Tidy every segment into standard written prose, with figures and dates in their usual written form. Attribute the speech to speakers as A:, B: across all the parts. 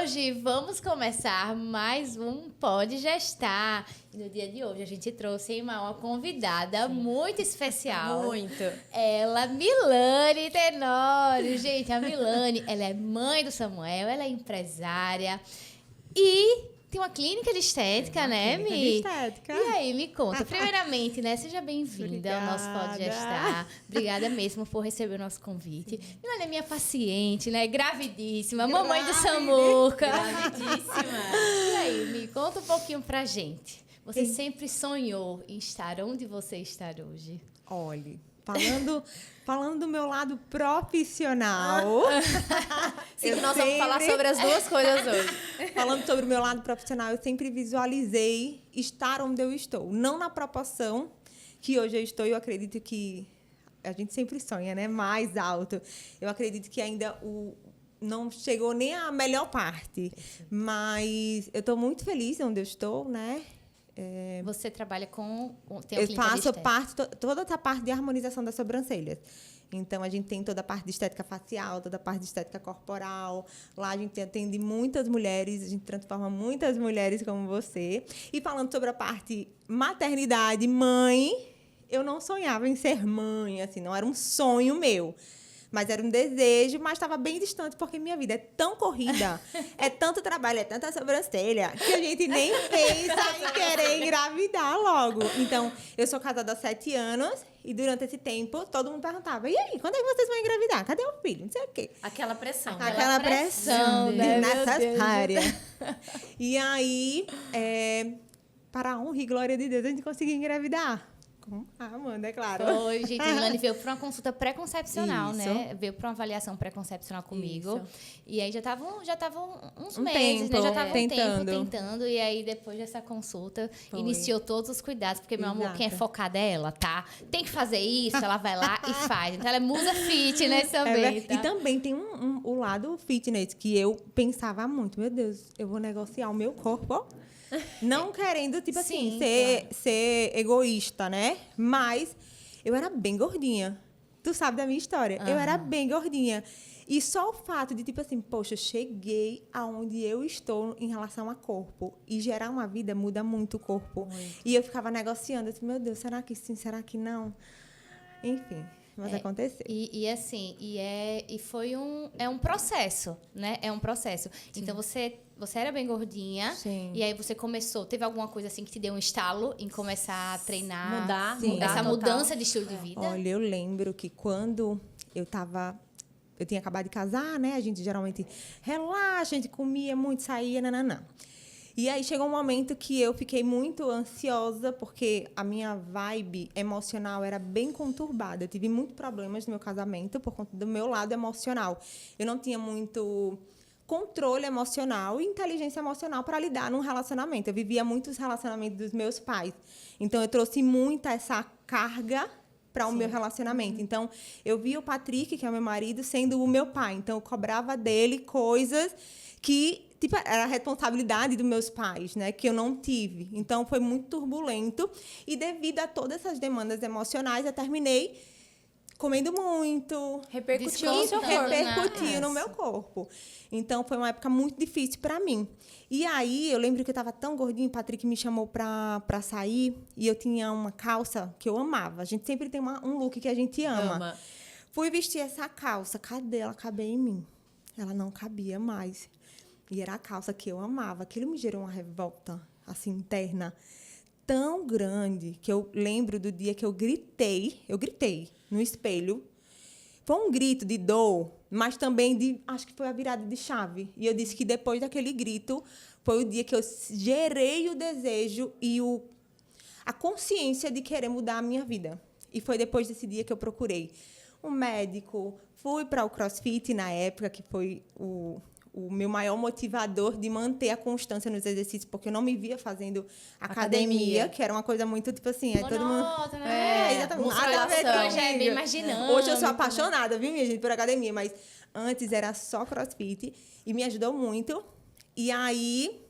A: hoje vamos começar mais um Pode Gestar. E no dia de hoje a gente trouxe uma convidada muito especial.
B: Muito.
A: Ela, Milane Tenório. Gente, a Milane, ela é mãe do Samuel, ela é empresária e tem uma clínica de estética, né, Mi?
B: De estética.
A: E aí, me conta. Primeiramente, né, seja bem-vinda ao nosso Pode Gestar. Obrigada mesmo por receber o nosso convite. Milane é minha paciente, né, gravidíssima, mamãe do Samuca.
B: Gravidíssima.
A: E aí, me conta um pouquinho pra gente. Você sempre sonhou em estar onde você está hoje?
B: Olhe, falando do meu lado profissional.
C: Sim, nós vamos falar sobre as duas coisas hoje.
B: Falando sobre o meu lado profissional, eu sempre visualizei estar onde eu estou. Não na proporção que hoje eu estou, eu acredito que a gente sempre sonha, né? Mais alto. Eu acredito que ainda não chegou nem a melhor parte. Mas eu estou muito feliz onde eu estou, né?
A: Você trabalha tem
B: Eu faço toda essa parte de harmonização das sobrancelhas. Então, a gente tem toda a parte de estética facial, toda a parte de estética corporal. Lá a gente atende muitas mulheres, a gente transforma muitas mulheres como você. E falando sobre a parte maternidade, mãe, eu não sonhava em ser mãe, assim, não era um sonho meu. Mas era um desejo, mas estava bem distante, porque minha vida é tão corrida, é tanto trabalho, é tanta sobrancelha, que a gente nem pensa em querer engravidar logo. Então, eu sou casada há 7 anos, e durante esse tempo, todo mundo perguntava, e aí, quando é que vocês vão engravidar? Cadê o filho? Não sei o quê.
C: Aquela pressão.
B: Aquela pressão,
A: né?
B: necessária. E aí, para a honra e glória de Deus, a gente conseguiu engravidar. Com a Amanda, é claro.
A: Foi, gente. A Milane veio para uma consulta pré-concepcional,
B: Isso.
A: né? Veio para uma avaliação pré-concepcional comigo.
B: Isso.
A: E aí já estavam uns
B: Um
A: meses,
B: tempo,
A: né? Já estavam um tempo
B: tentando.
A: tentando. E aí, depois dessa consulta,
B: Foi.
A: iniciou todos os cuidados. Porque, meu amor,
B: Exato.
A: quem é focada é ela, tá? Tem que fazer isso, ela vai lá e faz. Então, ela é musa fitness também, tá?
B: E também tem o lado fitness, que eu pensava muito, meu Deus, eu vou negociar o meu corpo, ó. Não querendo, tipo assim,
A: Sim,
B: ser egoísta, né? Mas eu era bem gordinha. Tu sabe da minha história. Eu era bem gordinha. E só o fato de, tipo assim, poxa, eu cheguei aonde eu estou em relação a corpo. E gerar uma vida muda muito o corpo. E eu ficava negociando, assim, meu Deus, será que sim, será que não? Enfim, mas aconteceu.
A: Foi um processo, né? É um processo. Sim. Então, você era bem gordinha.
B: Sim.
A: E aí você teve alguma coisa assim que te deu um estalo em começar a treinar?
C: Mudar
A: Essa
C: total.
A: mudança de estilo de vida?
B: Olha, eu lembro que quando eu tinha acabado de casar, né? A gente geralmente relaxa, a gente comia muito, saía, nananã. E aí chegou um momento que eu fiquei muito ansiosa, porque a minha vibe emocional era bem conturbada. Eu tive muitos problemas no meu casamento por conta do meu lado emocional. Eu não tinha muito controle emocional e inteligência emocional para lidar num relacionamento. Eu vivia muitos relacionamentos dos meus pais. Então, eu trouxe muita essa carga para o meu relacionamento. Então, eu via o Patrick, que é o meu marido, sendo o meu pai. Então, eu cobrava dele coisas que tipo, era a responsabilidade dos meus pais, né? Que eu não tive. Então, foi muito turbulento. E devido a todas essas demandas emocionais, eu terminei comendo muito.
C: Repercutiu no seu corpo.
B: Repercutiu no meu corpo. Então, foi uma época muito difícil para mim. E aí, eu lembro que eu estava tão gordinha, o Patrick me chamou para sair, e eu tinha uma calça que eu amava. A gente sempre tem um look que a gente ama. Fui vestir essa calça. Cadê ela? Cabia em mim. Ela não cabia mais. E era a calça que eu amava. Aquilo me gerou uma revolta, assim, interna, tão grande, que eu lembro do dia que eu gritei no espelho. Foi um grito de dor, mas também acho que foi a virada de chave. E eu disse que depois daquele grito, foi o dia que eu gerei o desejo e a consciência de querer mudar a minha vida. E foi depois desse dia que eu procurei um médico, fui para o CrossFit na época, que foi o meu maior motivador de manter a constância nos exercícios, porque eu não me via fazendo academia, que era uma coisa muito, tipo assim... todo mundo,
A: né?
B: Exatamente.
C: Musculação.
A: Eu já ia me imaginando.
B: Hoje eu sou apaixonada, viu, minha gente, por academia, mas antes era só CrossFit e me ajudou muito. E aí...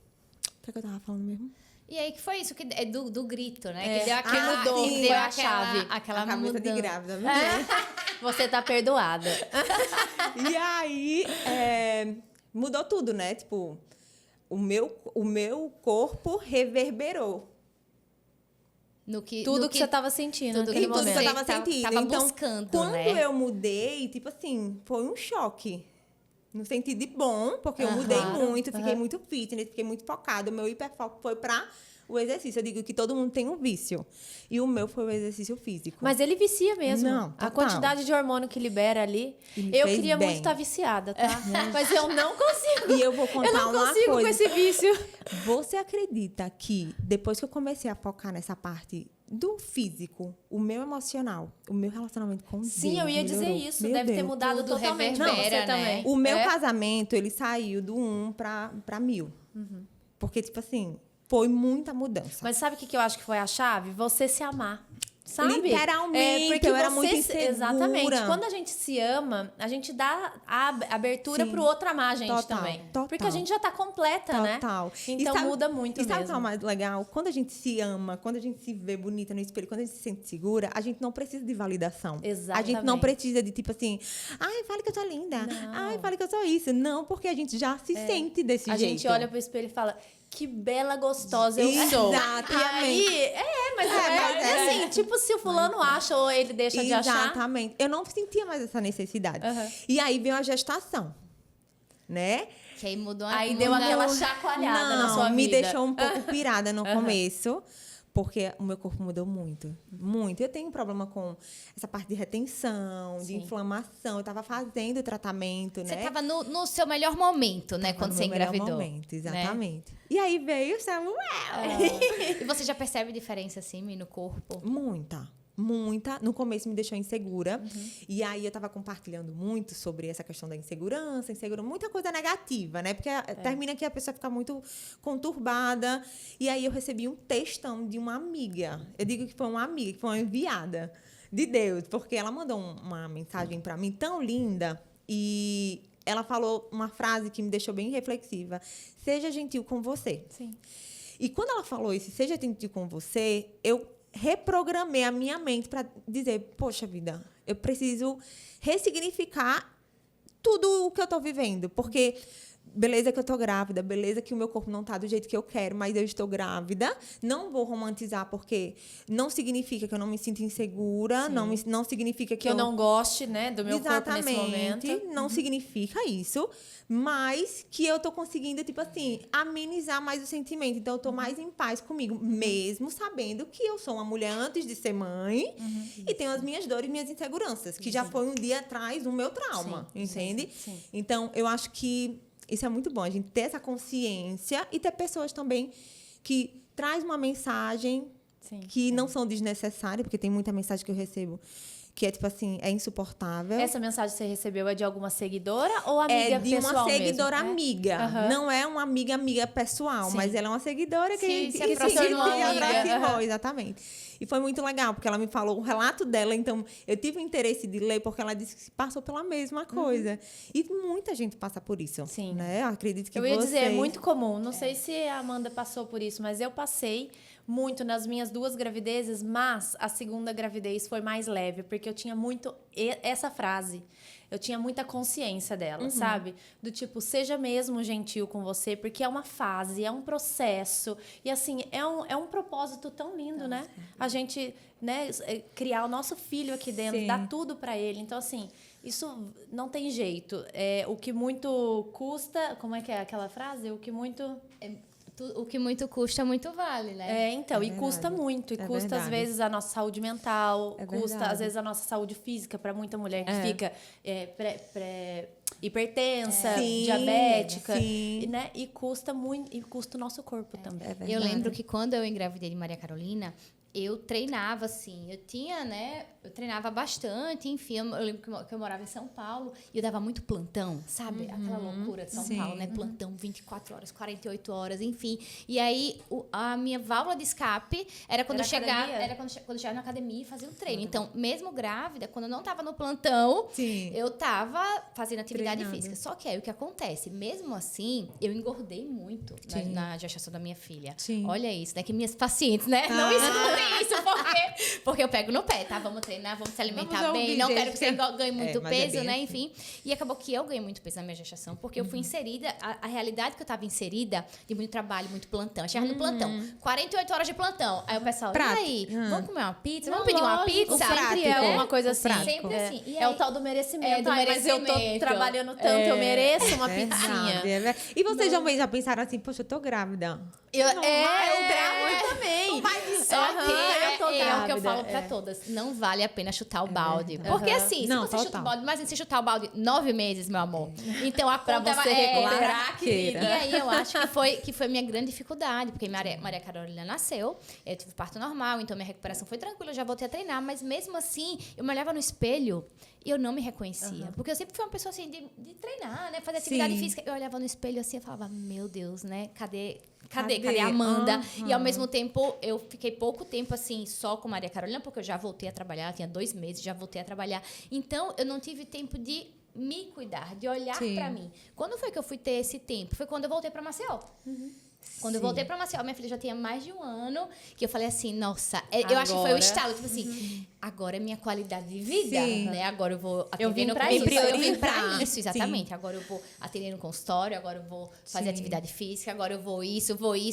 B: O que eu tava falando mesmo?
A: E aí que foi isso, que é do grito, né? Que deu aquele
C: mudou,
A: sim,
C: foi
A: deu
C: a chave.
A: Aquela
B: a cabeça
A: mudança.
B: de grávida, viu?
C: Você tá perdoada.
B: E aí, mudou tudo, né? Tipo, o meu corpo reverberou.
C: Tudo que você estava sentindo naquele
B: Tudo que eu
C: momento.
B: tava sentindo.
A: Tava
B: Então,
A: buscando,
B: quando
A: né?
B: eu mudei, tipo assim, foi um choque. No sentido de bom, porque eu mudei muito, fiquei muito fitness, fiquei muito focada. O meu hiperfoco foi para o exercício. Eu digo que todo mundo tem um vício. E o meu foi o exercício físico.
C: Mas ele vicia mesmo.
B: Não,
C: a
B: total.
C: quantidade de hormônio que libera ali.
B: E me
C: Eu
B: fez
C: queria
B: bem.
C: muito estar viciada, tá? Mas eu não consigo.
B: E eu vou contar
C: Eu não
B: uma
C: consigo
B: coisa.
C: com esse vício.
B: Você acredita que depois que eu comecei a focar nessa parte do físico, o meu emocional, o meu relacionamento com Deus
C: Sim, eu ia dizer
B: melhorou?
C: isso.
B: Meu
C: Deve ter
B: Deus.
C: mudado
A: Tudo
C: totalmente pra
A: reverbera,
C: você
A: né?
C: também.
B: O meu casamento, ele saiu do 1 para 1000. Porque, tipo assim, foi muita mudança.
C: Mas sabe o que eu acho que foi a chave? Você se amar. Sabe?
B: Literalmente,
C: porque
B: eu era
C: você
B: muito insegura.
C: Exatamente. Quando a gente se ama, a gente dá a abertura
B: Sim.
C: pro outro amar a gente
B: Total,
C: também.
B: total.
C: Porque a gente já tá completa, né?
B: Total.
C: Então muda muito
B: e sabe o que é
C: mesmo.
B: o mais legal? Quando a gente se ama, quando a gente se vê bonita no espelho, quando a gente se sente segura, a gente não precisa de validação.
C: Exatamente.
B: A gente não precisa de, tipo assim, ai, fale que eu sou linda.
C: Não.
B: Ai, fale que eu sou isso. Não, porque a gente já se sente desse
C: A
B: jeito.
C: gente olha pro espelho e fala, que bela gostosa eu sou.
B: Exatamente.
C: E aí, mas assim, tipo, se o fulano acha ou ele deixa de achar.
B: Exatamente. Eu não sentia mais essa necessidade.
C: Uhum.
B: E aí veio a gestação, né?
A: Que aí mudou
C: Aí deu aquela chacoalhada na sua vida.
B: Me deixou um pouco pirada no começo, porque o meu corpo mudou muito. Muito. Eu tenho um problema com essa parte de retenção, de inflamação. Eu estava fazendo tratamento,
A: Você
B: né?
A: tava no seu melhor momento, né? Quando
B: No
A: você
B: meu melhor
A: engravidou.
B: momento,
A: né?
B: exatamente. E aí veio o Samuel.
A: E você já percebe diferença, assim, no corpo?
B: Muita. No começo me deixou insegura. E aí eu tava compartilhando muito sobre essa questão da insegurança, muita coisa negativa, né? Porque termina que a pessoa fica muito conturbada. E aí eu recebi um textão de uma amiga. Eu digo que foi uma amiga, que foi uma enviada de Deus, porque ela mandou uma mensagem para mim tão linda e ela falou uma frase que me deixou bem reflexiva. Seja gentil com você.
C: Sim.
B: E quando ela falou isso, seja gentil com você, eu reprogramei a minha mente para dizer, poxa vida, eu preciso ressignificar tudo o que eu estou vivendo, porque beleza que eu estou grávida, beleza que o meu corpo não está do jeito que eu quero, mas eu estou grávida, não vou romantizar, porque não significa que eu não me sinto insegura, não significa
C: Que eu não goste, né, do meu corpo nesse
B: Exatamente,
C: momento.
B: não significa isso, mas que eu tô conseguindo, tipo assim, amenizar mais o sentimento. Então, eu tô mais em paz comigo, mesmo sabendo que eu sou uma mulher antes de ser mãe e tenho as minhas dores e minhas inseguranças, que já foi um dia atrás o meu trauma, entende?
C: Sim.
B: Então, eu acho que isso é muito bom, a gente ter essa consciência e ter pessoas também que traz uma mensagem que não são desnecessárias, porque tem muita mensagem que eu recebo que é tipo assim, é insuportável.
C: Essa mensagem que você recebeu é de alguma seguidora ou amiga
B: de
C: pessoal
B: uma seguidora
C: mesmo?
B: amiga.
C: Uhum.
B: Não é uma amiga pessoal,
C: Sim.
B: mas ela é uma seguidora que
A: Se aproximou,
B: aproximou, exatamente. E foi muito legal, porque ela me falou o relato dela, então eu tive o interesse de ler, porque ela disse que passou pela mesma coisa. E muita gente passa por isso.
C: Sim.
B: Né? Eu acredito que
C: Eu ia
B: vocês...
C: dizer, é muito comum. Não sei se a Amanda passou por isso, mas eu passei muito nas minhas 2 gravidezes, mas a segunda gravidez foi mais leve, porque eu tinha muito essa frase. Eu tinha muita consciência dela, sabe? Do tipo, seja mesmo gentil com você, porque é uma fase, é um processo. E, assim, é um propósito tão lindo, né? A gente, né, criar o nosso filho aqui dentro,
B: Sim.
C: dar tudo pra ele. Então, assim, isso não tem jeito. O que muito custa... Como é que é aquela frase? O que muito...
A: O que muito custa, muito vale, né?
C: Então, e custa muito. E custa, às vezes, a nossa saúde mental, custa, às vezes, a nossa saúde física, para muita mulher que fica hipertensa, diabética, né? E custa muito, e custa o nosso corpo também.
A: Eu lembro que quando eu engravidei de Maria Carolina, eu treinava, assim, eu treinava bastante, enfim, eu lembro que eu morava em São Paulo e eu dava muito plantão, sabe? Aquela loucura de São Paulo, né? Plantão 24 horas, 48 horas, enfim. E aí, a minha válvula de escape era quando eu chegava, quando eu chegava na academia e fazia um treino. Então, mesmo grávida, quando eu não tava no plantão, eu tava fazendo atividade física. Só que aí, o que acontece? Mesmo assim, eu engordei muito na gestação da minha filha. Olha isso, né? Que minhas pacientes, né? Não escondem sobre isso, porque eu pego no pé, tá? Vamos treinar, vamos se alimentar
B: Vamos
A: bem.
B: ouvir,
A: Não
B: gente,
A: quero que você
B: que-
A: ganhe muito
B: mas é
A: peso,
B: bem
A: né?
B: assim.
A: Enfim. E acabou que eu ganhei muito peso na minha gestação, porque eu fui inserida, a realidade que eu tava inserida, de muito trabalho, muito plantão. Eu chegava no plantão, 48 horas de plantão. Aí o pessoal,
B: Prático.
A: e aí? Vamos comer uma pizza?
C: Não,
A: Vamos pedir uma
C: lógico,
A: pizza?
C: sempre é
B: Prático.
C: uma coisa assim.
B: Prático.
A: Sempre assim. E
C: É o
A: aí-
C: tal do merecimento.
A: É, do
C: Ai, mas eu tô
A: merecimento.
C: trabalhando tanto, eu mereço uma
B: Verdade,
C: pizzinha.
B: é verdade. E vocês já pensaram assim, poxa, eu tô grávida.
C: Eu
B: gravo
C: também.
A: Só
C: Aham,
A: que
C: eu tô
A: é o que eu
C: grávida,
A: falo pra todas. Não vale a pena chutar o balde.
B: verdade.
A: Porque assim,
B: Não,
A: se você chuta
B: total.
A: o balde, imagina se chutar o balde 9 meses, meu amor. Então a
C: Pra
A: conta
C: você recuperar, querida.
A: E aí eu acho que foi minha grande dificuldade, porque Maria Carolina nasceu, eu tive parto normal, então minha recuperação foi tranquila, eu já voltei a treinar, mas mesmo assim, eu me olhava no espelho e eu não me reconhecia. Porque eu sempre fui uma pessoa assim de treinar, né? Fazer atividade
B: Sim.
A: física. Eu olhava no espelho assim e falava, meu Deus, né? Cadê
B: Cadê?
A: a Amanda?
B: Aham.
A: E ao mesmo tempo, eu fiquei pouco tempo assim, só com Maria Carolina, porque eu já voltei a trabalhar, tinha 2 meses, já voltei a trabalhar. Então, eu não tive tempo de me cuidar, de olhar
B: Sim.
A: pra mim. Quando foi que eu fui ter esse tempo? Foi quando eu voltei pra Maceió. Quando eu voltei pra Maceió, minha filha já tinha mais de um ano, que eu falei assim, nossa, eu acho que foi o
C: Agora.
A: estalo, tipo assim, agora é minha qualidade de vida,
B: Sim.
A: né? Agora eu vou
C: Eu vim
A: atendendo
C: pra
A: com
C: isso.
A: Eu vim pra
B: Priorizar.
A: isso, exatamente. Agora eu vou atender no consultório, agora eu vou fazer
B: Sim.
A: atividade física, agora eu vou isso.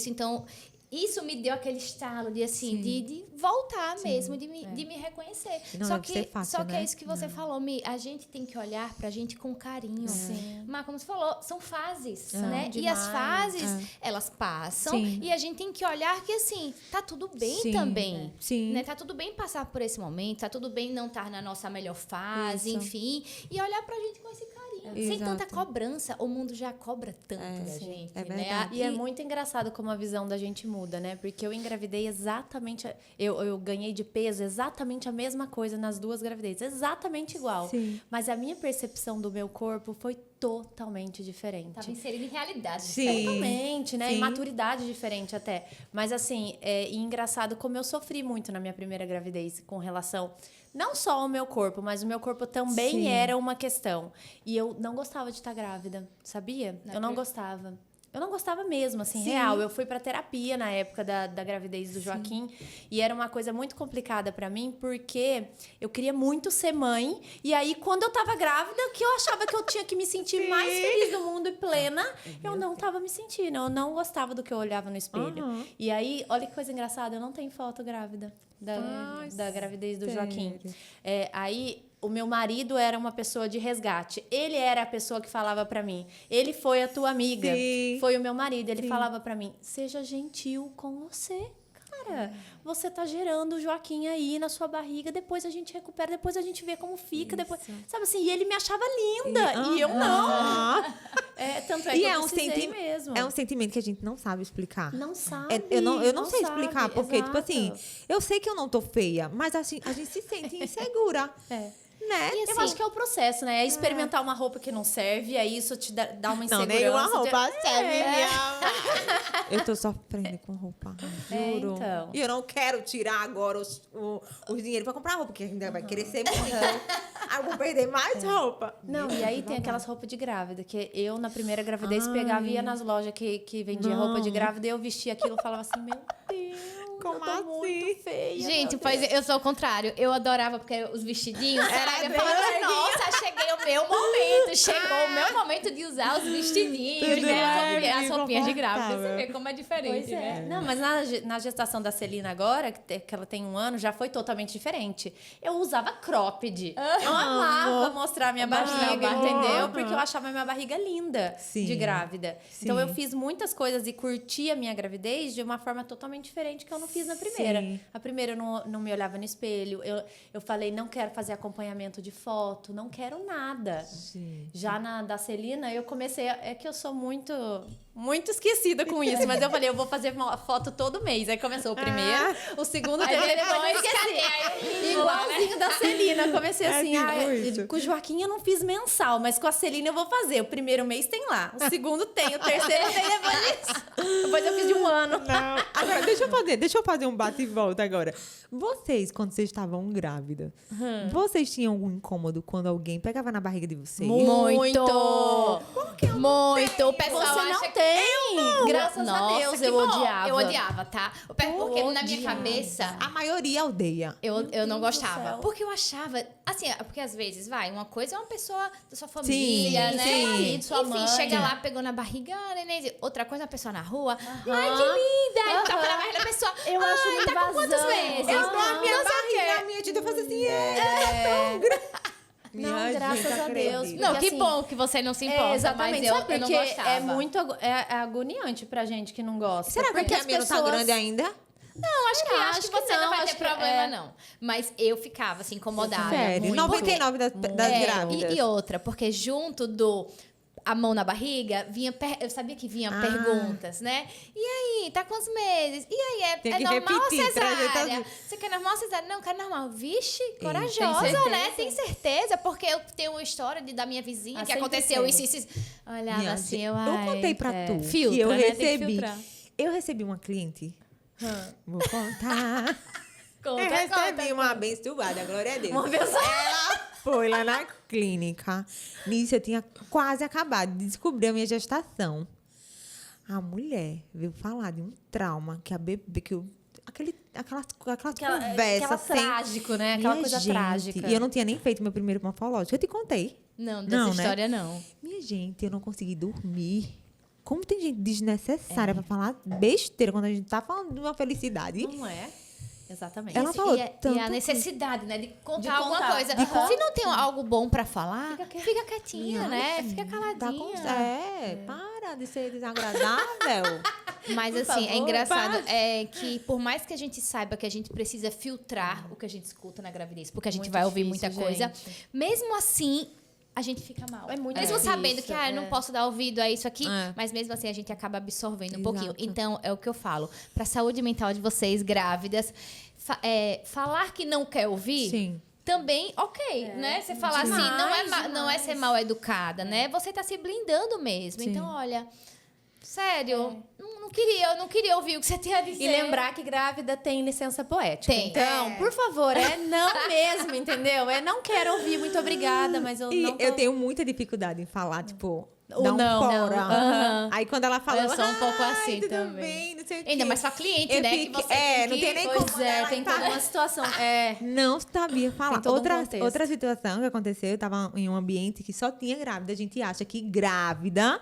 A: Então, isso me deu aquele estalo de assim, de voltar mesmo, de me reconhecer.
B: Não
A: só
B: deve
A: que,
B: ser fácil,
A: que
B: né?
A: é isso que você falou, a gente tem que olhar pra gente com carinho.
C: Sim.
A: Mas como você falou, são fases, né? E
C: Demais.
A: as fases, elas passam.
B: Sim.
A: E a gente tem que olhar que, assim, tá tudo bem
B: Sim.
A: também.
B: Sim.
A: Né? Tá tudo bem passar por esse momento, tá tudo bem não estar na nossa melhor fase,
B: Isso.
A: enfim. E olhar pra gente com esse carinho. Sem
B: Exato.
A: tanta cobrança. O mundo já cobra tanto da
B: sim.
A: gente,
B: É
A: né?
B: verdade.
C: E é muito engraçado como a visão da gente muda, né? Porque eu engravidei exatamente... Eu ganhei de peso exatamente a mesma coisa nas 2 gravidezes. Exatamente igual.
B: Sim.
C: Mas a minha percepção do meu corpo foi totalmente diferente.
A: Tava inserido em realidade.
B: Sim.
C: Totalmente, né?
B: Sim.
C: E maturidade diferente até. Mas assim, e engraçado como eu sofri muito na minha primeira gravidez com relação... Não só ao meu corpo, mas o meu corpo também
B: Sim.
C: era uma questão. E eu não gostava de estar grávida, sabia? Eu não gostava. Eu não gostava mesmo, assim,
B: Sim.
C: real. Eu fui pra terapia na época da gravidez do Joaquim. E era uma coisa muito complicada pra mim, porque eu queria muito ser mãe. E aí, quando eu tava grávida, que eu achava que eu tinha que me sentir mais feliz do mundo e plena, eu não tava me sentindo. Eu não gostava do que eu olhava no espelho.
B: Aham.
C: E aí, olha que coisa engraçada, eu não tenho foto grávida da gravidez do
B: sério?
C: Joaquim. Aí, o meu marido era uma pessoa de resgate. Ele era a pessoa que falava pra mim. Ele foi a tua amiga.
B: Sim.
C: Foi o meu marido. Ele falava pra mim, seja gentil com você. Cara, você tá gerando o Joaquim aí na sua barriga, depois a gente recupera, depois a gente vê como fica, depois... Sabe assim, e ele me achava linda, e eu não.
B: Aham.
C: Tanto é
B: E
C: que
B: é
C: eu
B: um
C: precisei
B: sentimento.
C: mesmo.
B: É um sentimento que a gente não sabe explicar.
C: Não sabe.
B: Eu não sei
C: sabe,
B: explicar, porque, tipo
C: exato.
B: assim, eu sei que eu não tô feia, mas assim, a gente se sente insegura.
C: É.
B: Né?
A: E
C: Eu
A: assim,
C: acho que é o processo, né? É experimentar uma roupa que não serve, aí isso te dá uma
B: Não,
C: insegurança.
B: nenhuma
C: de-
B: roupa serve, Eu tô sofrendo com roupa, juro.
C: então.
B: E eu não quero tirar agora os dinheiro pra comprar roupa, porque ainda vai crescer muito. Aí eu vou perder mais roupa.
C: Não, e aí tem aquelas roupas de grávida, que eu, na primeira gravidez, pegava e ia nas lojas que vendia roupa de grávida, e eu vestia aquilo e falava assim, meu Deus,
B: Como
C: eu tô
B: assim?
C: muito feia.
A: gente,
C: meu
A: pois
C: Deus.
A: eu sou o contrário. Eu adorava porque os vestidinhos.
B: Era
A: eu
B: bem
A: falava,
B: larguinho.
A: nossa, cheguei o meu momento. Chegou o meu momento de usar os vestidinhos,
B: Tudo
A: né?
B: leve,
A: As roupinhas de grávida. Você
B: confortável.
A: vê como é diferente,
C: Pois é.
A: né?
C: Não, mas na gestação da Celina agora, que ela tem 1 ano, já foi totalmente diferente. Eu usava cropped. Eu amava mostrar minha barriga, entendeu? Porque eu achava minha barriga linda
B: Sim.
C: de grávida.
B: Sim.
C: Então eu fiz muitas coisas e curti a minha gravidez de uma forma totalmente diferente que eu não fiz na primeira.
B: Sim.
C: A primeira eu não me olhava no espelho. Eu falei, não quero fazer acompanhamento de foto, não quero nada.
B: Sim.
C: Já na da Celina, eu comecei... É que eu sou muito esquecida com isso, mas eu falei, eu vou fazer uma foto todo mês. Aí começou o primeiro, o segundo,
A: Aí
C: depois eu
A: depois,
C: esqueci.
A: cadê? Aí eu
C: Igualzinho da Celina. Comecei
B: É
C: assim,
B: tipo isso.
C: com o Joaquim eu não fiz mensal, mas com a Celina eu vou fazer. O primeiro mês tem lá, o segundo tem, o terceiro tem depois disso. Depois eu fiz de 1 ano.
B: Não. Agora, deixa eu fazer um bate e volta agora. Vocês, quando vocês estavam grávidas, vocês tinham algum incômodo quando alguém pegava na barriga de vocês?
A: Muito! Muito! O pessoal
C: Você não
A: acha que
C: tem. também. Graças a Deus,
A: que
C: eu
A: bom.
C: odiava.
A: Eu odiava, tá? Porque na minha
C: odiava.
A: cabeça,
B: A maioria odeia.
A: eu não
C: Deus do
A: gostava.
C: céu.
A: Porque eu achava, assim, porque às vezes, uma coisa é uma pessoa da sua família,
B: Sim,
A: né?
B: sim.
C: Marido, sua
A: Enfim,
C: mãe.
A: chega lá, pegou na barriga, neném. Outra coisa é uma pessoa na rua. Ai, que linda! Aí toca na barriga da pessoa.
C: Eu acho
A: Ai,
C: uma
A: tá com quantos
C: invasão.
A: meses?
B: Eu dou a minha
A: Não sei o quê.
B: barriga, a minha tia faz assim,
C: Não, graças a Deus.
A: Não,
C: Porque,
A: que
C: assim,
A: bom que você não se importa,
C: exatamente.
A: mas eu
C: Sabe
A: não
C: porque
A: gostava.
C: é muito é agoniante pra gente que não gosta.
B: Será
C: porque
B: que a
C: as
B: minha não tá
C: pessoas-
B: grande ainda?
A: Não, acho que
C: acho que
A: você não
C: não,
A: vai
C: acho
A: ter
C: que
A: problema,
C: é.
A: não. Mas eu ficava, assim, incomodada.
B: Sério,
A: muito.
B: 99 das grávidas.
A: E outra, porque junto do a mão na barriga, eu sabia que vinha perguntas, né? E aí, tá quantos meses? E aí,
B: Tem
A: é
B: que
A: normal ou
B: repetir,
A: cesárea?
B: 300 vezes.
A: Você quer normal ou cesárea? Não, quero normal. Vixe,
C: tem
A: corajosa,
C: certeza?
A: né? Tem certeza? Porque eu tenho uma história da minha vizinha que
C: sempre
A: aconteceu
C: teve.
A: isso. Olhava
B: Minha
A: assim,
B: gente,
A: eu
B: contei pra tu
A: filtra,
B: que eu
A: né? Tem que
B: recebi.
A: filtrar.
B: Eu recebi uma cliente. Vou contar.
A: Conta,
B: Eu recebi
A: conta.
B: uma abençoada, glória a Deus.
C: Uma pessoa-
B: Ela foi lá na clínica. Nisso eu tinha quase acabado de descobrir a minha gestação. A mulher veio falar de um trauma que a bebê, aquelas conversas sem...
C: trágico, né? Aquela
B: Minha
C: coisa
B: gente,
C: trágica.
B: E eu não tinha nem feito meu primeiro morfológico. Eu te contei.
A: Não, dessa
B: Não, né?
A: história não.
B: Minha gente, eu não consegui dormir. Como tem gente desnecessária pra falar besteira quando a gente tá falando de uma felicidade?
C: Não é? Exatamente.
B: Ela falou
A: e
B: tanto
A: a necessidade, né, de contar
C: De
A: alguma
C: contar.
A: coisa.
C: Aham.
A: Se não tem algo bom pra falar, fica quietinha,
B: Minha
A: né? Fica
B: Tá
A: caladinha.
B: para de ser desagradável.
A: Mas
C: Por
A: assim, é
C: favor,
A: engraçado que por mais que a gente saiba que a gente precisa filtrar o que a gente escuta na gravidez, porque a gente
C: Muito
A: vai ouvir
C: difícil,
A: muita coisa,
C: gente.
A: mesmo assim a gente fica mal.
C: É muito
A: mesmo
C: difícil,
A: sabendo que eu não posso dar ouvido a isso aqui,
B: É.
A: mas mesmo assim a gente acaba absorvendo um
B: Exato.
A: pouquinho. Então, é o que eu falo. Pra saúde mental de vocês, grávidas, falar que não quer ouvir.
B: Sim.
A: Também, né? Você falar assim,
C: Demais,
A: não é ser mal educada, né? Você tá se blindando mesmo.
B: Sim.
A: Então, olha, sério, eu não queria ouvir o que você tinha a dizer.
C: E lembrar que grávida tem licença poética.
A: Tem.
C: Então, por favor, não mesmo, entendeu? Não quero ouvir, muito obrigada, mas eu
B: E
C: não tô...
B: eu tenho muita dificuldade em falar, tipo,
C: O
B: dar um
C: não.
B: fora.
A: Não. Aham.
B: Aí quando ela fala,
A: Eu sou um pouco
B: "Ai,
A: assim
B: tudo
A: também."
B: bem, não sei o quê.
A: Ainda mais sua cliente,
B: Eu
A: né?
B: fico-
A: que você
B: não tem nem
C: Pois
B: como
C: é,
B: ela
C: tem toda
B: parar.
C: uma situação.
B: Não sabia falar.
C: Tem todo um contexto.
B: Outra situação que aconteceu, eu tava em um ambiente que só tinha grávida. A gente acha que grávida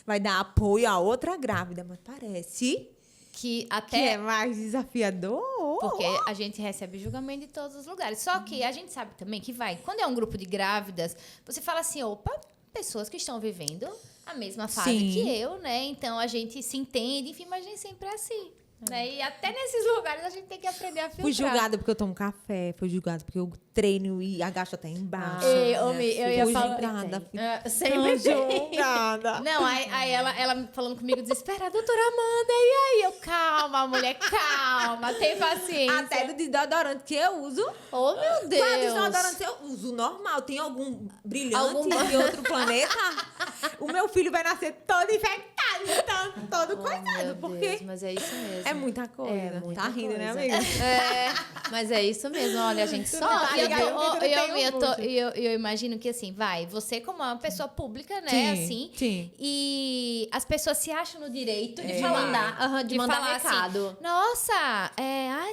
B: vai dar apoio a outra grávida, mas parece
A: que
B: que
A: até
B: é mais desafiador.
A: porque a gente recebe julgamento de todos os lugares. Só que a gente sabe também que quando é um grupo de grávidas, você fala assim, opa, pessoas que estão vivendo a mesma fase
B: Sim.
A: que eu, né? Então a gente se entende, enfim, mas nem sempre é assim. Né? E até nesses lugares a gente tem que aprender a filtrar.
B: Fui julgada porque eu tomo café, fui julgada porque eu treino e agacho até embaixo.
A: Ei, homem, eu ia
B: Fui
A: falar.
B: julgada.
C: Sempre tem.
B: julgada.
A: Não, aí ela falando comigo desesperada, doutora Amanda, e aí? Eu, calma, mulher, calma, tem paciência.
B: Até do desodorante que eu uso.
A: Oh, meu Deus.
B: Qual desodorante eu uso? Normal. Tem algum brilhante
A: Algum-
B: de outro planeta? O meu filho vai nascer todo infectado, então, todo coisado.
C: Meu
B: Porque
C: Deus, mas é isso mesmo.
B: é muita coisa.
C: É muita
B: Tá rindo, né,
C: coisa.
B: amiga?
C: Mas é isso mesmo. Olha, a gente só...
B: não tá
A: E eu,
B: ligado?
A: eu imagino que assim, você como uma pessoa pública, né,
B: Sim,
A: assim,
B: sim.
A: e as pessoas se acham no direito de
C: De
A: falar,
C: mandar, de mandar
A: falar
C: recado.
A: assim, nossa,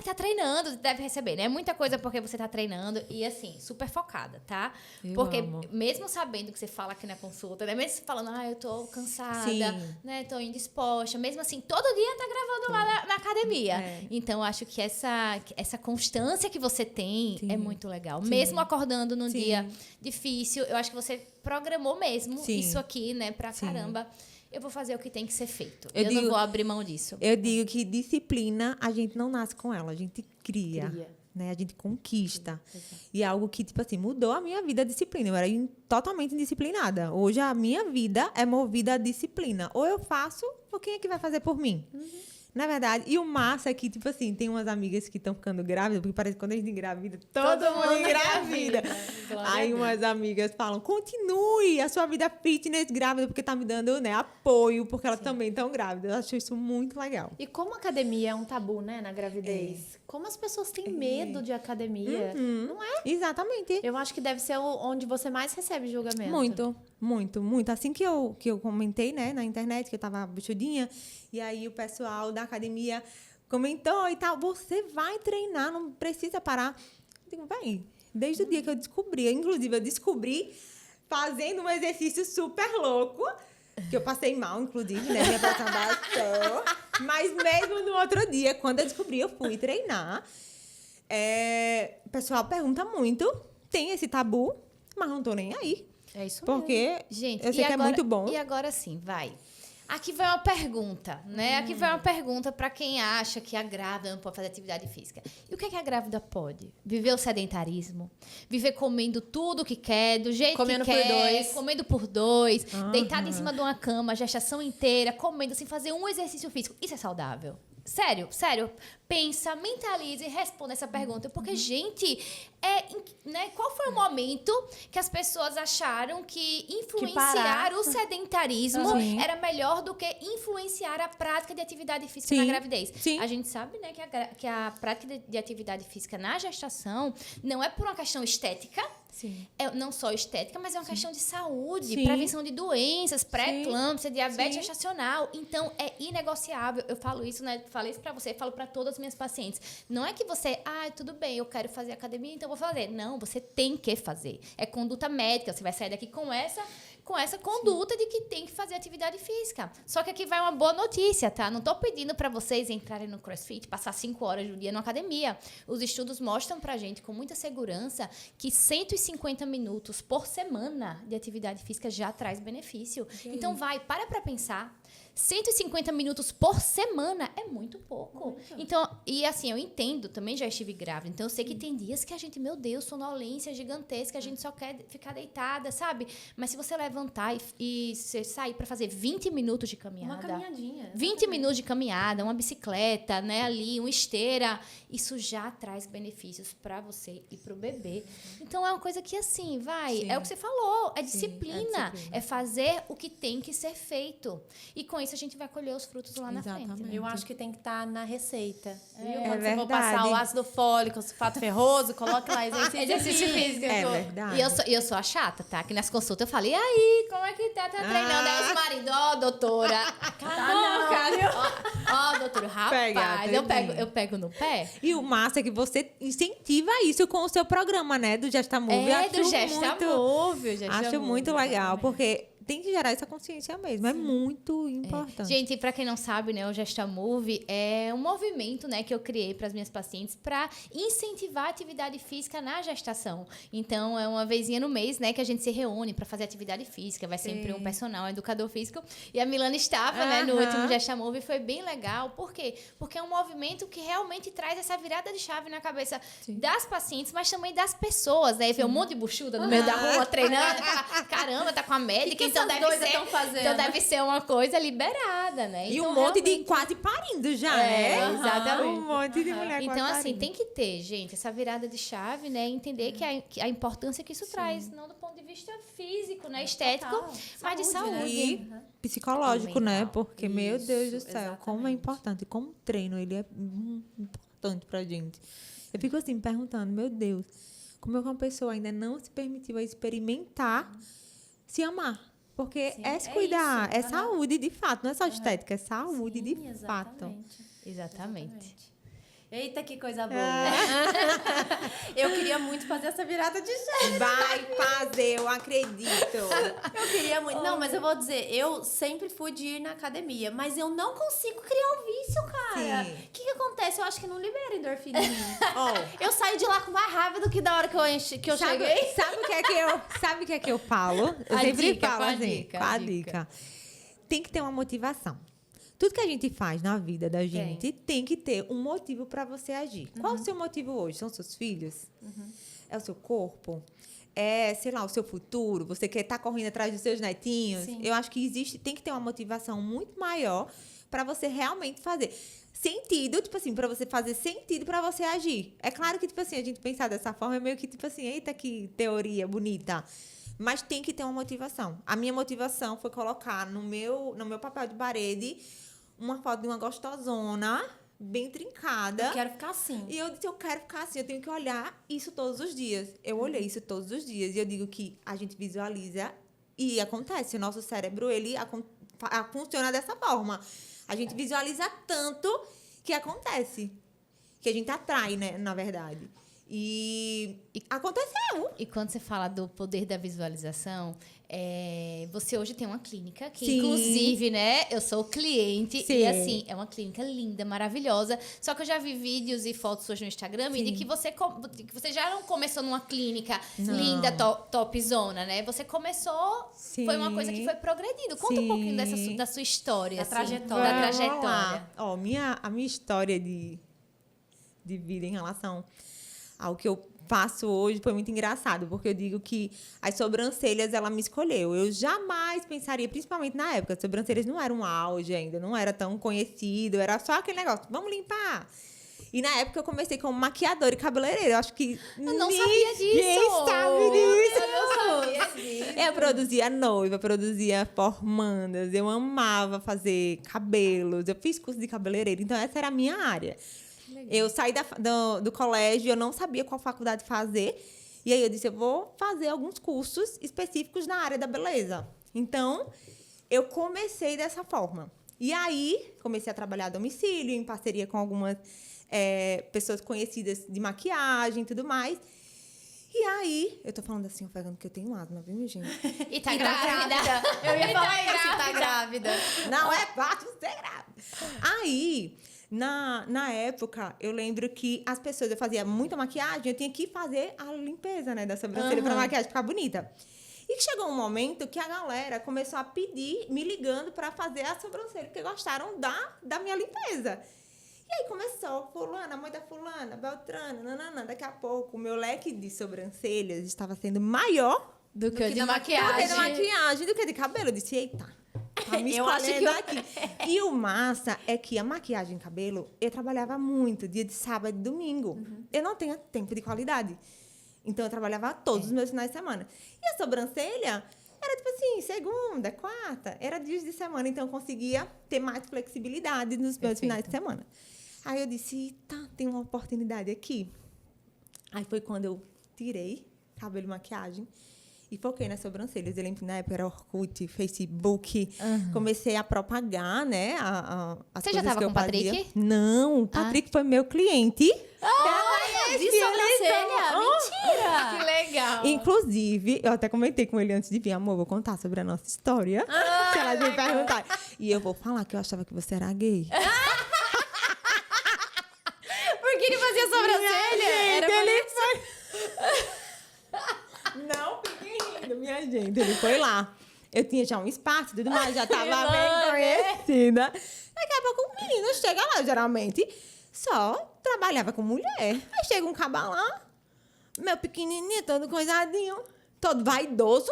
A: tá treinando, deve receber, né, muita coisa porque você tá treinando e assim, super focada, tá?
B: Eu
A: Porque
B: amo.
A: mesmo sabendo que você fala aqui na consulta, né, mesmo você falando, eu tô cansada,
B: Sim.
A: né, tô indisposta, mesmo assim, todo dia tá gravando lá na academia.
B: É.
A: Então, eu acho que essa constância que você tem
B: Sim.
A: é muito legal.
B: Sim.
A: Mesmo acordando num
B: Sim.
A: dia difícil, eu acho que você programou mesmo
B: Sim.
A: isso aqui, né, pra
B: Sim.
A: caramba. Eu vou fazer o que tem que ser feito.
B: Eu
A: Eu
B: digo-
A: não vou abrir mão disso.
B: Eu digo que disciplina, a gente não nasce com ela, a gente cria.
C: Cria.
B: Né? A gente conquista. E é algo que, tipo assim, mudou a minha vida a disciplina. Eu era totalmente indisciplinada. Hoje a minha vida é movida à disciplina. Ou eu faço, ou quem é que vai fazer por mim? Na verdade, e o massa é que, tipo assim, tem umas amigas que estão ficando grávidas, porque parece que quando a gente engravida, todo mundo engravida. Aí umas amigas falam, continue a sua vida fitness grávida, porque tá me dando, né, apoio, porque elas também estão grávidas. Eu acho isso muito legal.
C: E como a academia é um tabu, né, na gravidez? Como as pessoas têm medo de academia. Não é?
B: Exatamente.
C: Eu acho que deve ser onde você mais recebe julgamento.
B: Muito. Muito, muito. Assim que eu comentei, né, na internet, que eu tava bichudinha, e aí o pessoal da academia comentou e tal, você vai treinar, não precisa parar. Eu digo, véi, desde o dia que eu descobri, inclusive eu descobri fazendo um exercício super louco, que eu passei mal, inclusive, né, minha pressão baixou, mas mesmo no outro dia, quando eu descobri, eu fui treinar. O pessoal pergunta muito, tem esse tabu, mas não tô nem aí.
C: É isso mesmo.
B: Porque
A: Gente,
B: eu sei que é muito bom.
A: E agora sim, vai. Aqui vai uma pergunta, né? Aqui vai uma pergunta para quem acha que a grávida não pode fazer atividade física. E o que é que a grávida pode? Viver o sedentarismo? Viver comendo tudo que quer, do jeito
C: Comendo
A: que
C: por
A: quer,
C: dois.
A: comendo por dois, deitada em cima de uma cama, a gestação inteira, comendo sem fazer um exercício físico. Isso é saudável? Sério, sério. Pensa, mentalize e responda essa pergunta. Porque, gente, né, qual foi o momento que as pessoas acharam que influenciar o sedentarismo era melhor do que influenciar a prática de atividade física na gravidez?
B: Sim.
A: A gente sabe, né, que a prática de atividade física na gestação não é por uma questão estética.
B: Sim.
A: Não só estética, mas é uma questão de saúde,
B: Sim.
A: prevenção de doenças, pré-eclâmpsia, diabetes
B: Sim.
A: gestacional. Então, é inegociável. Eu falo isso, né? Falei isso pra você, falo pra todas as minhas pacientes. Não é que você, tudo bem, eu quero fazer academia, então eu vou fazer. Não, você tem que fazer. É conduta médica. Você vai sair daqui com essa conduta de que tem que fazer atividade física. Só que aqui vai uma boa notícia, tá? Não tô pedindo para vocês entrarem no CrossFit, passar 5 horas do dia na academia. Os estudos mostram pra gente com muita segurança que 150 minutos por semana de atividade física já traz benefício. Então para pensar. 150 minutos por semana é muito pouco. Então, e assim, eu entendo, também já estive grávida, então eu sei que tem dias que a gente, meu Deus, sonolência gigantesca, a gente só quer ficar deitada, sabe? Mas se você levantar e você sair para fazer 20 minutos de caminhada.
C: Uma caminhadinha.
A: 20 minutos de caminhada, uma bicicleta, né, ali, uma esteira, isso já traz benefícios para você e para o bebê. Então, é uma coisa que, assim, é o que você falou, é disciplina, é fazer o que tem que ser feito. E com isso a gente vai colher os frutos lá na frente. Né?
C: Eu acho que tem que estar na receita. Viu?
B: É
C: Quando você for
B: verdade.
C: passar o ácido fólico, o sulfato ferroso, coloque lá exercício físico.
B: É verdade.
A: E eu sou a chata, tá? Que nas consultas eu falei, e aí, como é que tá treinando? Aí os maridos, doutora. Ó, doutora, rapaz, eu pego no pé.
B: E o massa é que você incentiva isso com o seu programa, né? Do Gesta Move.
A: Do Gesta Move.
B: Acho muito legal, porque tem que gerar essa consciência mesmo. É muito importante.
A: Gente, para quem não sabe, né, o Gesta Move é um movimento, né, que eu criei para as minhas pacientes para incentivar a atividade física na gestação. Então, é uma vezinha no mês, né, que a gente se reúne para fazer atividade física. Vai sempre um personal, um educador físico. E a Milana estava, né, no último Gesta Move e foi bem legal. Por quê? Porque é um movimento que realmente traz essa virada de chave na cabeça das pacientes, mas também das pessoas, né? Ver um monte de buchuda no meio da rua treinando, e fala, caramba, tá com a médica, então deve ser uma coisa liberada, né?
B: E
A: então,
B: um monte de quase parindo já, né?
A: Exatamente.
B: Um monte de mulher
A: Então,
B: quase
A: assim,
B: parindo.
A: tem que ter, gente, essa virada de chave, né? Entender que a importância que isso traz, não do ponto de vista físico, né? Estético, mas de saúde.
B: E psicológico, né?
A: Mental.
B: Porque, meu Deus do
C: Isso,
B: céu, como é importante. Como o treino, ele é importante pra gente. Eu fico assim, me perguntando, meu Deus, como é que uma pessoa ainda não se permitiu a experimentar se amar? Porque é se cuidar,
C: isso.
B: é saúde de fato, não é só estética, é saúde de fato.
A: Exatamente.
C: Eita, que coisa boa. Eu queria muito fazer essa virada de chave.
B: Vai fazer, eu acredito.
C: Eu queria muito. Não, mas eu vou dizer, eu sempre fui de ir na academia, mas eu não consigo criar o vício, cara.
B: Sim.
C: O que acontece? Eu acho que não libera endorfina em mim.
B: Oh,
C: Eu saio de lá com mais rápido que da hora que eu cheguei.
B: Sabe o que é que eu falo? Eu
A: A
B: sempre
A: dica,
B: falo
A: qual a
B: assim,
A: dica,
B: qual
A: a
B: a dica? Tem que ter uma motivação. Tudo que a gente faz na vida da gente tem que ter um motivo para você agir. Qual é o seu motivo hoje? São seus filhos? É o seu corpo? É, sei lá, o seu futuro? Você quer estar correndo atrás dos seus netinhos?
C: Sim.
B: Eu acho que tem que ter uma motivação muito maior para você realmente fazer sentido, tipo assim, para você fazer sentido para você agir. É claro que, tipo assim, a gente pensar dessa forma é meio que, tipo assim, eita, que teoria bonita. Mas tem que ter uma motivação. A minha motivação foi colocar no meu papel de parede uma foto de uma gostosona, bem trincada.
C: Eu quero ficar assim.
B: E eu disse, eu quero ficar assim, eu tenho que olhar isso todos os dias. Eu olhei isso todos os dias. E eu digo que a gente visualiza E acontece, o nosso cérebro, ele funciona dessa forma. A gente visualiza tanto que acontece. Que a gente atrai, né, na verdade. E aconteceu.
A: E quando você fala do poder da visualização, você hoje tem uma clínica que,
B: Sim.
A: inclusive, né, eu sou cliente.
B: Sim.
A: E, assim, é uma clínica linda, maravilhosa. Só que eu já vi vídeos e fotos hoje no Instagram e de que você já não começou numa clínica linda, topzona, né? Você começou...
B: Sim.
A: Foi uma coisa que foi progredindo. Conta um pouquinho da sua história,
C: Da
A: assim,
C: trajetória.
A: Da
B: Vamos
A: trajetória.
B: lá. Ó, a minha história de vida em relação ao que eu faço hoje foi muito engraçado, porque eu digo que as sobrancelhas, ela me escolheu. Eu jamais pensaria, principalmente na época, as sobrancelhas não eram um auge ainda, não era tão conhecido, era só aquele negócio, vamos limpar. E na época eu comecei como maquiadora e cabeleireira. Eu acho que
A: Eu não sabia disso.
B: ninguém sabe disso.
A: Eu não sabia disso.
B: Eu produzia noiva, produzia formandas, eu amava fazer cabelos, eu fiz curso de cabeleireira, então essa era a minha área. Eu saí do colégio, eu não sabia qual faculdade fazer, e aí eu disse, eu vou fazer alguns cursos específicos na área da beleza. Então, eu comecei dessa forma. E aí, comecei a trabalhar a domicílio, em parceria com algumas pessoas conhecidas de maquiagem e tudo mais. E aí, eu tô falando assim, ofegando que eu tenho asma, viu, minha gente?
A: E tá grávida.
C: Eu ia falar isso, tá grávida.
B: Não é fácil ser grávida. Aí, na época, eu lembro que as pessoas, eu fazia muita maquiagem, eu tinha que fazer a limpeza, né, da sobrancelha pra maquiagem ficar bonita. E chegou um momento que a galera começou a pedir, me ligando pra fazer a sobrancelha, porque gostaram da minha limpeza. E aí começou, fulana, mãe da fulana, Beltrana, nananã. Daqui a pouco, o meu leque de sobrancelhas estava sendo maior
A: Do que o de
B: do que
A: maquiagem.
B: de maquiagem, do que de cabelo. Eu disse, eita, tá me
C: Eu acho
B: escolhendo
C: que
B: aqui. E o massa é que a maquiagem e cabelo, eu trabalhava muito, dia de sábado e domingo. Eu não tinha tempo de qualidade. Então, eu trabalhava todos os meus finais de semana. E a sobrancelha era, tipo assim, segunda, quarta. Era dias de semana, então eu conseguia ter mais flexibilidade nos meus finais de semana. Aí eu disse, tá, tem uma oportunidade aqui. Aí foi quando eu tirei cabelo e maquiagem e foquei nas sobrancelhas. Eu lembro que na época era Orkut, Facebook. Comecei a propagar, né, as
A: Você já
B: coisas
A: tava
B: que eu
A: com o Patrick?
B: fazia. Não, o Patrick foi meu cliente.
C: De sobrancelha? Mentira!
A: Que legal.
B: Inclusive, eu até comentei com ele antes de vir, amor, vou contar sobre a nossa história. Se elas me perguntarem. E eu vou falar que eu achava que você era gay.
C: Porque ele fazia sobrancelha? Era
B: Não fiquem rindo, minha gente. Ele foi lá. Eu tinha já um espaço e tudo mais, já tava bem conhecida. Daqui a pouco o menino chega lá, geralmente, só trabalhava com mulher. Aí chega um caba lá, meu pequenininho, todo coisadinho, todo vaidoso.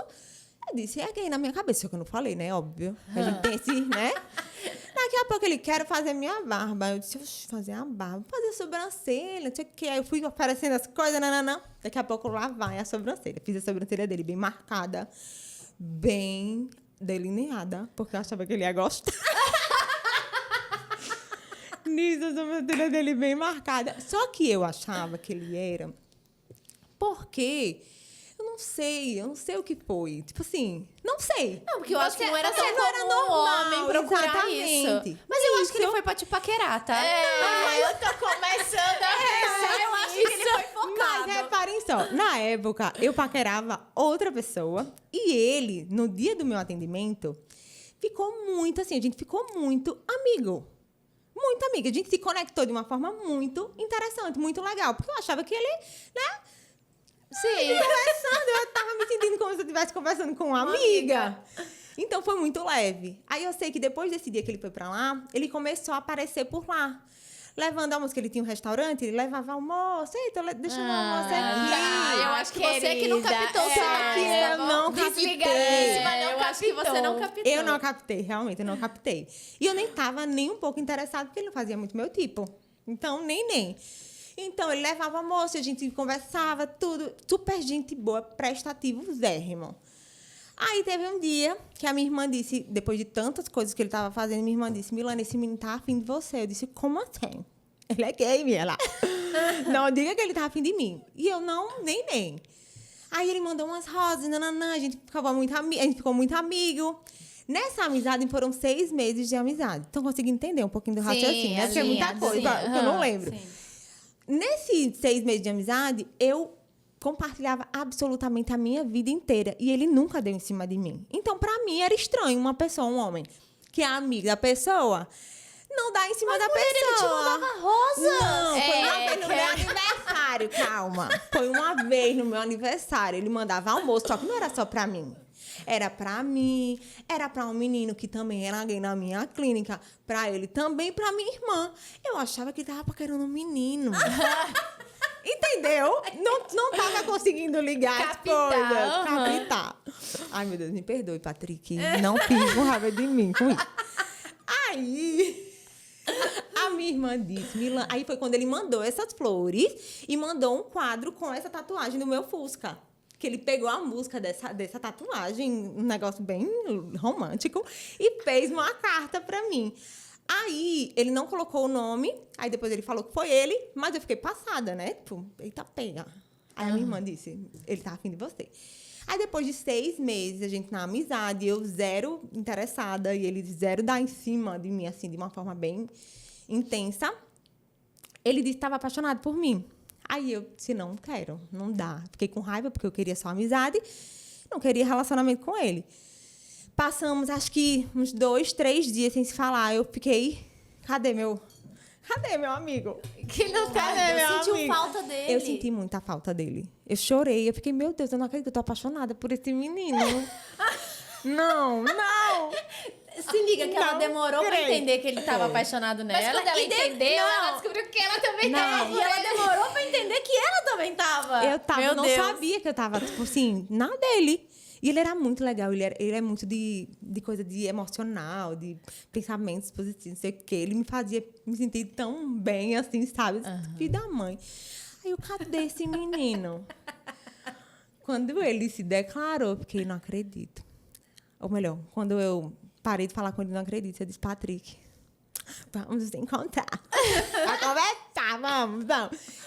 B: Eu disse, é gay na minha cabeça, só que eu não falei, né? Óbvio. A gente tem esse, né? Daqui a pouco ele quer fazer minha barba. Eu disse, oxe, fazer a barba, fazer sobrancelha, não sei o quê. Aí eu fui oferecendo as coisas, não. Daqui a pouco lá vai a sobrancelha. Fiz a sobrancelha dele bem marcada, bem delineada, porque eu achava que ele ia gostar. Nisso, a sobrancelha dele bem marcada. Só que eu achava que ele era... Porque... Eu não sei o que foi. Tipo assim, não sei.
C: Não, porque eu acho que não era tão
B: não era
C: comum um homem procurar
B: exatamente.
C: isso. Mas eu acho que ele foi pra te paquerar, tá?
A: Eu tô começando a pensar.
C: Eu acho que ele foi focado.
B: Mas reparem só, na época, eu paquerava outra pessoa e ele, no dia do meu atendimento, ficou muito assim, a gente ficou muito amigo. Muito amiga. A gente se conectou de uma forma muito interessante, muito legal. Porque eu achava que ele, né?
A: Sim.
B: Conversando, eu tava me sentindo como se eu estivesse conversando com uma amiga. Então, foi muito leve. Aí, eu sei que depois desse dia que ele foi pra lá, ele começou a aparecer por lá. Levando almoço, que ele tinha um restaurante, ele levava almoço. Eita, deixa eu almoço aqui.
C: Tá, eu acho que você que não captou o
B: Só
C: sinal,
B: que
C: tá
B: eu
C: bom?
B: não
A: Desligadíssima,
B: captei.
A: não
C: eu acho que você não captou.
B: Eu não captei, realmente, eu não captei. E eu nem tava nem um pouco interessada, porque ele não fazia muito meu tipo. Então, nem. Então, ele levava almoço, a gente conversava, tudo. Super gente boa, prestativo, zérrimo. Aí, teve um dia que a minha irmã disse, depois de tantas coisas que ele estava fazendo, minha irmã disse, Milana, esse menino tá afim de você. Eu disse, como assim? Ele é gay, minha lá. Não diga que ele tá afim de mim. E eu, não, nem. Aí ele mandou umas rosas, nananã, a gente ficou muito amigo. Nessa amizade foram 6 meses de amizade. Então, consegui entender um pouquinho do raciocínio, né? Porque é muita coisa que eu não lembro.
C: Sim.
B: Nesses 6 meses de amizade, eu compartilhava absolutamente a minha vida inteira. E ele nunca deu em cima de mim. Então, pra mim, era estranho uma pessoa, um homem, que é amigo da pessoa, não dá em cima da pessoa.
C: Ele te mandava rosa.
B: Não, foi uma vez no meu aniversário, calma. Foi uma vez no meu aniversário. Ele mandava almoço, só que não era só pra mim. Era pra mim, era pra um menino que também era alguém na minha clínica, pra ele também, pra minha irmã. Eu achava que ele tava paquerando um menino. Entendeu? Não tava conseguindo ligar as coisas. Captar. Ai, meu Deus, me perdoe, Patrick. Não fique com raiva de mim com isso. Aí, a minha irmã disse, aí foi quando ele mandou essas flores e mandou um quadro com essa tatuagem no meu Fusca. Que ele pegou a música dessa tatuagem, um negócio bem romântico, e fez uma carta pra mim. Aí, ele não colocou o nome, aí depois ele falou que foi ele, mas eu fiquei passada, né? Tipo, eita, pega. Aí a minha irmã disse, ele tá afim de você. Aí, depois de 6 meses, a gente na amizade, eu zero interessada, e ele zero dar em cima de mim, assim, de uma forma bem intensa. Ele disse que estava apaixonado por mim. Aí eu disse, não quero, não dá. Fiquei com raiva, porque eu queria só amizade, não queria relacionamento com ele. Passamos, acho que uns 2, 3 dias sem se falar. Eu fiquei, cadê meu amigo?
C: Que não tá, eu senti falta dele.
B: Eu senti muita falta dele. Eu chorei, eu fiquei, meu Deus, eu não acredito que eu tô apaixonada por esse menino. Não.
C: Se liga que ela demorou pra entender que ele tava apaixonado nela.
A: Mas quando ela entendeu, ela descobriu que ela também tava.
C: E ela demorou pra entender que ela também tava.
B: Eu não sabia que eu tava, tipo assim, nada dele. E ele era muito legal, ele é muito de coisa de emocional, de pensamentos positivos, não sei o quê. Ele me fazia me sentir tão bem, assim, sabe? Filho da mãe. Aí eu, cadê esse menino? Quando ele se declarou, eu fiquei, não acredito. Ou melhor, quando eu parei de falar com ele, não acredito. Eu disse, Patrick, vamos nos encontrar. Pra conversar, vamos.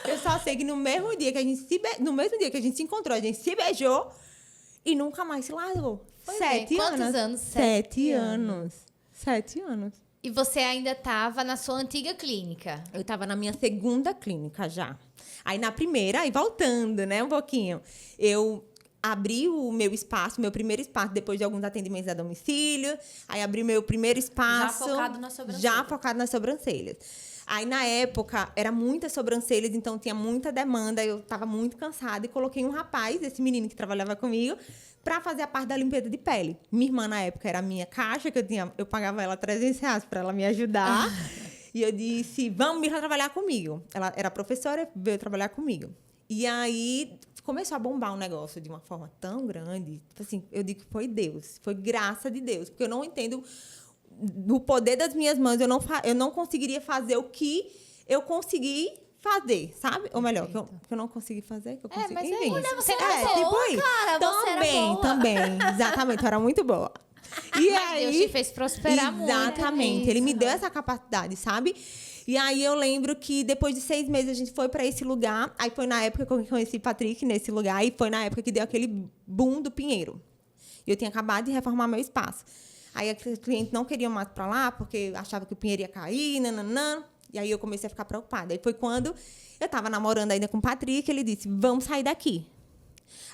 B: Eu só sei que no mesmo dia que a gente se encontrou, a gente se beijou e nunca mais se largou.
A: Pois
B: 7 anos.
A: Quantos anos?
B: 7 anos. 7 anos.
A: E você ainda estava na sua antiga clínica?
B: Eu estava na minha segunda clínica já. Aí na primeira, aí voltando, né, um pouquinho, eu abri o meu espaço, meu primeiro espaço, depois de alguns atendimentos a domicílio. Aí abri meu primeiro espaço.
C: Já focado nas sobrancelhas.
B: Já focado nas sobrancelhas. Aí, na época, era muitas sobrancelhas, então tinha muita demanda. Eu estava muito cansada e coloquei um rapaz, esse menino que trabalhava comigo, para fazer a parte da limpeza de pele. Minha irmã, na época, era a minha caixa, que eu pagava ela R$300 para ela me ajudar. E eu disse, vamos vir trabalhar comigo. Ela era professora, veio trabalhar comigo. E aí começou a bombar um negócio de uma forma tão grande. Tipo assim, eu digo que foi Deus, foi graça de Deus. Porque eu não entendo do poder das minhas mãos. Eu não conseguiria fazer o que eu consegui fazer, sabe? Ou melhor, que eu não consegui fazer, que eu consegui.
A: Mas
B: enfim.
A: mulher, você era boa,
B: tipo aí.
C: cara, você era boa.
B: Também. Exatamente, eu era muito boa. E
A: Mas
B: aí,
A: Deus te fez prosperar muito.
B: exatamente, ele me deu essa capacidade, sabe? E aí eu lembro que depois de 6 meses a gente foi pra esse lugar. Aí foi na época que eu conheci Patrick nesse lugar. E foi na época que deu aquele boom do Pinheiro. E eu tinha acabado de reformar meu espaço. Aí a cliente não queria mais pra lá, porque achava que o Pinheiro ia cair, nananã. E aí eu comecei a ficar preocupada. Aí foi quando eu tava namorando ainda com o Patrick, ele disse, vamos sair daqui.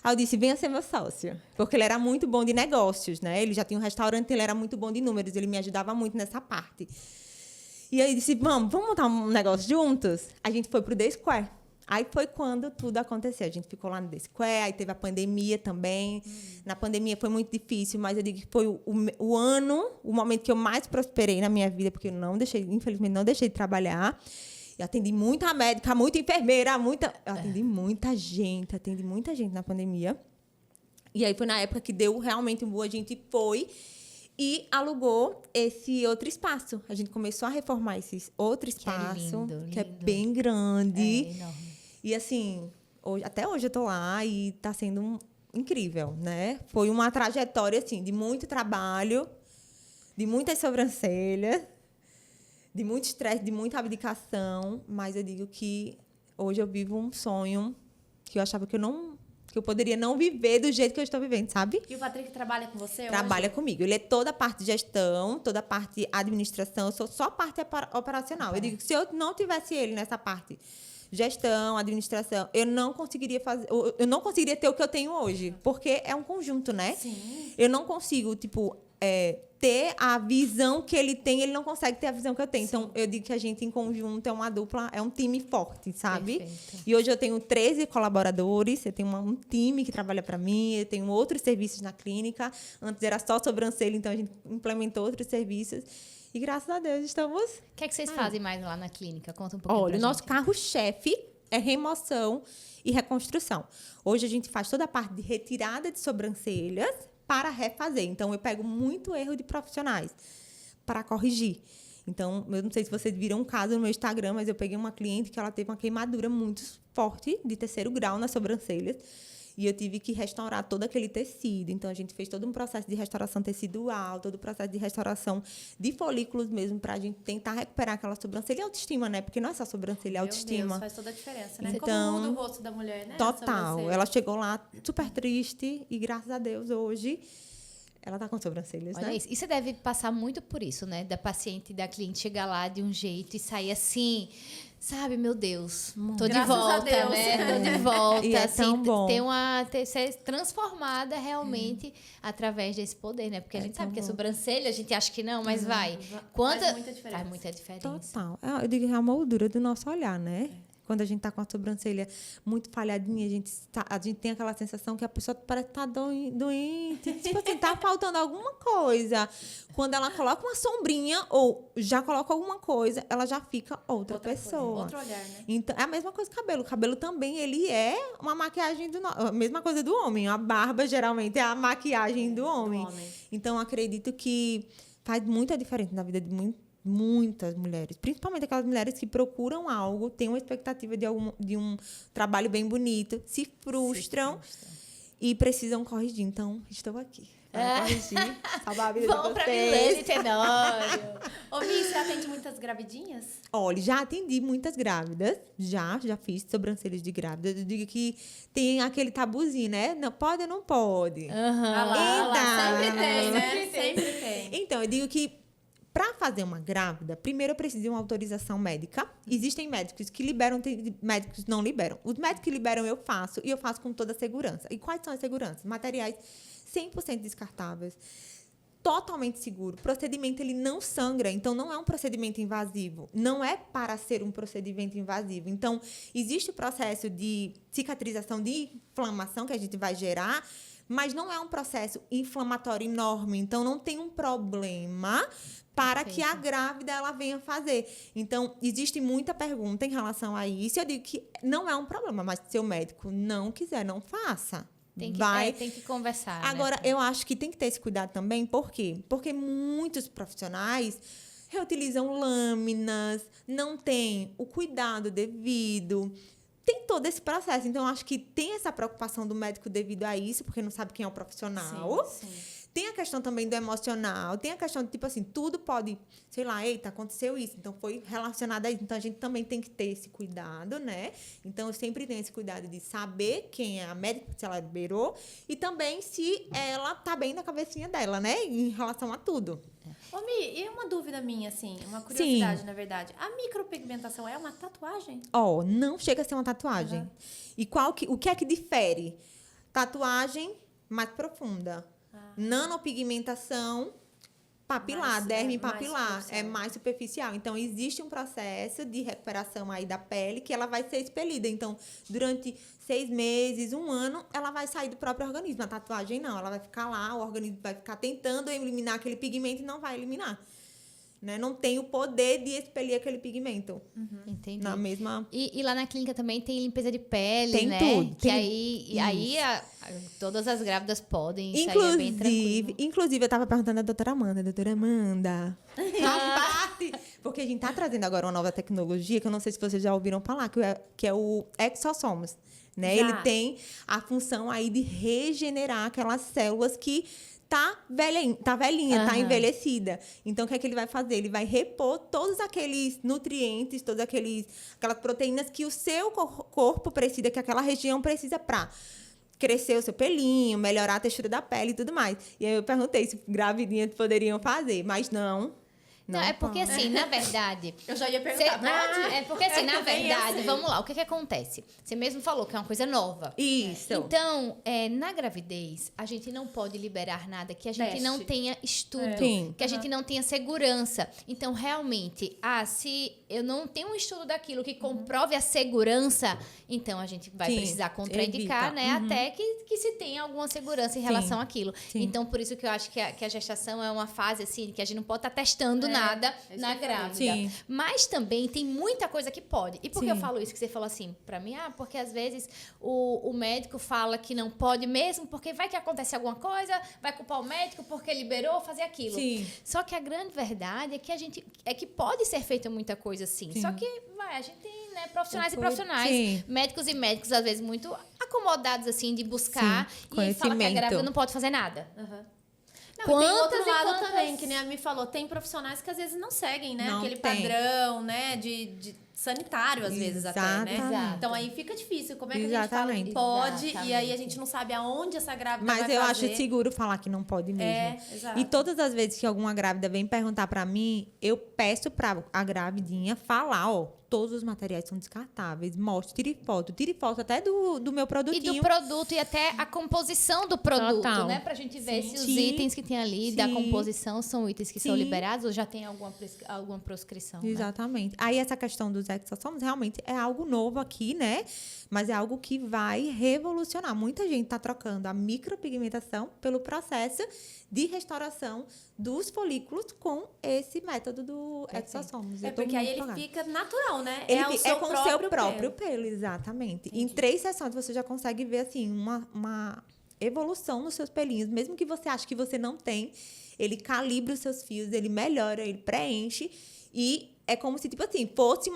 B: Aí eu disse, venha ser meu sócio. Porque ele era muito bom de negócios, né? Ele já tinha um restaurante, ele era muito bom de números. Ele me ajudava muito nessa parte. E aí disse, vamos montar um negócio juntos? A gente foi pro The Square. Aí foi quando tudo aconteceu. A gente ficou lá no The Square, aí teve a pandemia também. Na pandemia foi muito difícil, mas eu digo que foi o momento que eu mais prosperei na minha vida, porque eu infelizmente, não deixei de trabalhar. Eu atendi muita médica, muita enfermeira, eu atendi muita gente na pandemia. E aí foi na época que deu realmente um boom, a gente foi e alugou esse outro espaço. A gente começou a reformar esse outro espaço, que é bem grande.
A: É enorme.
B: E assim, até hoje eu tô lá e tá sendo incrível, né? Foi uma trajetória, assim, de muito trabalho, de muitas sobrancelhas, de muito estresse, de muita abdicação. Mas eu digo que hoje eu vivo um sonho que eu achava que eu que eu poderia não viver do jeito que eu estou vivendo, sabe?
C: E o Patrick trabalha com você
B: Trabalha
C: hoje?
B: comigo. Ele é toda a parte de gestão, toda a parte de administração, eu sou só a parte operacional. Eu digo que se eu não tivesse ele nessa parte gestão, administração, eu não conseguiria ter o que eu tenho hoje, porque é um conjunto, né?
C: Sim.
B: Eu não consigo, tipo, ter a visão que ele tem, ele não consegue ter a visão que eu tenho.
C: Sim.
B: Então, eu digo que a gente em conjunto é uma dupla, é um time forte, sabe?
A: Perfeito.
B: E hoje eu tenho 13 colaboradores, eu tenho um time que trabalha para mim, eu tenho outros serviços na clínica. Antes era só sobrancelha, então a gente implementou outros serviços. E graças a Deus estamos...
A: O que é que vocês fazem mais lá na clínica? Conta um pouquinho
B: Olha,
A: pra
B: o nosso
A: gente.
B: carro-chefe é remoção e reconstrução. Hoje a gente faz toda a parte de retirada de sobrancelhas para refazer. Então, eu pego muito erro de profissionais para corrigir. Então, eu não sei se vocês viram um caso no meu Instagram, mas eu peguei uma cliente que ela teve uma queimadura muito forte, de 3º grau nas sobrancelhas, e eu tive que restaurar todo aquele tecido. Então, a gente fez todo um processo de restauração tecidual, todo o processo de restauração de folículos mesmo, para a gente tentar recuperar aquela sobrancelha e autoestima, né? Porque não é só sobrancelha, é
C: Meu
B: autoestima.
C: Deus, faz toda a diferença, né?
B: Então,
C: Como muda o rosto da mulher, né? a
B: Total.
C: sobrancelha.
B: Ela chegou lá super triste e, graças a Deus, hoje ela tá com sobrancelhas,
A: Olha
B: né?
A: isso. E você deve passar muito por isso, né? Da paciente, da cliente chegar lá de um jeito e sair assim, sabe? Meu Deus, tô de
C: Graças a
A: volta,
C: Deus.
A: né? Tô de volta.
B: E é
A: assim,
B: tão bom.
A: Ser transformada realmente através desse poder, né? Porque a gente sabe que é sobrancelha, a gente acha que não, mas vai.
C: Faz muita diferença.
A: Faz muita diferença.
B: Total. Eu digo que é a moldura do nosso olhar, né? Quando a gente tá com a sobrancelha muito falhadinha, a gente tem aquela sensação que a pessoa parece estar doente. Tipo assim, tá faltando alguma coisa. Quando ela coloca uma sombrinha ou já coloca alguma coisa, ela já fica outra pessoa.
C: Outro olhar, né?
B: Então, é a mesma coisa que o cabelo. O cabelo também, ele é uma maquiagem a mesma coisa do homem. A barba, geralmente, é a maquiagem do homem. Então, acredito que faz muita diferença na vida de muitas mulheres. Principalmente aquelas mulheres que procuram algo, têm uma expectativa de um trabalho bem bonito, se frustram e precisam corrigir. Então, estou aqui para corrigir, salvar a vida de
A: Vamos pra
B: vocês.
A: Milene Tenório.
C: Ô, Mi, você atende muitas gravidinhas?
B: Olha, já atendi muitas grávidas, já fiz sobrancelhas de grávidas. Eu digo que tem aquele tabuzinho, né? Não pode ou não pode?
C: Ah lá, sempre
B: Então,
C: tem, né? Sempre tem.
B: Então, eu digo que para fazer uma grávida, primeiro eu preciso de uma autorização médica. Existem médicos que liberam, tem médicos que não liberam. Os médicos que liberam eu faço, e eu faço com toda a segurança. E quais são as seguranças? Materiais 100% descartáveis, totalmente seguro. O procedimento, ele não sangra, então não é um procedimento invasivo. Não é para ser um procedimento invasivo. Então, existe o processo de cicatrização, de inflamação que a gente vai gerar, mas não é um processo inflamatório enorme. Então, não tem um problema para que a grávida ela venha fazer. Então, existe muita pergunta em relação a isso. Eu digo que não é um problema, mas se o médico não quiser, não faça.
A: Tem que conversar.
B: Agora,
A: né?
B: eu acho que tem que ter esse cuidado também. Por quê? Porque muitos profissionais reutilizam lâminas, não tem o cuidado devido. Tem todo esse processo. Então, eu acho que tem essa preocupação do médico devido a isso, porque não sabe quem é o profissional.
C: Sim.
B: Tem a questão também do emocional, tem a questão de, tipo assim, tudo pode, sei lá, eita, aconteceu isso, então foi relacionado a isso. Então, a gente também tem que ter esse cuidado, né? Então, eu sempre tenho esse cuidado de saber quem é a médica, se ela liberou, e também se ela tá bem na cabecinha dela, né? Em relação a tudo.
C: Ô, Mi, e uma dúvida minha, assim, uma curiosidade, na verdade. A micropigmentação é uma tatuagem?
B: Não chega a ser uma tatuagem.
C: Uhum.
B: E o que é que difere? Tatuagem mais profunda. Nanopigmentação papilar, derme papilar, é mais superficial. Então, existe um processo de recuperação aí da pele que ela vai ser expelida. Então, durante 6 meses, 1 ano, ela vai sair do próprio organismo. A tatuagem não, ela vai ficar lá, o organismo vai ficar tentando eliminar aquele pigmento e não vai eliminar. Né? Não tem o poder de expelir aquele pigmento.
A: Entendi.
B: Na mesma...
A: E lá na clínica também tem limpeza de pele,
B: Tem
A: né?
B: tudo.
A: Que aí todas as grávidas podem sair bem tranquilo.
B: Inclusive, eu estava perguntando à doutora Amanda, a parte... Porque a gente está trazendo agora uma nova tecnologia, que eu não sei se vocês já ouviram falar, que é o exossomos. Né?
C: Já.
B: Ele tem a função aí de regenerar aquelas células que tá velhinha, tá envelhecida. Então, o que é que ele vai fazer? Ele vai repor todos aqueles nutrientes, aquelas proteínas que o seu corpo precisa, que aquela região precisa para crescer o seu pelinho, melhorar a textura da pele e tudo mais. E aí eu perguntei se gravidinhas poderiam fazer, mas não.
A: Não, é porque
B: pode.
A: assim, na verdade...
C: Eu já ia perguntar, pode?
A: É porque assim, na
C: Bem
A: verdade,
C: assim.
A: vamos lá, o que acontece? Você mesmo falou que é uma coisa nova.
B: Isso.
A: Então, na gravidez, a gente não pode liberar nada que a gente
C: Teste.
A: não tenha estudo,
B: Sim.
A: que a gente não tenha segurança. Então, realmente, se eu não tenho um estudo daquilo que comprove a segurança, então a gente vai
B: Sim,
A: precisar contraindicar,
B: evita.
A: né? Até que se tenha alguma segurança em relação àquilo.
B: Sim.
A: Então, por isso que eu acho que a gestação é uma fase, assim, que a gente não pode estar testando nada
C: isso
A: na
C: que eu falei.
A: grávida.
B: Sim.
A: Mas também tem muita coisa que pode. E por que
B: Sim.
A: eu falo isso? Que você falou assim pra mim? Porque às vezes o médico fala que não pode mesmo, porque vai que acontece alguma coisa, vai culpar o médico porque liberou fazer aquilo.
B: Sim.
A: Só que a grande verdade é que pode ser feita muita coisa assim.
B: Sim.
A: Só que a gente tem, né, profissionais e
B: Tem coisa-
A: profissionais,
B: Sim.
A: médicos e médicos, às vezes, muito acomodados assim de buscar
B: Sim,
A: e fala que a
B: conhecimento.
A: grávida não pode fazer nada.
C: Não, e tem outro
A: Quantas e
C: lado
A: quantas-
C: também, que nem a me falou, tem profissionais que às vezes não seguem, né?
B: Não
C: Aquele
B: tem.
C: padrão, né? De sanitário, às vezes, até, né?
B: Exatamente.
C: Então aí fica difícil. Como é que a gente
B: Exatamente.
C: fala que pode e aí a
A: Exatamente.
C: gente não sabe aonde essa grávida
B: Mas
C: vai
B: eu
C: fazer.
B: acho seguro falar que não pode mesmo.
C: É, exato.
B: E todas as vezes que alguma grávida vem perguntar pra mim, eu peço pra a gravidinha falar, ó, todos os materiais são descartáveis. Mostre, tire foto até do meu
A: E
B: produtinho.
A: do produto e até a composição do produto,
B: Total.
A: né? Pra gente ver se os
B: Sim.
A: itens que tem ali da
B: Sim.
A: composição são itens que são
B: Sim.
A: liberados ou já tem alguma proscrição, né?
B: Exatamente. Aí essa questão dos exossomos realmente é algo novo aqui, né? Mas é algo que vai revolucionar. Muita gente está trocando a micropigmentação pelo processo de restauração dos folículos com esse método do exossomos.
C: É
B: Eu tô
C: porque aí
B: muito
C: ele
B: empolgada.
C: fica natural, né?
B: Ele
C: o
B: é
C: seu
B: com o
C: próprio
B: seu próprio
C: pelo.
B: pelo, exatamente. Em 3 sessões você já consegue ver assim uma evolução nos seus pelinhos, mesmo que você ache que você não tem, ele calibra os seus fios, ele melhora, ele preenche e é como se tipo assim, fosse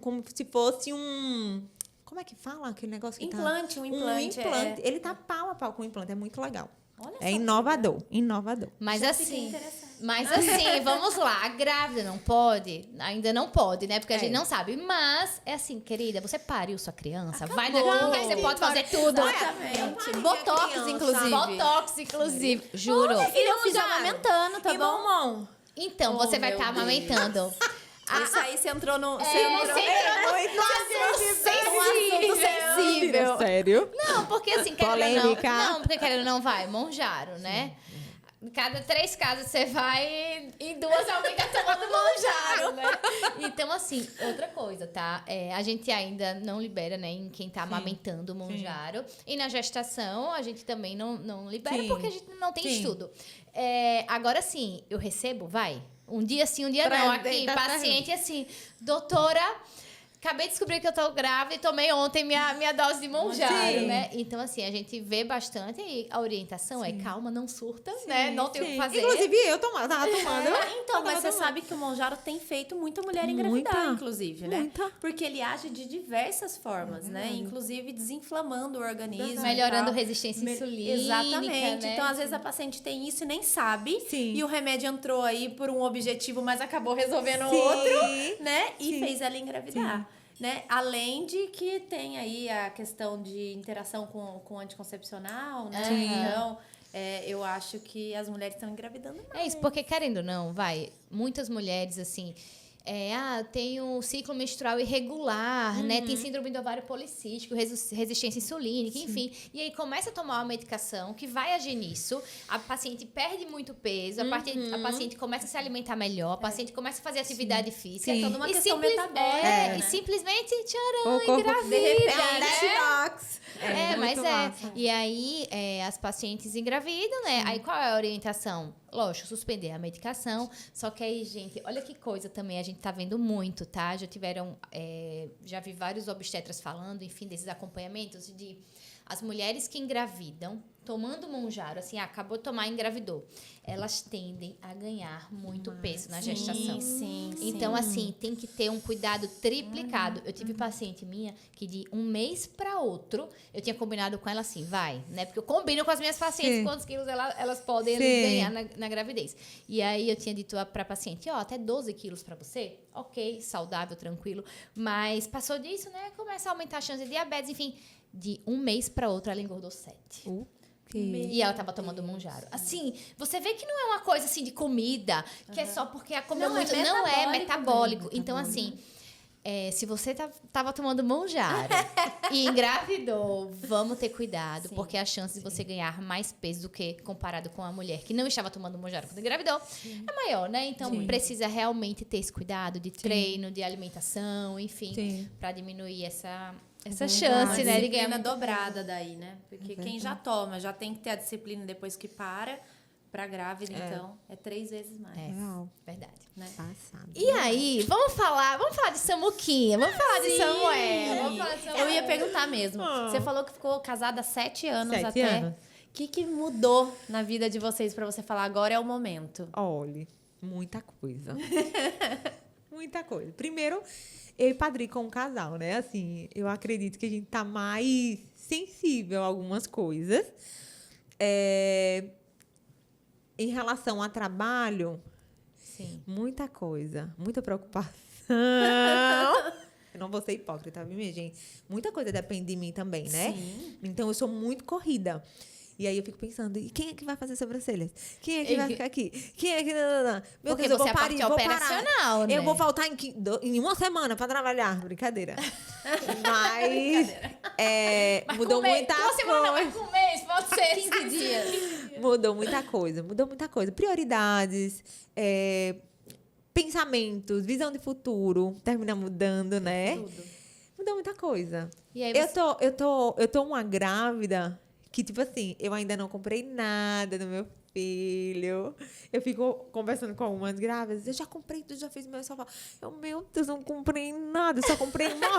B: como se fosse um, como é que fala aquele negócio que
C: Implante, um implante.
B: Ele tá pau a pau com o implante, é muito legal.
C: Olha
B: É
C: só.
B: inovador.
A: Mas
C: Já fiquei
A: assim,
C: interessada.
A: vamos lá, a grávida não pode? Ainda não pode, né? Porque a
B: É.
A: gente não sabe. Mas é assim, querida, você pariu sua criança, vai na
C: Acabou.
A: clínica, você pode fazer tudo.
C: Exatamente. Botox, inclusive.
A: Botox, inclusive, juro.
C: Filho, eu fiz amamentando, tá
B: E
C: bom?
B: bombom?
A: Então,
C: Oh,
A: você vai
C: meu
A: estar
C: Deus.
A: amamentando.
C: Isso aí você entrou no...
A: você entrou
C: assunto sensível.
B: Sério?
A: Não, porque assim, querendo ou
B: Polêmica.
A: não, porque querendo ou não vai, Monjaro, né? Cada 3 casas você vai, em 2 alguém tá tomando Monjaro, né? Então, assim, outra coisa, tá? A gente ainda não libera, né, em quem tá amamentando o Monjaro. E na gestação, a gente também não libera,
B: Sim.
A: porque a gente não tem
B: Sim.
A: estudo. Agora, sim, eu recebo, um dia sim, um dia
B: Pra-
A: não. Aqui,
B: tá-
A: paciente assim, doutora... Acabei de descobrir que eu tô grávida e tomei ontem minha dose de Monjaro,
B: Sim.
A: né? Então, assim, a gente vê bastante e a orientação é calma, não surta, né? Não tem o que
B: Sim.
A: fazer.
B: Inclusive, eu tava tomando.
C: Então, mas você
B: tomando.
C: sabe que o Monjaro tem feito muita mulher engravidar,
B: Muita.
C: inclusive, né?
B: Muita.
C: Porque ele age de diversas formas, né? Inclusive desinflamando o organismo.
A: Melhorando
C: e tal.
A: resistência insulínica,
C: Exatamente.
A: né?
C: Então, às vezes, a paciente tem isso e nem sabe.
B: Sim.
C: E o remédio entrou aí por um objetivo, mas acabou resolvendo
B: Sim.
C: outro, né? E
B: Sim.
C: fez ela engravidar. Né? Além de que tem aí a questão de interação com anticoncepcional, né?
A: Sim.
C: Então, eu acho que as mulheres estão engravidando mais.
A: É isso, porque querendo ou não, muitas mulheres, assim, tem um ciclo menstrual irregular, né? Tem síndrome do ovário policístico, resistência insulínica, enfim. E aí começa a tomar uma medicação que vai agir nisso, a paciente perde muito peso, a paciente começa a se alimentar melhor, a paciente começa a fazer atividade física.
B: Sim.
C: É toda uma
A: E
C: questão
A: simples-
C: metabólica,
A: né?
C: né?
A: E simplesmente,
B: O
A: tcharam,
B: corpo
A: engravida,
B: de repente,
A: né?
B: detox.
A: Mas
B: muito massa.
A: E aí, as pacientes engravidam, né? Aí, qual é a orientação? Lógico, suspender a medicação. Só que aí, gente, olha que coisa também, a gente tá vendo muito, tá? Já vi vários obstetras falando, enfim, desses acompanhamentos de as mulheres que engravidam, tomando Monjaro, assim, acabou de tomar e engravidou. Elas tendem a ganhar muito peso na gestação.
C: Sim.
A: Então, assim, tem que ter um cuidado triplicado. Eu tive paciente minha que de um mês para outro, eu tinha combinado com ela assim, vai, né? Porque eu combino com as minhas pacientes
B: Sim.
A: quantos quilos elas podem ali
B: Sim.
A: ganhar na gravidez. E aí eu tinha dito pra paciente, ó, até 12 quilos para você, ok, saudável, tranquilo. Mas passou disso, né? Começa a aumentar a chance de diabetes, enfim. De um mês para outro, ela engordou 7. E ela tava tomando Monjaro. Assim, você vê que não é uma coisa assim de comida, que é só porque ela comeu
C: Não, é
A: muito. Não é
C: metabólico
A: metabólico.
C: mesmo.
A: Então, assim, se você tava tomando Monjaro e engravidou, vamos ter cuidado,
C: Sim.
A: porque a chance de você ganhar mais peso do que comparado com a mulher que não estava tomando Monjaro quando engravidou é maior, né? Então, precisa realmente ter esse cuidado de treino, de alimentação, enfim,
B: Sim.
A: para diminuir essa
B: Verdade.
A: chance, né, de ganhar
C: Disciplina
A: muito
C: dobrada daí, né? Porque quem já toma, já tem que ter a disciplina depois que para. Pra grávida, então, é 3 vezes mais.
B: Real.
A: Verdade.
C: Né?
B: Passado.
A: E aí, vamos falar de Samuquinha, vamos falar de Samuel. Vamos falar de Samuel.
C: Eu ia perguntar mesmo. Você falou que ficou casada há 7 anos
B: 7
C: até.
B: anos.
C: O que mudou na vida de vocês pra você falar agora é o momento?
B: Olha, muita coisa. Muita coisa. Primeiro, eu e Padri como casal, né? Assim, eu acredito que a gente tá mais sensível a algumas coisas. Em relação a trabalho,
A: Sim.
B: muita coisa. Muita preocupação. Eu não vou ser hipócrita, viu, minha gente? Muita coisa depende de mim também, né?
C: Sim.
B: Então, eu sou muito corrida. E aí eu fico pensando, e quem é que vai fazer sobrancelhas? Quem é que vai ficar aqui? Quem é que... Não. Meu
A: Porque
B: Deus, eu
A: você
B: vou
A: é a parte
B: parir, vou parar.
A: operacional, né?
B: Eu vou faltar em uma semana pra trabalhar. Brincadeira. Mas mudou
A: com mês,
B: muita
A: uma semana não,
B: coisa.
A: mas com um mês, pode ser
C: 15 dias.
B: Mudou muita coisa. Prioridades, pensamentos, visão de futuro. Termina mudando, né?
C: Tudo.
B: Mudou muita coisa.
A: E aí
B: Eu tô uma grávida que, tipo assim, eu ainda não comprei nada no meu filho. Eu fico conversando com algumas grávidas. Eu já comprei tudo, já fiz meu sofá. Meu Deus, não comprei nada. Eu só comprei uma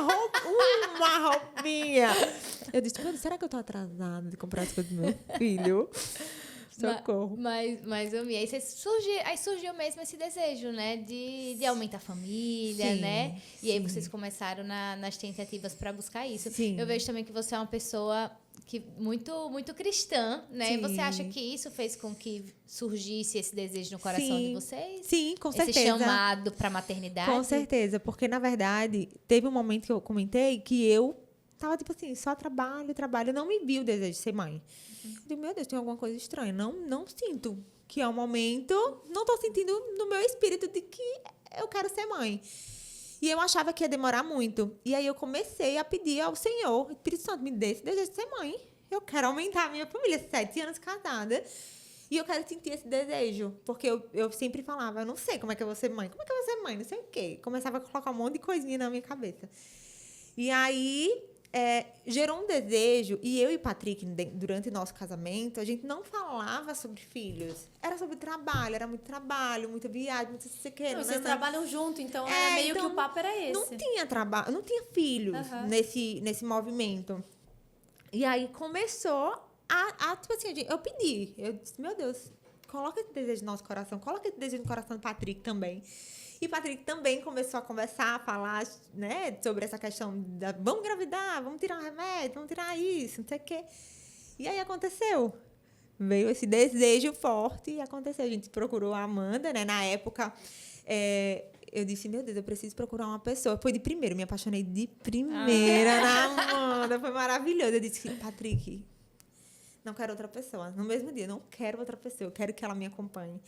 B: roupinha. Eu disse, meu Deus, será que eu tô atrasada de comprar as coisas do meu filho? Socorro.
A: Mas eu me. Aí surgiu mesmo esse desejo, né? De aumentar a família,
B: Sim,
A: né? E aí
B: sim.
A: vocês começaram nas tentativas para buscar isso.
B: Sim.
A: Eu vejo também que você é uma pessoa muito, muito cristã, né?
B: Sim.
A: Você acha que isso fez com que surgisse esse desejo no coração de vocês?
B: Sim, com
A: Esse
B: certeza.
A: chamado para maternidade?
B: Com certeza, porque na verdade teve um momento que eu comentei que eu tava tipo assim, só trabalho, eu não me vi o desejo de ser mãe. Eu digo, meu Deus, tem alguma coisa estranha. Não sinto que é um momento, não tô sentindo no meu espírito de que eu quero ser mãe. E eu achava que ia demorar muito. E aí eu comecei a pedir ao Senhor, Espírito Santo, me dê esse desejo de ser mãe. Eu quero aumentar a minha família, 7 anos casada. E eu quero sentir esse desejo. Porque eu sempre falava, eu não sei como é que eu vou ser mãe. Como é que eu vou ser mãe? Não sei o quê. Começava a colocar um monte de coisinha na minha cabeça. E aí, gerou um desejo. E eu e Patrick, durante o nosso casamento, a gente não falava sobre filhos. Era sobre trabalho. Era muito trabalho, muita viagem, muito não sei o quê.
C: Vocês trabalham junto, então era meio
B: então,
C: que o papo era esse.
B: Não tinha trabalho, não tinha filhos nesse movimento. E aí começou tipo assim, eu pedi. Eu disse, meu Deus, coloca esse desejo no nosso coração, coloca esse desejo no coração do Patrick também. E Patrick também começou a conversar, a falar, né, sobre essa questão da vamos engravidar, vamos tirar um remédio, vamos tirar isso, não sei o quê. E aí aconteceu. Veio esse desejo forte e aconteceu. A gente procurou a Amanda, né? Na época, eu disse, meu Deus, eu preciso procurar uma pessoa. Foi de primeiro, me apaixonei de primeira na Amanda. Foi maravilhoso. Eu disse, Patrick, não quero outra pessoa. No mesmo dia, não quero outra pessoa. Eu quero que ela me acompanhe.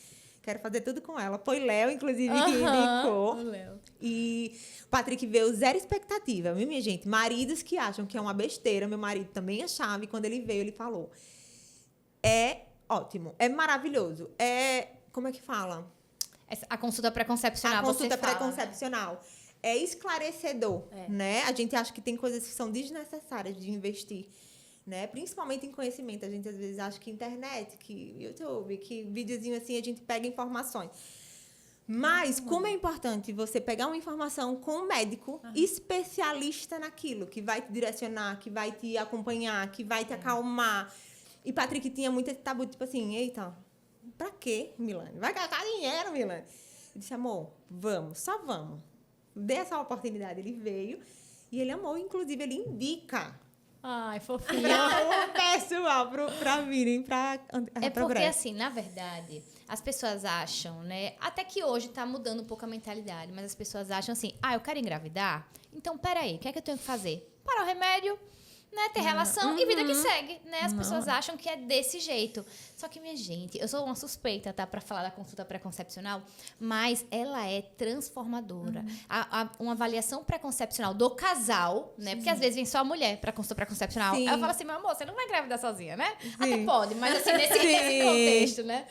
B: Quero fazer tudo com ela. Foi Léo, inclusive, que indicou.
A: O Léo.
B: E o Patrick veio zero expectativa, viu, minha gente? Maridos que acham que é uma besteira. Meu marido também achava. E quando ele veio, ele falou... É ótimo, é maravilhoso. Como é que fala?
A: A consulta pré-concepcional,
B: A consulta
A: você fala,
B: pré-concepcional. É esclarecedor, né? A gente acha que tem coisas que são desnecessárias de investir, né? Principalmente em conhecimento. A gente, às vezes, acha que internet, que YouTube, que videozinho assim, a gente pega informações. Mas, como é importante você pegar uma informação com um médico especialista naquilo, que vai te direcionar, que vai te acompanhar, que vai te acalmar. E Patrick tinha muito esse tabu, tipo assim, eita, pra quê, Milane? Vai gastar dinheiro, Milane? Eu disse, amor, vamos, só vamos. Dê essa oportunidade. Ele veio e ele amou. Inclusive, ele indica
A: Ai, fofinha.
B: para o pessoal, para virem para
A: É porque, assim, na verdade, as pessoas acham, né? Até que hoje tá mudando um pouco a mentalidade, mas as pessoas acham assim, eu quero engravidar? Então, peraí, o que é que eu tenho que fazer? Parar o remédio, né? Ter relação e vida que segue, né? As pessoas acham que é desse jeito. Só que, minha gente, eu sou uma suspeita, tá? Pra falar da consulta pré-concepcional, mas ela é transformadora. Uma avaliação pré-concepcional do casal, né? Porque às vezes vem só a mulher pra consulta pré-concepcional.
B: Sim.
A: Ela fala assim, meu amor, você não vai engravidar sozinha, né?
B: Sim.
A: Até pode, mas assim, nesse contexto, né?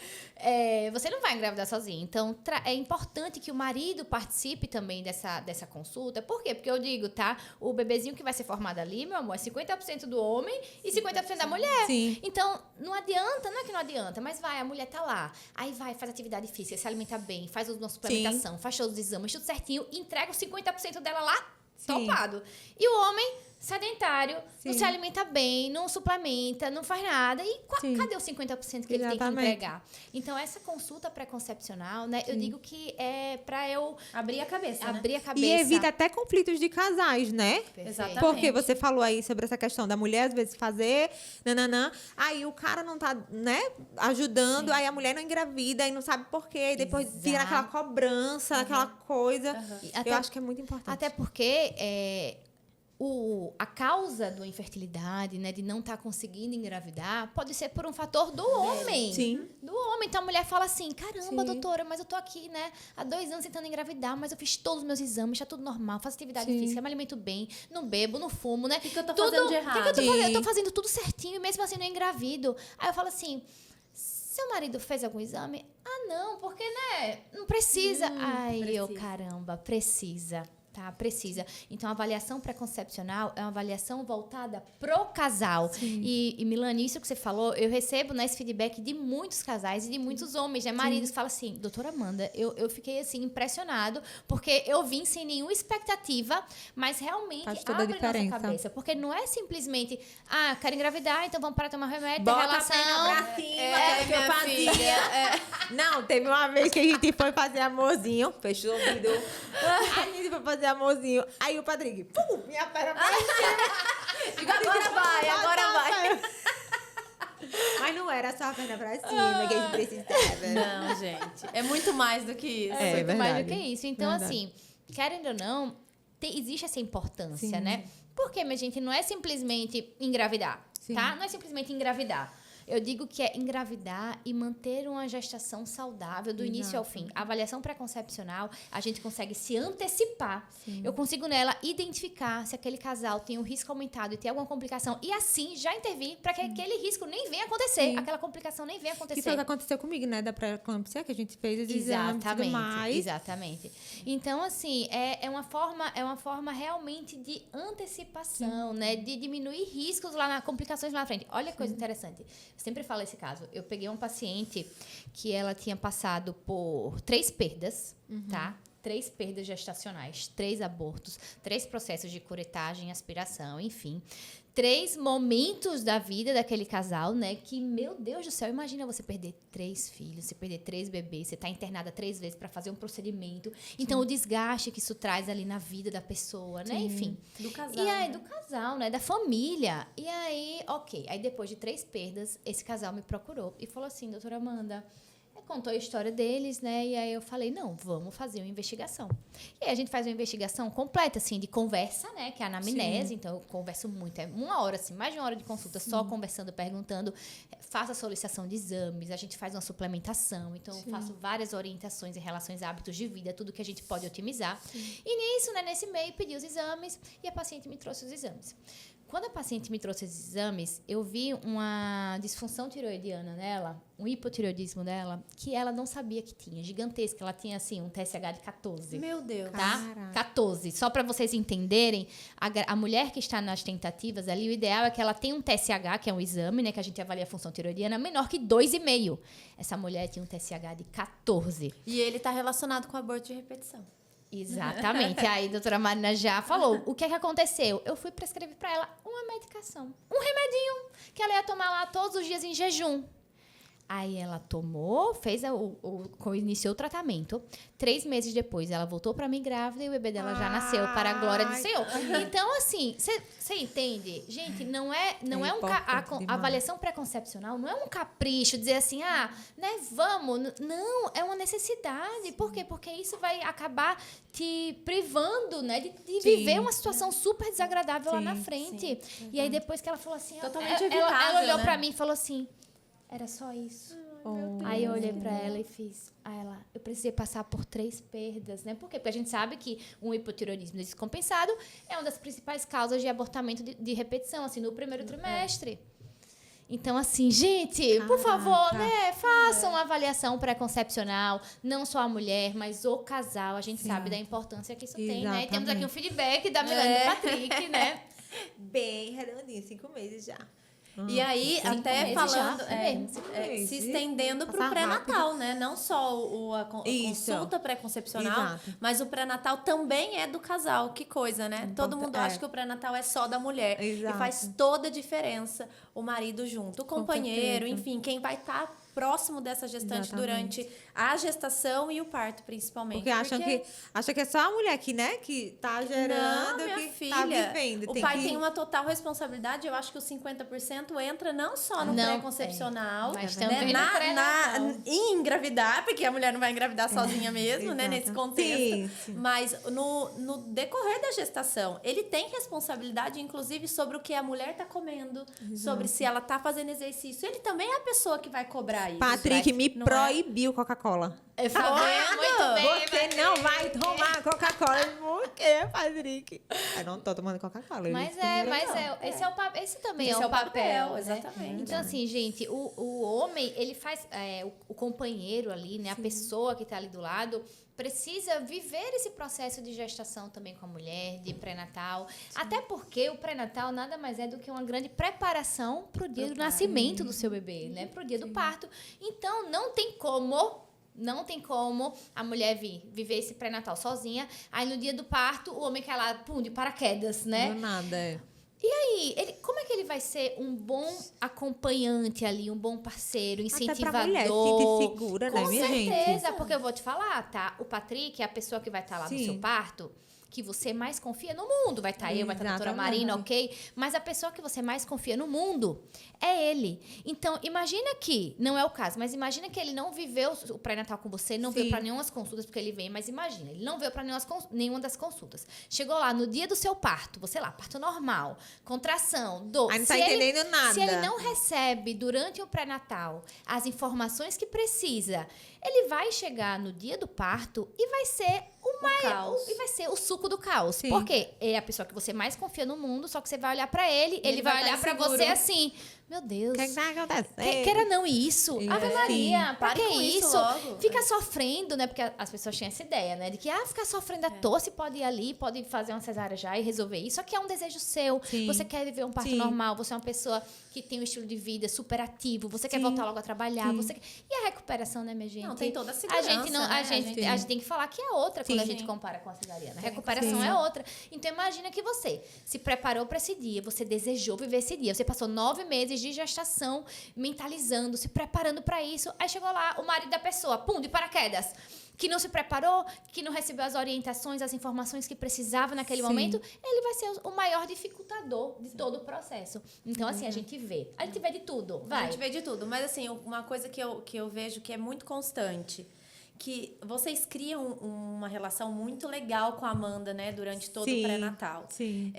A: Você não vai engravidar sozinha. Então, é importante que o marido participe também dessa consulta. Por quê? Porque eu digo, tá? O bebezinho que vai ser formado ali, meu amor, é 50% do homem e 50% da mulher.
B: Sim.
A: Então, não adianta, não é que não adianta, mas a mulher tá lá. Aí vai, faz atividade física, se alimenta bem, faz uma suplementação, faz todos os exames, tudo certinho, entrega os 50% dela lá,
B: Sim.
A: topado. E o homem, sedentário, não
B: Sim.
A: se alimenta bem, não suplementa, não faz nada. E
B: Sim.
A: cadê os 50% que ele tem que
B: Exatamente.
A: entregar? Então, essa consulta pré-concepcional, né, eu digo que é pra eu
C: Abrir a cabeça, né?
A: abrir a cabeça.
B: E evita até conflitos de casais, né?
A: Perfeito.
C: Exatamente.
B: Porque você falou aí sobre essa questão da mulher, às vezes, fazer, nananã, aí o cara não tá, né, ajudando, aí a mulher não engravida e não sabe por quê, e depois
A: Exato.
B: vira aquela cobrança, aquela coisa.
A: E
B: Eu acho que é muito importante.
A: Até porque a causa da infertilidade, né, de não estar conseguindo engravidar, pode ser por um fator do homem.
B: Sim.
A: Do homem. Então a mulher fala assim: caramba,
B: Sim.
A: doutora, mas eu tô aqui, né, há 2 anos tentando engravidar, mas eu fiz todos os meus exames, tá tudo normal, faço atividade
B: Sim.
A: física, me alimento bem, não bebo, não fumo, né?
C: O que eu tô
A: Tudo-
C: fazendo de
A: o que que eu tô
C: errado?
A: fazendo? Eu
B: Sim.
A: tô fazendo tudo certinho e mesmo assim não engravido. Aí eu falo assim: seu marido fez algum exame? Ah, não, porque, né? Não precisa. Eu,
C: precisa.
A: caramba, precisa. Tá, precisa. Então, a avaliação pré-concepcional é uma avaliação voltada pro casal. E Milane, isso que você falou, eu recebo, né, esse feedback de muitos casais e de muitos homens, né? Maridos que falam assim, doutora Amanda, eu fiquei, assim, impressionado, porque eu vim sem nenhuma expectativa, mas realmente
B: Faz toda a
A: abre nossa
B: diferença.
A: cabeça. Porque não é simplesmente, quero engravidar, então vamos parar de tomar remédio, ter
B: Bota
A: relação.
B: a perna pra cima, que eu
C: minha
B: fazia.
C: filha.
B: Não, teve uma vez que a gente foi fazer amorzinho, fechou o ouvido. A gente foi fazer amorzinho. Aí o Patrick, minha perna pra cima.
C: Agora vai, agora vai.
B: Mas não era só a perna pra cima que a gente precisava.
C: Não, gente. É muito mais do que isso.
B: É
A: Muito mais do
B: verdade.
A: que isso. Então,
B: Verdade.
A: assim, querendo ou não, existe essa importância,
B: Sim.
A: né? Porque, minha gente, não é simplesmente engravidar,
B: Sim.
A: tá? Não é simplesmente engravidar. Eu digo que é engravidar e manter uma gestação saudável do início ao fim. A avaliação pré-concepcional, a gente consegue se antecipar. Eu consigo nela identificar se aquele casal tem um risco aumentado e tem alguma complicação e assim já intervir para que aquele risco nem venha acontecer,
B: Sim.
A: aquela complicação nem venha acontecer.
B: Que foi o que aconteceu comigo, né? Da pré-eclâmpsia, que a gente fez os exames e tudo
A: Exatamente,
B: mais.
A: exatamente. Então, assim, é uma forma realmente de antecipação, né? De diminuir riscos complicações lá na frente. Olha que coisa interessante. Eu sempre falo esse caso. Eu peguei uma paciente que ela tinha passado por 3 perdas, tá? 3 perdas gestacionais, 3 abortos, 3 processos de curetagem, aspiração, enfim. 3 momentos da vida daquele casal, né? Que, meu Deus do céu, imagina você perder 3 filhos, você perder 3 bebês, você tá internada 3 vezes para fazer um procedimento. Então, o desgaste que isso traz ali na vida da pessoa, né? Enfim.
C: Do casal.
A: E aí,
C: né?
A: do casal, né? Da família. E aí, ok. Aí, depois de 3 perdas, esse casal me procurou e falou assim, doutora Amanda, contou a história deles, né? E aí eu falei, não, vamos fazer uma investigação. E aí a gente faz uma investigação completa, assim, de conversa, né? Que é a anamnese. Sim. Então, eu converso muito. É 1 hora, assim, mais de 1 hora de consulta, só conversando, perguntando. Faço a solicitação de exames, a gente faz uma suplementação. Então, eu faço várias orientações em relação aos hábitos de vida, tudo que a gente pode otimizar. E nisso, né? Nesse meio, pedi os exames e a paciente me trouxe os exames. Quando a paciente me trouxe esses exames, eu vi uma disfunção tiroidiana nela, um hipotireoidismo dela, que ela não sabia que tinha, gigantesca. Ela tinha, assim, um TSH de 14.
C: Meu Deus.
A: Tá?
B: Caraca.
A: 14. Só para vocês entenderem, a mulher que está nas tentativas ali, o ideal é que ela tenha um TSH, que é um exame, né, que a gente avalia a função tiroidiana, menor que 2,5. Essa mulher tinha um TSH de 14.
C: E ele tá relacionado com aborto de repetição.
A: Exatamente. Aí a doutora Marina já falou. O que é que aconteceu? Eu fui prescrever para ela uma medicação. Um remedinho que ela ia tomar lá todos os dias em jejum. Aí ela tomou, iniciou o tratamento. 3 meses depois, ela voltou pra mim grávida e o bebê dela já nasceu, para a glória do Senhor. Então, assim, você entende? Gente, não é a avaliação pré-concepcional não é um capricho, dizer assim, né, vamos. Não, é uma necessidade. Por quê? Porque isso vai acabar te privando, né, de viver uma situação super desagradável lá na frente. E aí, depois que ela falou assim,
C: Totalmente
A: ela olhou
C: né?
A: pra mim e falou assim, era só isso. Aí eu olhei pra ela e fiz. Aí ela, eu precisei passar por 3 perdas, né? Por quê? Porque a gente sabe que um hipotireoidismo descompensado é uma das principais causas de abortamento de repetição, assim, no primeiro trimestre. Então, assim, gente, por favor, né? Façam uma avaliação pré-concepcional, não só a mulher, mas o casal. A gente sabe da importância que isso tem, né? E temos aqui um feedback da Milana e do Patrick, né?
B: Bem redondinho, 5 meses já.
C: E aí, até falando, se estendendo para o
B: Passa
C: pré-natal, né? Não só a consulta pré-concepcional, mas o pré-natal também é do casal. Que coisa, né? Todo mundo acha que o pré-natal é só da mulher.
B: Exato.
C: E faz toda a diferença o marido junto, o companheiro, enfim, quem vai estar próximo dessa gestante durante a gestação e o parto, principalmente.
B: Porque acham que é só a mulher que, né, que tá gerando,
C: não, minha
B: que
C: filha,
B: tá vivendo.
C: O pai tem uma total responsabilidade. Eu acho que os 50% entra não só no pré-concepcional,
A: mas
C: né,
A: também no pré-natal.
C: em engravidar, porque a mulher não vai engravidar sozinha mesmo, né, nesse contexto.
B: Sim.
C: Mas no decorrer da gestação, ele tem responsabilidade, inclusive, sobre o que a mulher tá comendo, sobre se ela tá fazendo exercício. Ele também é a pessoa que vai cobrar isso.
B: Patrick me
C: Não
B: proibiu Coca-Cola.
A: Tá vendo? Muito bem,
B: Você não vai tomar Coca-Cola. Por quê, Patrick? Eu não tô tomando Coca-Cola.
A: Esse também
C: Esse
A: é o papel, né?
C: exatamente.
A: Então, assim, gente, o homem, ele faz, o companheiro ali, né? A pessoa que tá ali do lado, precisa viver esse processo de gestação também com a mulher, de pré-natal. Até porque o pré-natal nada mais é do que uma grande preparação pro dia do nascimento do seu bebê, né? Pro dia do parto. Então, não tem como a mulher viver esse pré-natal sozinha. Aí, no dia do parto, o homem quer lá, de paraquedas, né?
B: Não nada,
A: E aí, como é que ele vai ser um bom acompanhante ali, um bom parceiro, incentivador?
B: Até pra mulher se sentir segura, né, minha gente?
A: Com certeza, porque eu vou te falar, tá? O Patrick é a pessoa que vai estar lá no seu parto, que você mais confia no mundo. Vai estar eu, vai estar a doutora Marina, ok? Mas a pessoa que você mais confia no mundo é ele. Então, imagina que, não é o caso, mas imagina que ele não viveu o pré-natal com você, não veio para nenhuma das consultas, porque ele vem, mas imagina, ele não veio para nenhuma das consultas. Chegou lá no dia do seu parto, você lá, parto normal, contração, dor.
B: Aí não tá entendendo nada.
A: Se ele não recebe durante o pré-natal as informações que precisa, ele vai chegar no dia do parto e vai ser o suco do caos.
B: Sim.
A: Porque é a pessoa que você mais confia no mundo, só que você vai olhar pra ele vai olhar pra você assim, meu Deus.
B: O que tá acontecendo?
A: Queira não isso. Ave Maria, pra
C: Pare
A: que
C: com isso
A: isso?
C: logo.
A: Fica sofrendo, né? Porque as pessoas tinham essa ideia, né? De que, ficar sofrendo à toa, se pode ir ali, pode fazer uma cesárea já e resolver isso. Só que é um desejo seu.
B: Sim.
A: Você quer viver um parto normal, você é uma pessoa que tem um estilo de vida super ativo, você quer voltar logo a trabalhar, E a recuperação, né, minha gente?
C: Não, tem toda a segurança,
A: a gente tem que falar que é outra quando a gente compara com a cesariana. A recuperação é outra. Então, imagina que você se preparou para esse dia, você desejou viver esse dia, você passou 9 meses de gestação mentalizando, se preparando para isso. Aí chegou lá o marido da pessoa, de paraquedas, que não se preparou, que não recebeu as orientações, as informações que precisava naquele momento, ele vai ser o maior dificultador de todo o processo. Então, assim, a gente vê de tudo.
C: A gente vê de tudo, mas assim, uma coisa que eu vejo que é muito constante, que vocês criam uma relação muito legal com a Amanda, né, durante todo o pré-natal.
B: Sim.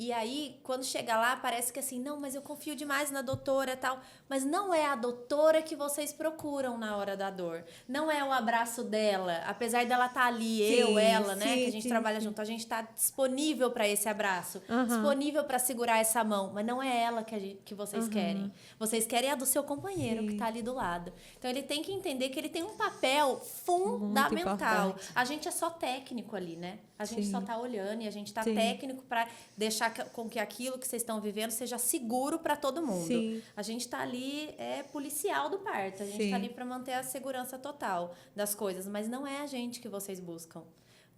C: E aí, quando chega lá, parece que assim, não, mas eu confio demais na doutora e tal. Mas não é a doutora que vocês procuram na hora da dor. Não é o abraço dela, apesar dela estar ali, ela, né, que a gente trabalha junto. A gente está disponível para esse abraço, disponível para segurar essa mão, mas não é ela que vocês querem. Vocês querem a do seu companheiro que está ali do lado. Então, ele tem que entender que ele tem um papel fundamental. A gente é só técnico ali, né? A gente só tá olhando e a gente tá técnico para deixar com que aquilo que vocês estão vivendo seja seguro para todo mundo.
B: Sim.
C: A gente tá ali policial do parto. A gente tá ali para manter a segurança total das coisas, mas não é a gente que vocês buscam.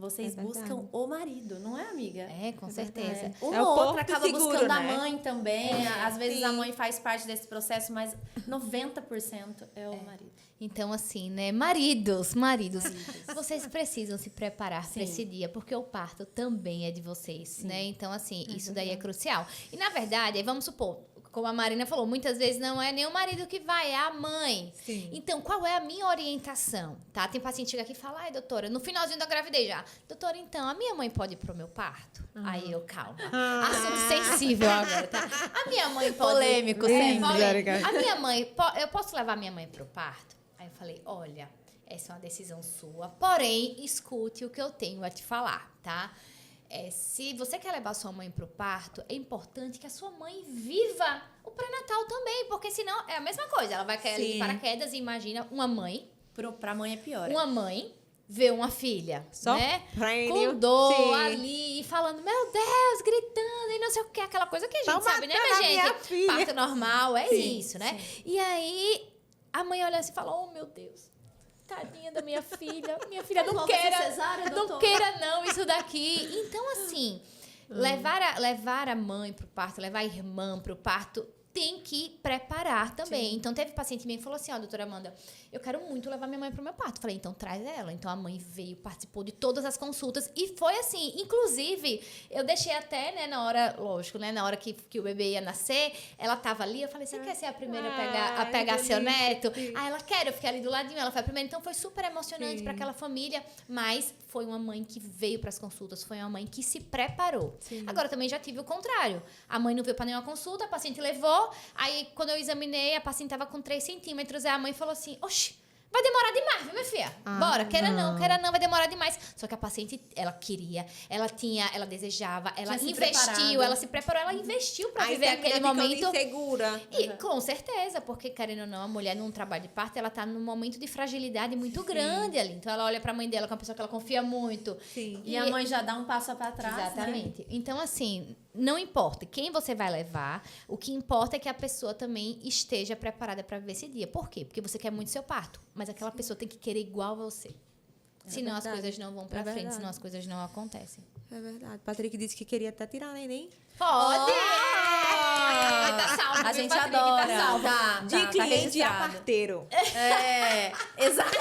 C: vocês buscam o marido, não é, amiga?
A: É, com certeza.
C: Uma
B: É o
C: ou outra
B: porto
C: acaba
B: seguro,
C: buscando a
B: né?
C: mãe também. Às vezes
B: sim.
C: a mãe faz parte desse processo, mas 90% é o marido.
A: Então, assim, né? Maridos, vocês precisam se preparar para esse dia, porque o parto também é de vocês, né? Então, assim, isso daí é crucial. E, na verdade, aí vamos supor, como a Marina falou, muitas vezes não é nem o marido que vai, é a mãe.
B: Sim.
A: Então, qual é a minha orientação? Tá? Tem paciente que chega aqui e fala, ai, doutora, no finalzinho da gravidez já. Doutora, então, a minha mãe pode ir pro meu parto? Aí eu, calma. Assunto sensível agora, tá? A minha mãe pode...
C: Polêmico,
B: sempre.
A: Polêmico. A minha mãe, eu posso levar minha mãe pro parto? Aí eu falei, olha, essa é uma decisão sua, porém, escute o que eu tenho a te falar, tá? Se você quer levar sua mãe pro parto, é importante que a sua mãe viva o pré-natal também, porque senão é a mesma coisa. Ela vai cair ali de paraquedas e imagina uma mãe.
C: Pra mãe é pior.
A: Uma mãe vê uma filha,
B: Só
A: né?
B: prêmio.
A: Com dor
B: Sim.
A: ali, e falando, meu Deus, gritando e não sei o que, aquela coisa que a gente
B: Tão
A: sabe, né,
B: matando a
A: minha
B: minha
A: gente?
B: filha.
A: Parto normal, é
B: Sim,
A: isso, né? E aí, a mãe olha assim e fala, oh, meu Deus. Tadinha da minha filha não
C: Vai
A: queira,
C: ser cesárea,
A: não
C: doutor?
A: queira não isso daqui. Então, assim, levar a mãe pro parto, levar a irmã pro parto, tem que preparar também.
C: Sim.
A: Então, teve paciente minha que falou assim, ó, doutora Amanda, eu quero muito levar minha mãe pro meu parto. Falei, então traz ela. Então, a mãe veio, participou de todas as consultas e foi assim. Inclusive, eu deixei até, né, na hora, lógico, né, na hora que o bebê ia nascer, ela tava ali, eu falei, você quer ser a primeira a pegar
B: que
A: seu
B: delícia,
A: neto?
B: sim.
A: Aí ela, quer, eu fiquei ali do ladinho, ela foi a primeira. Então, foi super emocionante
B: Sim.
A: para aquela família, mas foi uma mãe que veio para as consultas, foi uma mãe que se preparou.
B: Sim.
A: Agora, também já tive o contrário. A mãe não veio para nenhuma consulta, a paciente levou, aí quando eu examinei, a paciente estava com 3 centímetros, aí a mãe falou assim, oxi, vai demorar demais, viu, minha filha? Bora, queira não, vai demorar demais. Só que a paciente, ela queria, ela desejava, ela
C: Tinha se
A: investiu,
C: preparado.
A: ela se preparou, ela investiu para
B: Aí
A: viver
B: termina
A: aquele
B: ficando
A: momento.
B: insegura.
A: E com certeza, porque querendo ou não, a mulher num trabalho de parto, ela tá num momento de fragilidade muito grande ali. Então ela olha pra mãe dela, que é uma pessoa que ela confia muito.
B: Sim.
C: E a mãe já dá um passo pra trás. Né?
A: Exatamente. Então, assim, não importa quem você vai levar, o que importa é que a pessoa também esteja preparada para viver esse dia. Por quê? Porque você quer muito seu parto, mas aquela pessoa tem que querer igual a você. Senão as
B: verdade.
A: coisas não vão pra
B: É
A: frente,
B: verdade.
A: senão as coisas não acontecem.
B: É verdade. Patrick disse que queria até tirar neném.
A: Pode!
C: Oh!
A: Tá salvo,
C: A
A: viu,
C: gente
A: Patrick?
C: adora.
A: Tá salvo.
B: De cliente a
C: registrado.
B: parteiro.
C: É, exato.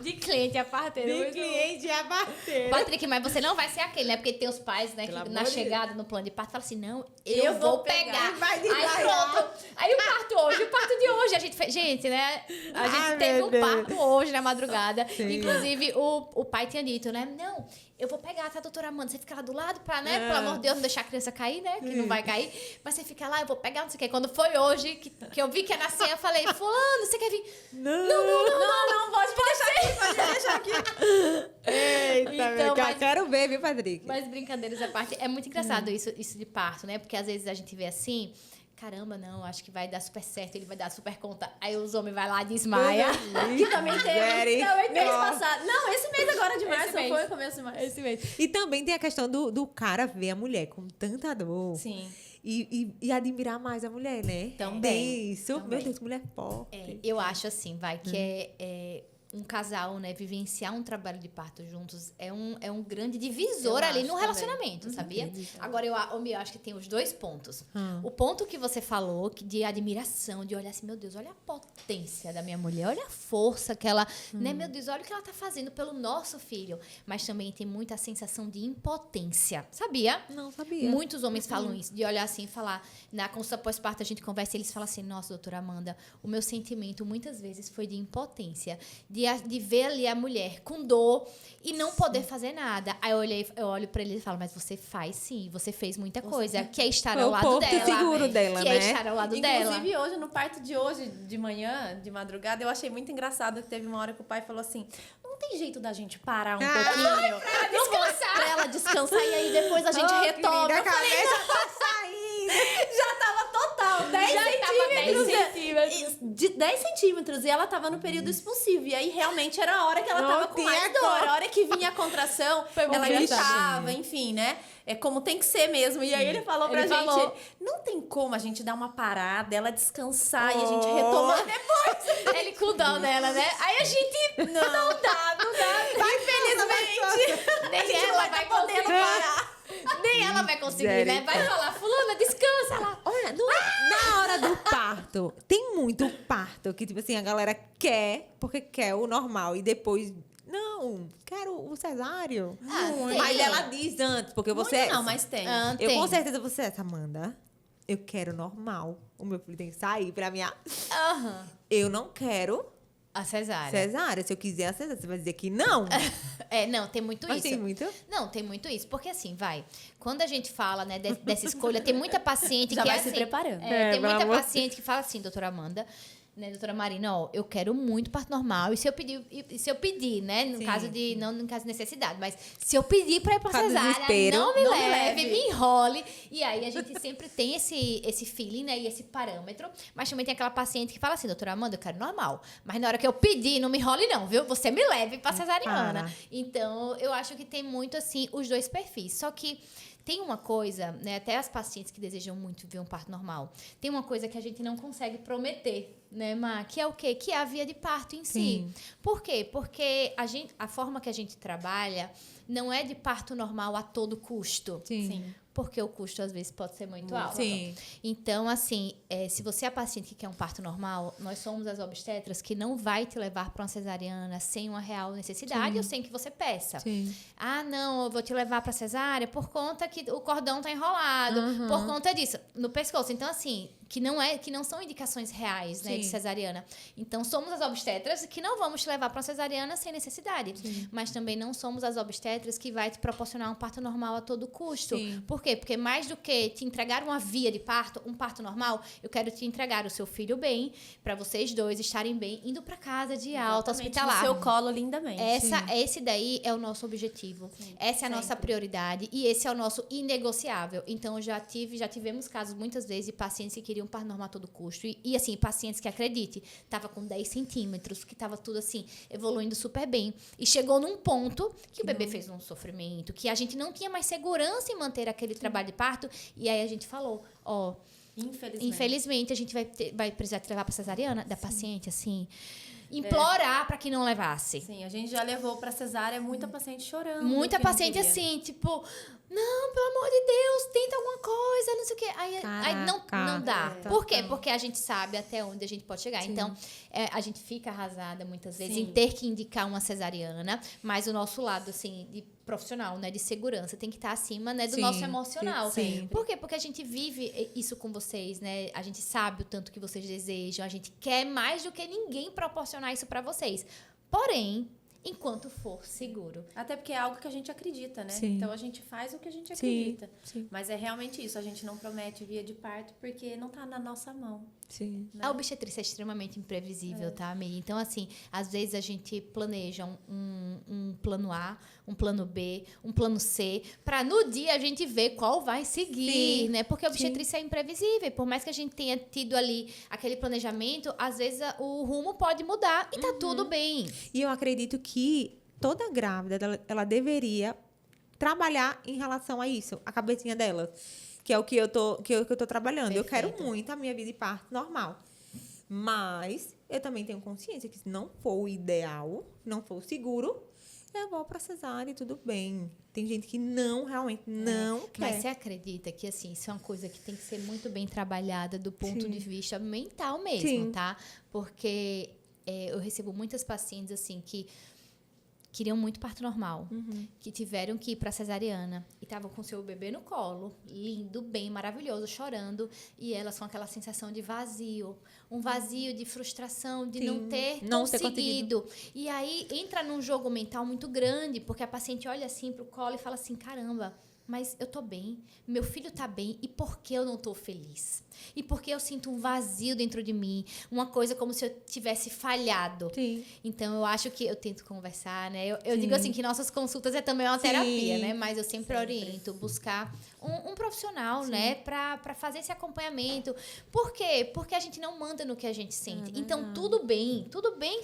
A: De cliente a parteiro.
B: De
A: muito
B: cliente a parteiro.
A: Patrick, mas você não vai ser aquele, né? Porque tem os pais, né,
B: Pelo
A: que
B: amor
A: na
B: de
A: chegada, no plano de parto, falam assim, não,
C: Eu
A: eu
C: vou
A: vou
C: pegar.
A: pegar.
B: Vai
A: Aí
B: desmaiar.
A: pronto. Aí o parto de hoje, a gente fez, gente, né? A gente
B: Ai,
A: teve
B: meu
A: um
B: Deus.
A: parto hoje na madrugada.
B: Sim.
A: Inclusive, o pai tinha dito, né? Não, eu vou pegar, tá, doutora Amanda? Você fica lá do lado pra, né? Pelo amor de Deus, não deixar a criança cair, né? Que não vai cair. Mas você fica lá, eu vou pegar, não sei o quê. Quando foi hoje que eu vi que ia nascer, eu falei, fulano, você quer vir?
C: Não, pode deixar aqui.
B: Eita,
A: Então,
B: meu,
A: mas-
B: quero ver, viu, Patrick?
A: Mas brincadeiras à parte, é muito engraçado isso de parto, né? Porque às vezes a gente vê assim, caramba, não, acho que vai dar super certo, ele vai dar super conta. Aí os homens vai lá e desmaia.
C: Que também teve. Não, mês
B: Misericórdia.
C: passado. Não, esse mês agora de março,
A: Esse
C: não
A: mês.
C: foi o começo de março.
A: Esse mesmo.
B: E também tem a questão do cara ver a mulher com tanta dor.
C: Sim.
B: E admirar mais a mulher, né?
C: Também.
B: Tem isso.
A: Também.
B: Meu Deus, mulher forte.
A: Eu acho assim, vai, que é um casal, né, vivenciar um trabalho de parto juntos é um grande divisor
C: Eu
A: ali
C: acho
A: no
C: também.
A: relacionamento, sabia? Agora, eu acho que tem os 2 pontos. O ponto que você falou, de admiração, de olhar assim, meu Deus, olha a potência da minha mulher, olha a força que ela, né, meu Deus, olha o que ela tá fazendo pelo nosso filho. Mas também tem muita sensação de impotência, sabia?
B: Não sabia.
A: Muitos homens falam isso, de olhar assim e falar, na consulta pós-parto a gente conversa e eles falam assim, nossa, doutora Amanda, o meu sentimento muitas vezes foi de impotência, de ver ali a mulher com dor e não poder fazer nada. Aí eu olho pra ele e falo, mas você faz sim, você fez muita coisa, que é estar
B: Foi
A: ao
B: o
A: lado
B: porto
A: dela.
B: seguro dela,
A: que
B: né?
A: é estar ao lado dela.
C: Inclusive, hoje, no parto de hoje, de manhã, de madrugada, eu achei muito engraçado que teve uma hora que o pai falou assim, não tem jeito da gente parar um pouquinho?
A: descansar.
C: Pra ela descansar e aí depois a gente retoma.
B: Querida, a
C: Eu falei,
B: cabeça tá saindo.
C: já tava total, 10
A: Já tava
C: centímetros.
A: 10 centímetros.
C: De 10 centímetros. E ela tava no período expulsivo. E aí, realmente, era a hora que ela
B: Não
C: tava com
B: tinha
C: mais dor. A hora que vinha a contração,
A: muito
C: ela
A: engraçado.
C: gritava, enfim, né? É como tem que ser mesmo. E aí, ele falou pra
A: Ele
C: gente,
A: falou.
C: não tem como a gente dar uma parada, ela descansar e a gente retomar depois.
A: Ele com dó dela, né? Aí a gente... Não dá.
C: Infelizmente,
A: Nem
C: a gente
A: ela
C: não
A: vai
C: tá podendo
A: conseguir.
C: parar.
A: Nem ela vai conseguir, né? Vai falar, fulana, descansa lá.
B: Olha, na hora do parto, tem muito parto que, tipo assim, a galera quer, porque quer o normal. E depois, não, quero o cesáreo.
A: tem.
B: Mas ela diz antes, porque você...
C: Muito não, mas tem.
B: Eu
A: Tem.
B: com certeza você é essa, Amanda. Eu quero normal. O meu filho tem que sair pra minha...
A: Aham.
B: Eu não quero
A: A cesárea.
B: cesárea. Se eu quiser a cesárea, você vai dizer que não.
A: Não, tem muito
B: Mas
A: isso.
B: tem muito?
A: Não, tem muito isso. Porque assim, quando a gente fala, né, dessa escolha, tem muita paciente
C: Já
A: que
C: vai
A: é
C: se
A: assim...
C: preparando.
A: tem
B: meu
A: muita
B: amor.
A: paciente que fala assim, doutora Amanda, né, doutora Marina, ó, eu quero muito parto normal. E se eu pedir, né, no
B: Sim,
A: caso de, não no caso de necessidade, mas se eu pedir pra ir pra
B: Caso de
A: cesárea,
B: desespero,
A: não me
C: não me
A: leve,
C: leve.
A: me enrole. E aí a gente sempre tem esse feeling, né, e esse parâmetro. Mas também tem aquela paciente que fala assim, doutora Amanda, eu quero normal. Mas na hora que eu pedir, não me enrole não, viu? Você me leve pra cesariana.
B: Para.
A: Então, eu acho que tem muito, assim, os dois perfis. Só que tem uma coisa, né, até as pacientes que desejam muito ver um parto normal, tem uma coisa que a gente não consegue prometer, né, Má? Que é o quê? Que é a via de parto em si.
B: Sim.
A: Por quê? Porque a forma que a gente trabalha não é de parto normal a todo custo.
C: Sim.
A: Porque o custo, às vezes, pode ser muito alto.
B: Sim.
A: Então, assim, se você é a paciente que quer um parto normal, nós somos as obstetras que não vai te levar para uma cesariana sem uma real necessidade ou sem que você peça.
B: Sim.
A: Ah, não, eu vou te levar para cesárea por conta que o cordão tá enrolado, por conta disso, no pescoço. Então, assim, que não são indicações reais, né, de
B: Sim.
A: cesariana. Então, somos as obstetras que não vamos te levar para uma cesariana sem necessidade. Mas também não somos as obstetras que vai te proporcionar um parto normal a todo custo.
B: Sim.
A: Por quê? Porque mais do que te entregar uma via de parto, um parto normal, eu quero te entregar o seu filho bem, para vocês dois estarem bem, indo para casa de alta
C: Exatamente,
A: hospitalar.
C: no seu colo lindamente.
A: Esse daí é o nosso objetivo.
C: Sim,
A: Essa é a nossa
C: sempre.
A: prioridade e esse é o nosso inegociável. Então, já tivemos casos, muitas vezes, de pacientes que queriam parto normal a todo custo. E assim, pacientes que, acredite, tava com 10 centímetros, que tava tudo assim, evoluindo super bem. E chegou num ponto que o bebê fez um sofrimento, que a gente não tinha mais segurança em manter aquele trabalho de parto. E aí a gente falou, ó... Infelizmente, a gente vai precisar te levar pra cesariana da paciente, assim. Implorar pra que não levasse.
C: Sim, a gente já levou pra cesárea muita paciente chorando.
A: Muita
C: que não
A: paciente
C: queria.
A: assim, tipo, não, pelo amor de Deus, tenta alguma coisa, não sei o quê. Aí não dá.
C: É,
A: Por quê?
C: total.
A: Porque a gente sabe até onde a gente pode chegar. Então, a gente fica arrasada muitas vezes
C: Sim.
A: em ter que indicar uma cesariana, mas o nosso lado, assim, de profissional, né, de segurança, tem que estar acima, né, do
B: Sim,
A: nosso emocional.
B: sim.
A: Por quê? Porque a gente vive isso com vocês, né? A gente sabe o tanto que vocês desejam, a gente quer mais do que ninguém proporcionar isso pra vocês. Porém, enquanto for seguro.
C: Até porque é algo que a gente acredita, né?
B: Sim.
C: Então a gente faz o que a gente
B: Sim,
C: acredita.
B: sim.
C: Mas é realmente isso, a gente não promete via de parto porque não tá na nossa mão.
B: Sim.
C: Né?
A: A obstetrícia é extremamente imprevisível, tá, Miri? Então, assim, às vezes a gente planeja um plano A, um plano B, um plano C, pra no dia a gente ver qual vai seguir,
B: Sim,
A: né? Porque a obstetrícia é imprevisível. Por mais que a gente tenha tido ali aquele planejamento, às vezes o rumo pode mudar e tá tudo bem.
B: E eu acredito que toda grávida, ela deveria trabalhar em relação a isso, a cabecinha dela. Que é o que eu tô trabalhando. Eu quero
A: Perfeito.
B: muito a minha vida de parto normal. Mas eu também tenho consciência que se não for o ideal, não for o seguro, eu vou pra cesárea e tudo bem. Tem gente que realmente não quer.
A: Mas você acredita que, assim, isso é uma coisa que tem que ser muito bem trabalhada do ponto
B: Sim.
A: de vista mental mesmo,
B: Sim.
A: tá? Porque eu recebo muitas pacientes, assim, que queriam muito parto normal, que tiveram que ir pra cesariana e estavam com seu bebê no colo, lindo, bem, maravilhoso, chorando, e elas com aquela sensação de vazio, um vazio de frustração, de não
B: Sim,
A: ter
B: não ter
A: conseguido. E aí entra num jogo mental muito grande, porque a paciente olha assim pro colo e fala assim, caramba, mas eu tô bem, meu filho tá bem, e por que eu não tô feliz? E por que eu sinto um vazio dentro de mim? Uma coisa como se eu tivesse falhado.
B: Sim.
A: Então, eu acho que eu tento conversar, né? Eu digo assim, que nossas consultas é também uma terapia, né? Mas eu sempre oriento, buscar um profissional, né? Pra fazer esse acompanhamento. Por quê? Porque a gente não manda no que a gente sente. Então, tudo bem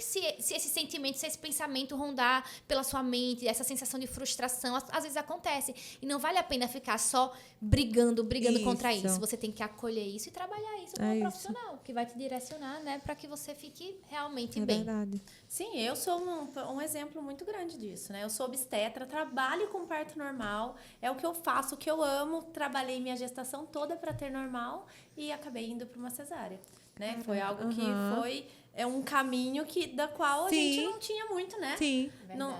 A: se esse sentimento, se esse pensamento rondar pela sua mente, essa sensação de frustração, às vezes acontece. E não vale a pena ficar só brigando contra isso. Você tem que acolher isso e trabalhar isso com um profissional que vai te direcionar, né, para que você fique realmente bem.
B: Verdade.
C: Sim, eu sou um exemplo muito grande disso, né? Eu sou obstetra, trabalho com parto normal, é o que eu faço, o que eu amo, trabalhei minha gestação toda para ter normal e acabei indo para uma cesárea, né? Foi algo que foi um caminho da qual a gente não tinha muito, né?
B: Sim.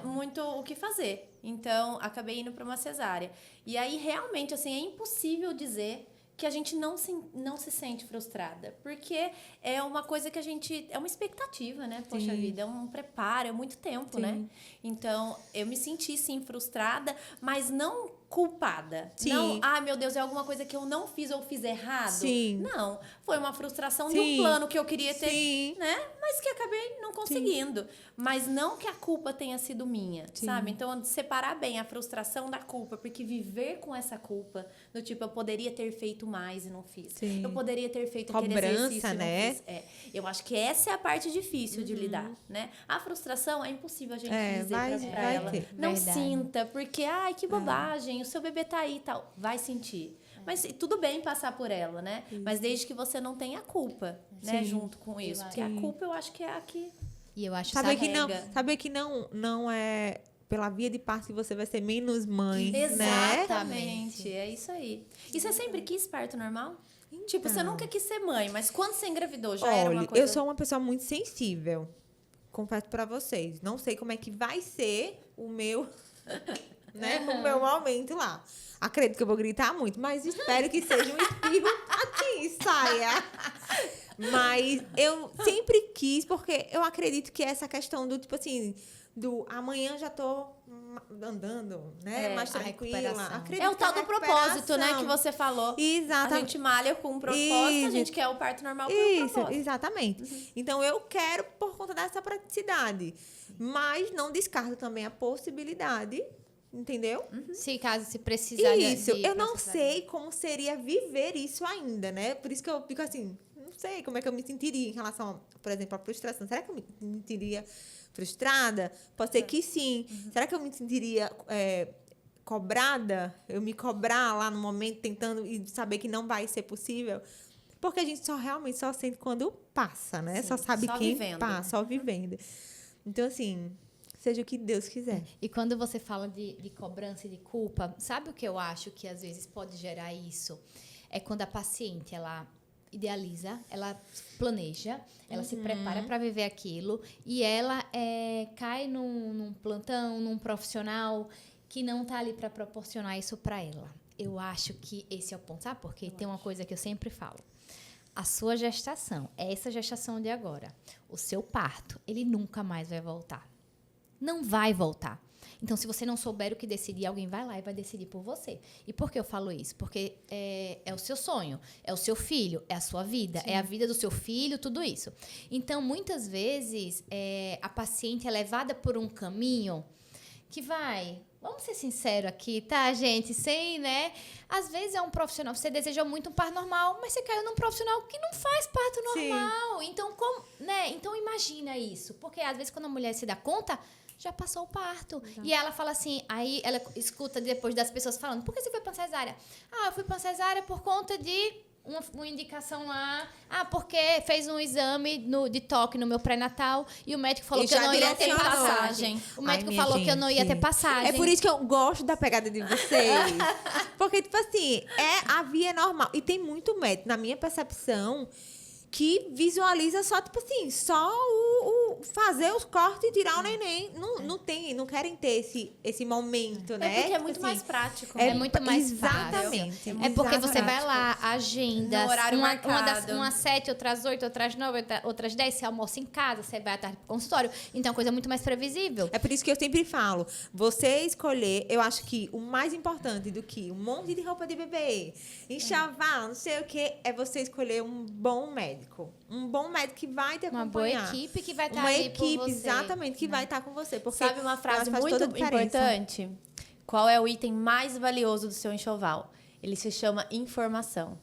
C: Muito o que fazer. Então, acabei indo para uma cesárea. E aí, realmente, assim, é impossível dizer que a gente não se sente frustrada. Porque é uma coisa que a gente... É uma expectativa, né? Poxa vida, é um preparo, é muito tempo, né? Então, eu me senti, sim, frustrada, mas não culpada.
B: Sim.
C: Não, meu Deus, é alguma coisa que eu não fiz ou fiz errado.
B: Sim.
C: Não, foi uma frustração de um plano que eu queria ter, né? Mas que acabei não conseguindo. Mas não que a culpa tenha sido minha, sabe? Então, separar bem a frustração da culpa, porque viver com essa culpa, do tipo, eu poderia ter feito mais e não fiz.
B: Sim.
C: Eu poderia ter feito
B: Cobrança,
C: aquele exercício e não
B: né?
C: fiz. Eu acho que essa é a parte difícil de lidar, né? A frustração é impossível a gente dizer pra ela.
B: Ter.
C: Não
A: Verdade.
C: sinta, porque, que bobagem, o seu bebê tá aí e tal. Vai sentir. Mas tudo bem passar por ela, né? Mas desde que você não tenha culpa, né? Junto com isso. Porque a culpa eu acho que é a que...
A: E eu acho
B: Saber que não é pela via de parto que você vai ser menos mãe, né?
C: Exatamente, é isso aí. E você sempre quis parto normal? Tipo, você nunca quis ser mãe, mas quando você engravidou já era uma coisa...
B: Eu sou uma pessoa muito sensível. Confesso pra vocês. Não sei como é que vai ser o meu, né? O meu momento lá. Acredito que eu vou gritar muito, mas espero que seja um espirro aqui, saia. Mas eu sempre quis, porque eu acredito que essa questão do, tipo assim, do amanhã já tô andando, né? Mais tranquila. Acredito
C: É o tal
B: que a
C: do propósito,
B: recuperação-
C: né? Que você falou.
B: Exatamente.
C: A gente malha com um propósito, a gente quer o parto normal por um propósito.
B: Exatamente. Então, eu quero por conta dessa praticidade. Mas não descarto também a possibilidade, entendeu?
A: Se caso se precisar
B: Isso.
A: de
B: Eu não
A: processar.
B: sei como seria viver isso ainda, né? Por isso que eu fico assim, não sei como é que eu me sentiria em relação, por exemplo, à frustração. Será que eu me sentiria frustrada? Pode ser que sim. Será que eu me sentiria cobrada? Eu me cobrar lá no momento, tentando e saber que não vai ser possível? Porque a gente realmente só sente quando passa, né?
C: Sim,
B: só sabe
C: só
B: quem
C: vivendo.
B: passa, só vivendo. Então, assim, seja o que Deus quiser.
A: E quando você fala de cobrança e de culpa, sabe o que eu acho que às vezes pode gerar isso? É quando a paciente, ela idealiza, ela planeja, ela se prepara para viver aquilo e ela cai num plantão, num profissional que não está ali para proporcionar isso para ela. Eu acho que esse é o ponto. Sabe por quê? Tem uma coisa que eu sempre falo. A sua gestação, essa gestação de agora, o seu parto, ele nunca mais vai voltar. Não vai voltar. Então, se você não souber o que decidir, alguém vai lá e vai decidir por você. E por que eu falo isso? Porque é o seu sonho, é o seu filho, é a sua vida, é a vida do seu filho, tudo isso. Então, muitas vezes, a paciente é levada por um caminho que vai... Vamos ser sinceros aqui, tá, gente? Sem, né? Às vezes é um profissional, você deseja muito um parto normal, mas você caiu num profissional que não faz parto normal. Então, né? Então, imagina isso. Porque, às vezes, quando a mulher se dá conta, já passou o parto. E ela fala assim, aí ela escuta depois das pessoas falando, por que você foi pra cesárea? Eu fui pra cesárea por conta de uma indicação lá. Porque fez um exame de toque no meu pré-natal e o médico falou
B: E
A: que eu
B: já
A: não ia ter
B: direcionou.
A: passagem. O médico
B: minha
A: falou que eu não ia ter
B: gente.
A: passagem.
B: É por isso que eu gosto da pegada de vocês. Porque, tipo assim, a via normal. E tem muito médico, na minha percepção, que visualiza só, tipo assim, só fazer os cortes e tirar o neném. Não querem ter esse momento, né?
C: É porque é muito
B: Assim,
C: mais prático.
A: É muito mais
B: exatamente.
A: É porque você vai
B: Exatamente.
A: lá, agenda,
C: No horário marcado.
A: umas 7, outras 8, outras 9, outras 10, você almoça em casa, você vai à tarde pro consultório. Então, é uma coisa muito mais previsível.
B: É por isso que eu sempre falo, você escolher, eu acho que o mais importante do que um monte de roupa de bebê, enxoval, não sei o que, é você escolher um bom médico. Um bom médico que vai te
A: Uma boa
B: acompanhar.
A: equipe que vai estar
B: Uma
A: ali por
B: equipe,
A: você.
B: exatamente, que vai estar com você. Porque
C: Sabe uma frase
B: faz
C: muito
B: toda a diferença.
C: importante? Qual é o item mais valioso do seu enxoval? Ele se chama informação.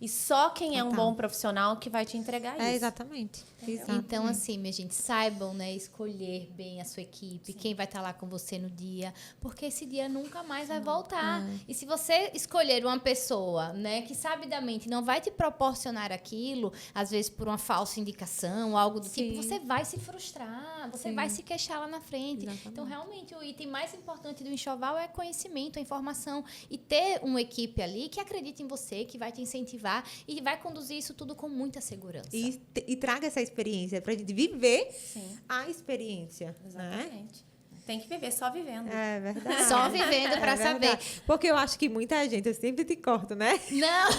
C: E só quem é um
B: Total.
C: bom profissional que vai te entregar isso.
B: Exatamente.
A: Então, assim, minha gente, saibam, né, escolher bem a sua equipe, quem vai estar lá com você no dia, porque esse dia nunca mais vai voltar. E se você escolher uma pessoa, né, que sabidamente não vai te proporcionar aquilo, às vezes por uma falsa indicação, algo do tipo, você vai se frustrar, você vai se queixar lá na frente.
B: Exatamente.
A: Então, realmente, o item mais importante do enxoval é conhecimento, a informação e ter uma equipe ali que acredite em você, que vai te incentivar e vai conduzir isso tudo com muita segurança.
B: E traga essa experiência pra gente viver
C: Sim,
B: a experiência. Né?
C: exatamente. Tem que viver só vivendo.
B: É verdade.
A: Só vivendo pra
B: É
A: saber.
B: verdade. Porque eu acho que muita gente, eu sempre te corto, né?
A: Não!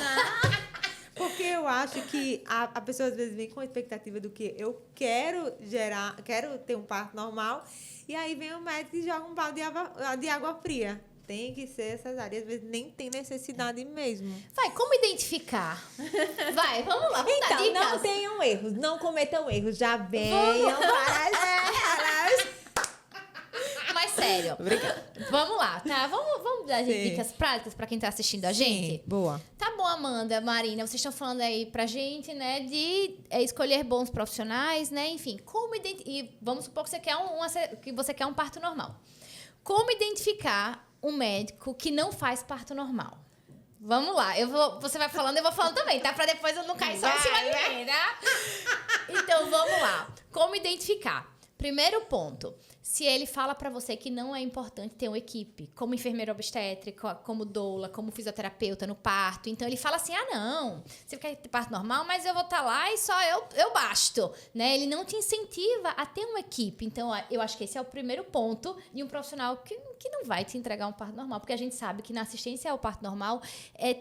B: Porque eu acho que a pessoa às vezes vem com a expectativa do que eu quero quero ter um parto normal, e aí vem o médico e joga um balde de água fria. Tem que ser cesárea, às vezes nem tem necessidade mesmo.
A: Vai, como identificar? Vai, vamos lá, vamos dar
B: Então,
A: dicas.
B: não tenham erros, não cometam erros, já venham para as...
A: Mas sério.
B: Obrigada.
A: Vamos lá, tá? Vamos dar
B: Sim.
A: dicas práticas pra quem tá assistindo a gente?
B: Sim, boa.
A: Tá bom, Amanda, Marina, vocês estão falando aí pra gente, né, de escolher bons profissionais, né? Enfim, como identificar... E vamos supor que você quer um parto normal. Como identificar um médico que não faz parto normal? Vamos lá, você vai falando, eu vou falando também, tá? Pra depois eu não cair só em cima de mim, tá? Então, vamos lá. Como identificar? Primeiro ponto, se ele fala pra você que não é importante ter uma equipe, como enfermeira obstétrica, como doula, como fisioterapeuta no parto. Então, ele fala assim, não, você quer ter parto normal, mas eu vou estar lá e só eu basto, né? Ele não te incentiva a ter uma equipe. Então, eu acho que esse é o primeiro ponto de um profissional que não vai te entregar um parto normal, porque a gente sabe que na assistência ao parto normal,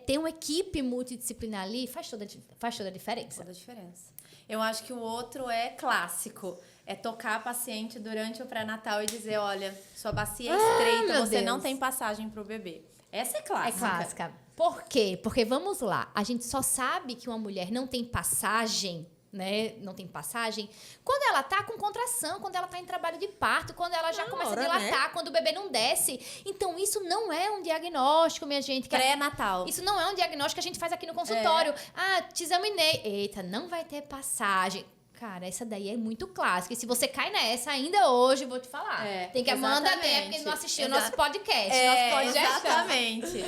A: ter uma equipe multidisciplinar ali faz toda a diferença.
C: Toda a diferença. Eu acho que o outro é clássico. É tocar a paciente durante o pré-natal e dizer, olha, sua bacia é estreita,
A: meu
C: você não
A: Deus.
C: tem passagem pro bebê. Essa é clássica.
A: É clássica. Por quê? Porque, vamos lá, a gente só sabe que uma mulher não tem passagem, né? Não tem passagem quando ela tá com contração, quando ela tá em trabalho de parto, quando ela já começa a dilatar, quando o bebê não desce. Então, isso não é um diagnóstico, minha gente.
C: Pré-natal.
A: Isso não é um diagnóstico que a gente faz aqui no consultório. Te examinei. Eita, não vai ter passagem. Cara, essa daí é muito clássica. E se você cai nessa ainda hoje, vou te falar. Tem que Amanda ter, porque não assistiu o nosso podcast.
C: Exatamente.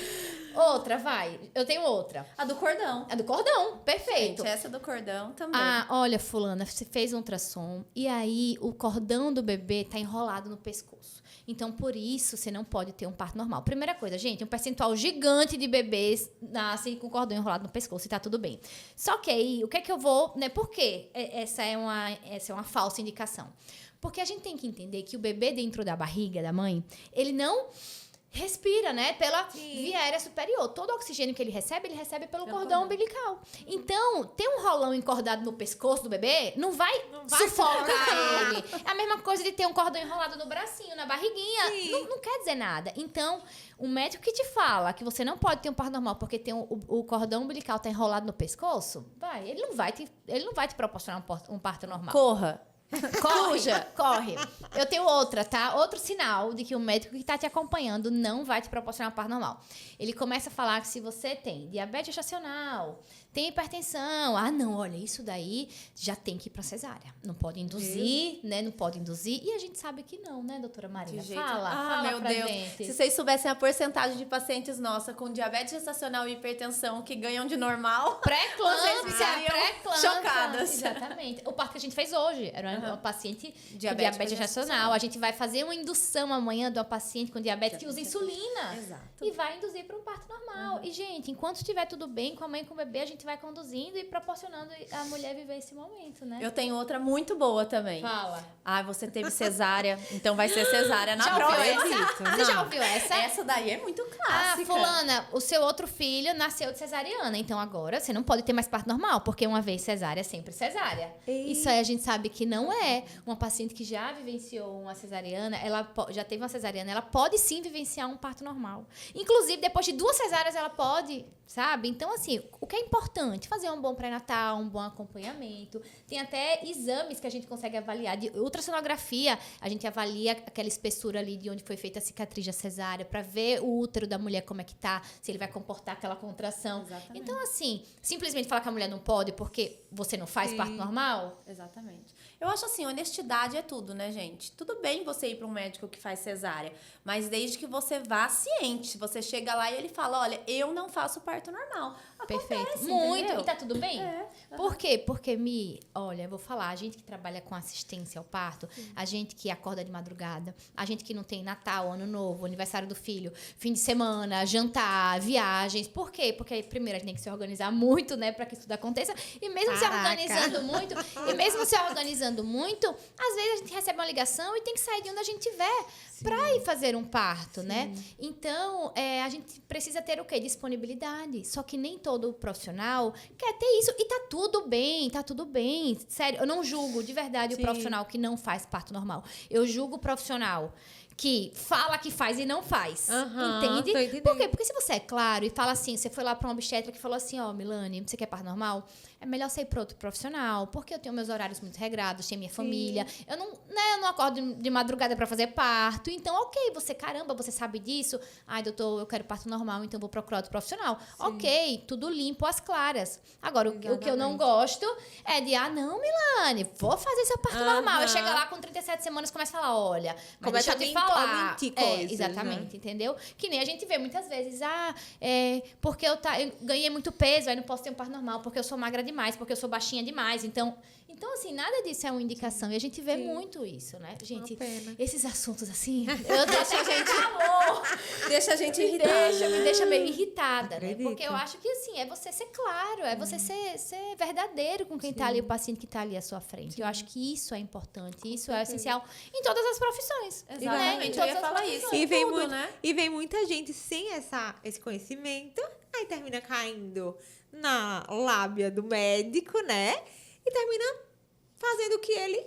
A: Outra, vai. Eu tenho outra.
C: A do cordão.
A: A do cordão. Perfeito.
C: Gente, essa do cordão também.
A: Olha, fulana, você fez um ultrassom e aí o cordão do bebê tá enrolado no pescoço. Então, por isso, você não pode ter um parto normal. Primeira coisa, gente, um percentual gigante de bebês nascem com o cordão enrolado no pescoço e tá tudo bem. Só que aí, o que é que eu vou... Né, por quê? Essa é uma falsa indicação. Porque a gente tem que entender que o bebê dentro da barriga da mãe, ele não... respira, né? Pela via aérea superior. Todo o oxigênio que ele recebe pelo cordão umbilical. Então, ter um rolão encordado no pescoço do bebê não vai sufocar ele. É a mesma coisa de ter um cordão enrolado no bracinho, na barriguinha. Não quer dizer nada. Então, o médico que te fala que você não pode ter um parto normal porque tem o cordão umbilical tá enrolado no pescoço, ele não vai te proporcionar um parto normal.
C: Corra.
A: Corre. Eu tenho outra, tá? Outro sinal de que o médico que tá te acompanhando não vai te proporcionar um parto normal. Ele começa a falar que se você tem diabetes gestacional, tem hipertensão, não, olha, isso daí já tem que ir pra cesárea. Não pode induzir, né? Não pode induzir. E a gente sabe que não, né, doutora Marina? Fala
C: meu
A: pra
C: Deus.
A: gente.
C: Se vocês soubessem a porcentagem de pacientes nossa com diabetes gestacional e hipertensão que ganham de normal,
A: Pré-eclâmpsia,
C: vocês ficariam chocadas.
A: Exatamente. O parto que a gente fez hoje era uma uma paciente com
C: Diabética
A: diabetes gestacional. A gente vai fazer uma indução amanhã de uma paciente com diabetes que usa insulina.
C: Exato.
A: E vai induzir para um parto normal. E, gente, enquanto estiver tudo bem com a mãe e com o bebê, a gente vai conduzindo e proporcionando a mulher viver esse momento, né?
C: Eu tenho outra muito boa também.
A: Fala.
C: Ah, você teve cesárea, então vai ser cesárea na
A: Já ouviu
C: próxima.
A: essa? Você já ouviu essa?
C: Essa daí é muito
A: Ah,
C: clássica.
A: fulana, o seu outro filho nasceu de cesariana, então agora você não pode ter mais parto normal, porque uma vez cesárea, sempre cesárea.
B: Ei.
A: Isso aí a gente sabe que não é. Uma paciente que já vivenciou uma cesariana, já teve uma cesariana, ela pode sim vivenciar um parto normal. Inclusive, depois de 2 cesáreas, ela pode, sabe? Então, assim, o que é importante? Fazer um bom pré-natal, um bom acompanhamento. Tem até exames que a gente consegue avaliar. De ultrassonografia, a gente avalia aquela espessura ali de onde foi feita a cicatriz da cesárea, para ver o útero da mulher como é que tá, se ele vai comportar aquela contração.
C: Exatamente.
A: Então, assim, simplesmente falar que a mulher não pode porque você não faz parto normal,
C: Exatamente. Eu acho assim, honestidade é tudo, né, gente? Tudo bem você ir para um médico que faz cesárea, mas desde que você vá ciente. Você chega lá e ele fala, olha, eu não faço parto normal.
A: perfeito.
C: Acontece,
A: Muito.
C: entendeu?
A: E tá tudo bem?
C: É.
A: Por quê? Porque, olha, eu vou falar, a gente que trabalha com assistência ao parto, a gente que acorda de madrugada, a gente que não tem Natal, Ano Novo, aniversário do filho, fim de semana, jantar, viagens. Por quê? Porque, primeiro, a gente tem que se organizar muito, né, para que isso tudo aconteça. E mesmo se organizando muito, às vezes a gente recebe uma ligação e tem que sair de onde a gente estiver para ir fazer um parto, né? Então, a gente precisa ter o quê? Disponibilidade. Só que nem todo profissional quer ter isso. E tá tudo bem, tá tudo bem. Sério, eu não julgo de verdade o profissional que não faz parto normal. Eu julgo o profissional que fala que faz e não faz. Entende?
B: tô entendendo.
A: Por quê? Porque se você é claro e fala assim, você foi lá para uma obstetra que falou assim, ó, Milane, você quer parto normal? É melhor você ir para outro profissional, porque eu tenho meus horários muito regrados, tenho minha família, eu não acordo de madrugada para fazer parto, então ok, você sabe disso, ai doutor, eu quero parto normal, então vou procurar outro profissional. Ok, tudo limpo, às claras. Agora, o que eu não gosto é de, não, Milane, vou fazer seu parto normal. Eu chego lá com 37 semanas e começo a falar, olha, mas
B: Começa
A: deixa eu te
B: a
A: falar.
B: mentir coisas,
A: Exatamente, entendeu? Que nem a gente vê muitas vezes, porque eu ganhei muito peso, aí não posso ter um parto normal, porque eu sou magra demais, porque eu sou baixinha demais. Então assim, nada disso é uma indicação. E a gente vê muito isso, né? Gente, esses assuntos assim,
C: Deixa a gente irritada.
A: me deixa meio irritada, né?
B: Acredito.
A: Porque eu acho que, assim, é você ser claro, é você ser verdadeiro com quem tá ali, o paciente que tá ali à sua frente. Eu acho que isso é importante, isso é essencial em todas as profissões. Né?
C: Exatamente,
A: Em
C: eu
A: todas
C: ia
A: as
C: falar
A: profissões.
C: isso.
B: E vem,
C: tudo,
B: muito,
C: né?
B: e vem muita gente sem esse conhecimento, aí termina caindo na lábia do médico, né? E termina fazendo o que ele...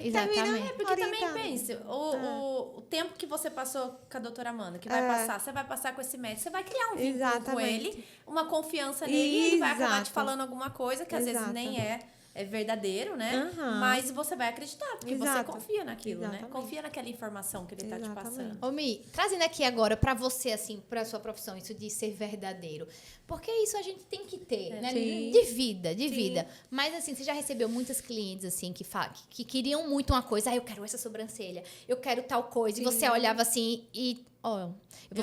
A: Exatamente.
C: Porque também
B: orientado.
C: pense, o tempo que você passou com a doutora Amanda, que vai passar, você vai passar com esse médico, você vai criar um vínculo com
B: Exatamente.
C: ele, uma confiança nele, e ele vai acabar te
B: Exato.
C: falando alguma coisa que às vezes
B: Exato.
C: nem é verdadeiro, né? Mas você vai acreditar, porque você
B: Exato.
C: confia naquilo, né?
B: Exatamente.
C: Confia naquela informação que ele tá te passando.
A: Ô, Mi, trazendo aqui agora pra você, assim, pra sua profissão, isso de ser verdadeiro. Porque isso a gente tem que ter, né?
B: Sim.
A: De vida. Mas, assim, você já recebeu muitas clientes, assim, que queriam muito uma coisa. Eu quero essa sobrancelha, eu quero tal coisa. E você olhava assim e...
C: não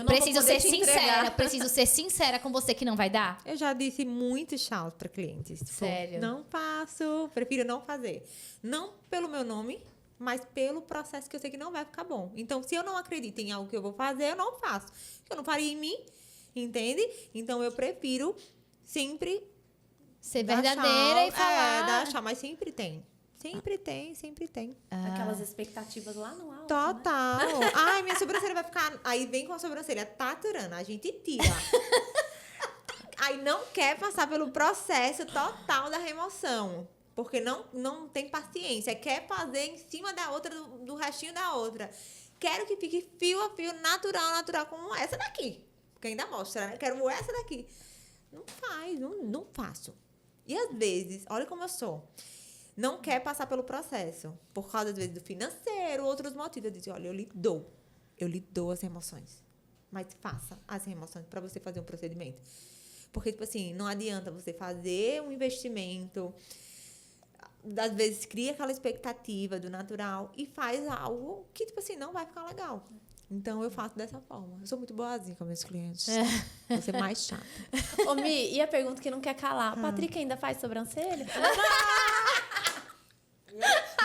A: preciso
C: vou poder
A: ser
C: te
A: sincera.
C: entregar.
A: Preciso ser sincera com você que não vai dar.
B: Eu já disse muito tchau para clientes. Tipo,
A: Sério?
B: não faço, prefiro não fazer. Não pelo meu nome, mas pelo processo que eu sei que não vai ficar bom. Então, se eu não acredito em algo que eu vou fazer, eu não faço. Eu não faria em mim, entende? Então, eu prefiro sempre
A: Ser
B: dar
A: verdadeira
B: tchau,
A: e falar.
B: dar tchau, mas sempre tem. Sempre tem.
C: Aquelas expectativas lá no alto, né?
B: Total. Ai, minha sobrancelha vai ficar... Aí vem com a sobrancelha taturana, a gente tira. Aí não quer passar pelo processo total da remoção. Porque não tem paciência. Quer fazer em cima da outra, do restinho da outra. Quero que fique fio a fio, natural, como essa daqui. Porque ainda mostra, né? Quero essa daqui. Não faz, não faço. E às vezes, olha como eu sou. Não quer passar pelo processo. Por causa, às vezes, do financeiro, outros motivos. Eu disse, olha, eu lhe dou as remoções. Mas faça as remoções para você fazer um procedimento. Porque, tipo assim, não adianta você fazer um investimento, às vezes cria aquela expectativa do natural e faz algo que, tipo assim, não vai ficar legal. Então, eu faço dessa forma. Eu sou muito boazinha com meus clientes. Vou ser mais chata.
C: Ô, Mi, e a pergunta que não quer calar? Patrick ainda faz sobrancelha?